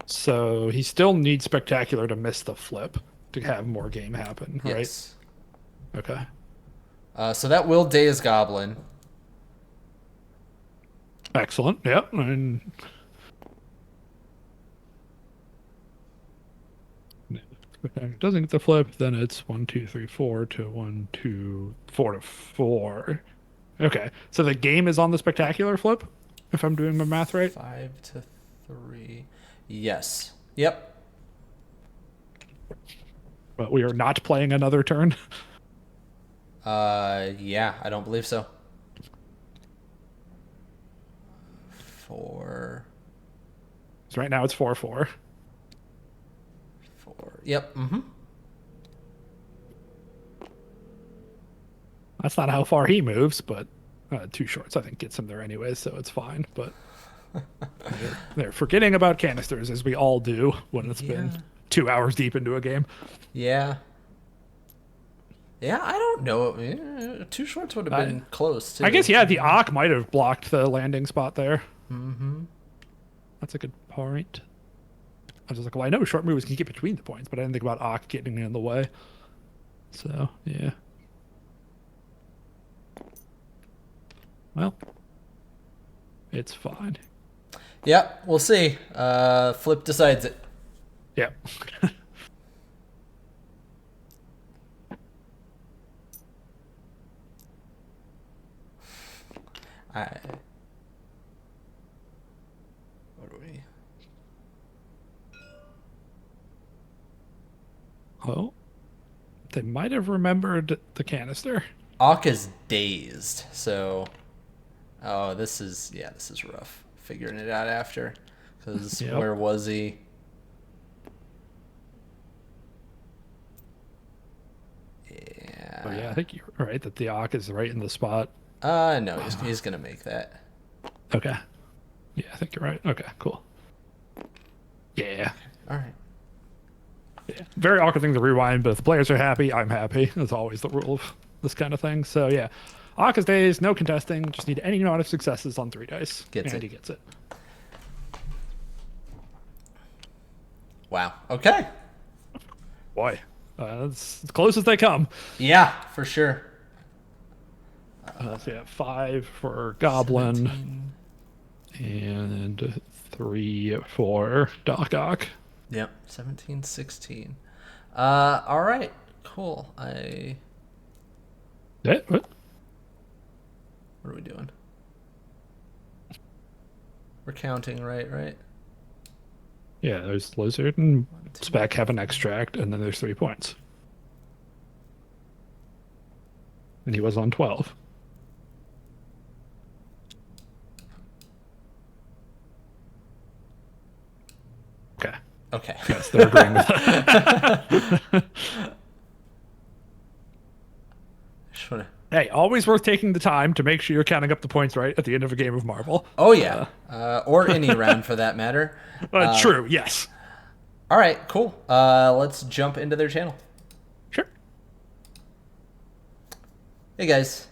So he still needs Spectacular to miss the flip to have more game happen, right? Yes. Okay. So that will daze Goblin. Excellent. Yep. And if it doesn't get the flip, then it's 1, 2, 3, 4 to 1, 2, 4 to 4. Okay. So the game is on the spectacular flip, if I'm doing my math right. 5 to 3. Yes. Yep. But we are not playing another turn. Yeah, I don't believe so. 4. So right now it's 4-4. 4. Yep. Mm-hmm. That's not how far he moves, but 2 shorts I think gets him there anyways, so it's fine. But they're forgetting about canisters, as we all do when it's been 2 hours deep into a game. Yeah. Yeah, I don't know. 2 shorts would have been close, too. I guess, yeah, the Ock might have blocked the landing spot there. Mm-hmm. That's a good point. I was just like, well, I know short movers can get between the points, but I didn't think about Ock getting in the way. So, yeah. Well, it's fine. Yeah, we'll see. Flip decides it. Yeah. What do we? Oh, they might have remembered the canister. Ock is dazed, so. Oh, this is rough. Figuring it out after, because where was he? Yeah. Oh yeah, I think you're right that the Ock is right in the spot. No, he's gonna make that. Okay. Yeah, I think you're right. Okay, cool. Yeah. All right. Yeah. Very awkward thing to rewind, but if the players are happy, I'm happy. That's always the rule of this kind of thing. So yeah. Aka's days, no contesting. Just need any amount of successes on 3 dice. He gets it. Wow. Okay. Boy, that's as close as they come. Yeah, for sure. So yeah, 5 for Goblin. 17. And 3 for Doc Ock. Yep, 17, 16. All right, cool. What? What are we doing? We're counting, right? Yeah, there's Lizard and Spec have an extract, and then there's 3 points. And he was on 12. Okay. Yes, they're agreeing with that. Hey, always worth taking the time to make sure you're counting up the points right at the end of a game of Marvel. Oh, yeah. Or any round for that matter. True, yes. All right, cool. Let's jump into their channel. Sure. Hey, guys.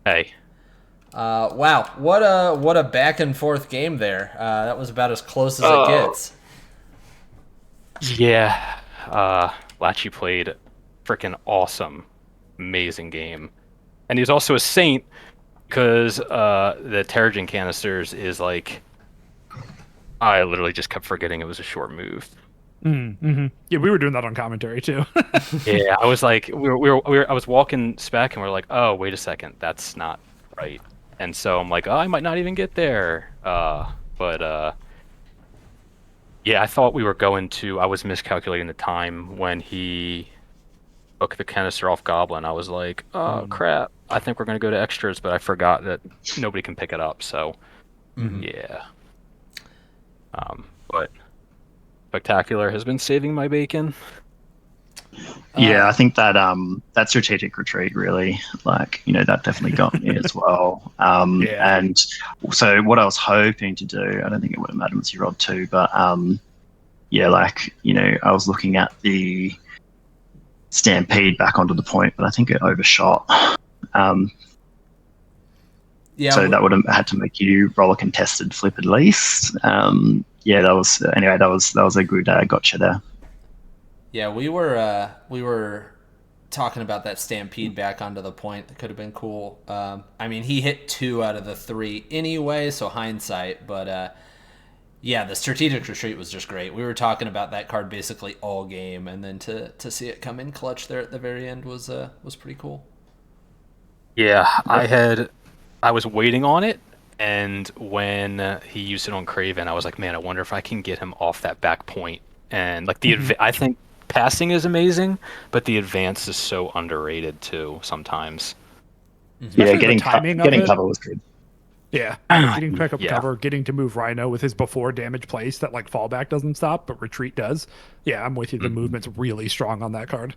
Hey. Wow, what a back and forth game there. That was about as close as it gets. Yeah. Lachie played freaking awesome. Amazing game. And he's also a saint because the Terrigen canisters is like, I literally just kept forgetting it was a short move. Mm-hmm. Yeah, we were doing that on commentary too. Yeah, I was like, I was walking Spec and we're like, oh, wait a second, that's not right. And so I'm like, oh, I might not even get there. But yeah, I thought we were going to. I was miscalculating the time when he took the canister off Goblin. I was like, oh crap! I think we're gonna go to extras, but I forgot that nobody can pick it up. So yeah. But Spectacular has been saving my bacon. Yeah, I think that that strategic retreat really, like, that definitely got me as well. Yeah. And so what I was hoping to do, I don't think it would have mattered with you, Rob, too, but yeah, like, I was looking at the Stampede back onto the point, but I think it overshot. Yeah. So that would have had to make you roll a contested flip at least. Yeah, that was anyway. That was a good gotcha there. Yeah, we were talking about that stampede back onto the point. That could have been cool. I mean, he hit 2 out of the 3 anyway, so hindsight. But yeah, the strategic retreat was just great. We were talking about that card basically all game, and then to see it come in clutch there at the very end was pretty cool. Yeah, I was waiting on it, and when he used it on Craven, I was like, man, I wonder if I can get him off that back point. And like I think passing is amazing, but the advance is so underrated too sometimes. Especially Yeah, the timing getting of it. cover was good. Yeah, getting pick up cover, getting to move Rhino with his before damage place that like fallback doesn't stop, but retreat does. Yeah, I'm with you. The movement's really strong on that card.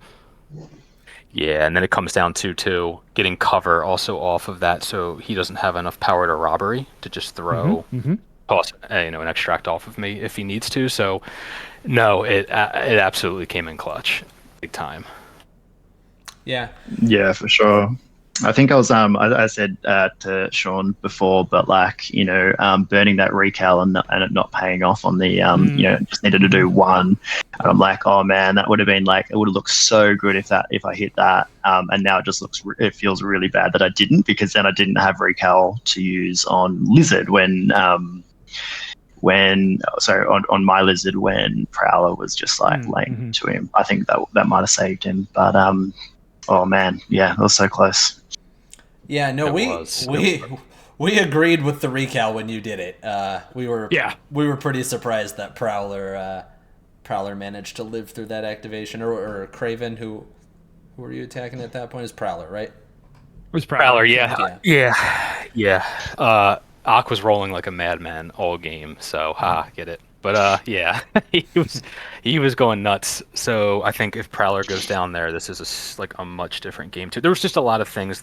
Yeah, and then it comes down to getting cover also off of that, so he doesn't have enough power to robbery to just throw toss an extract off of me if he needs to. So no, it absolutely came in clutch, big time. Yeah. Yeah, for sure. I think I was I said to Sean before, but like burning that recal and it not paying off on the just needed to do one, and I'm like, oh man, that would have been like, it would have looked so good if I hit that, and now it feels really bad that I didn't, because then I didn't have recal to use on Lizard on my Lizard when Prowler was just like laying to him. I think that might have saved him, but oh man, yeah, it was so close. Yeah, no, we agreed with the recal when you did it. We were pretty surprised that Prowler managed to live through that activation, or Craven, who were you attacking at that point? Is Prowler, right? It was Prowler, yeah. Ak was rolling like a madman all game, so get it. But yeah, he was going nuts. So I think if Prowler goes down there, this is a much different game too. There was just a lot of things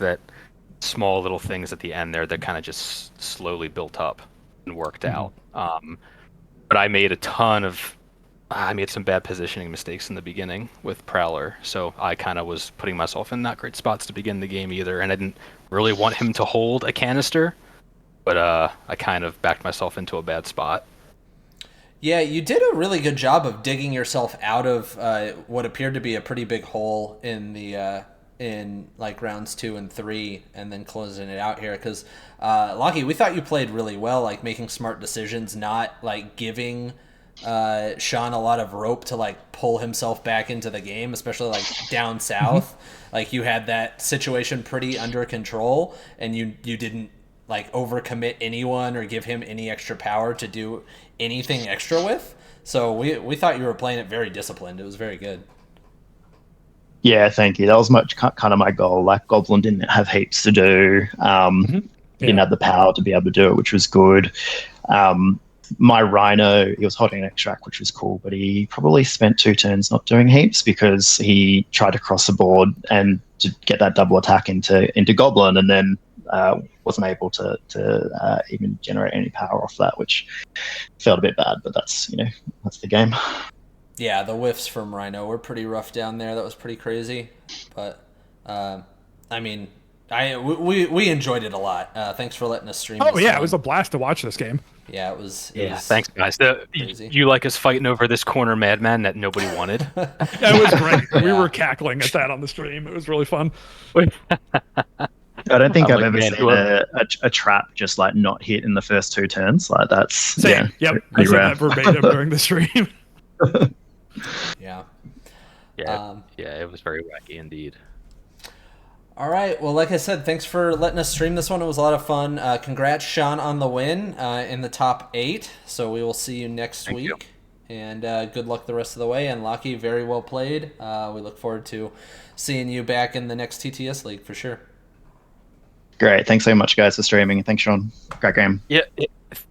small little things at the end there that kind of just slowly built up and worked out. But I made some bad positioning mistakes in the beginning with Prowler, so I kind of was putting myself in not great spots to begin the game either, and I didn't really want him to hold a canister, but I kind of backed myself into a bad spot. Yeah, you did a really good job of digging yourself out of what appeared to be a pretty big hole in the in like rounds 2 and 3, and then closing it out here. Because Lachie, we thought you played really well, like making smart decisions, not like giving Sean a lot of rope to like pull himself back into the game, especially like down south. Like you had that situation pretty under control, and you didn't like overcommit anyone or give him any extra power to do anything extra with. So we thought you were playing it very disciplined. It was very good. Yeah, thank you. That was kind of my goal. Like Goblin didn't have heaps to do. Didn't have the power to be able to do it, which was good. My Rhino, he was holding an extract, which was cool, but he probably spent 2 turns not doing heaps because he tried to cross the board and to get that double attack into Goblin, and then wasn't able to even generate any power off that, which felt a bit bad, but that's the game. Yeah, the whiffs from Rhino were pretty rough down there. That was pretty crazy, but I mean, we enjoyed it a lot. Thanks for letting us stream. Oh yeah, it was a blast to watch this game. Yeah, it was. Thanks, guys. You like us fighting over this corner madman that nobody wanted? It was great. Yeah. We were cackling at that on the stream. It was really fun. I don't think I've ever seen a trap just like not hit in the first 2 turns. Like that's same. Yep, I said that verbatim during the stream. Yeah. It was very wacky indeed. All right. Well, like I said, thanks for letting us stream this one. It was a lot of fun. Congrats, Sean, on the win in the top 8. So we will see you next week. You. And good luck the rest of the way. And Lachie, very well played. We look forward to seeing you back in the next TTS League for sure. Great. Thanks so much, guys, for streaming. Thanks, Sean. Great game. Yeah.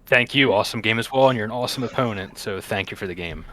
Thank you. Awesome game as well. And you're an awesome opponent. So thank you for the game.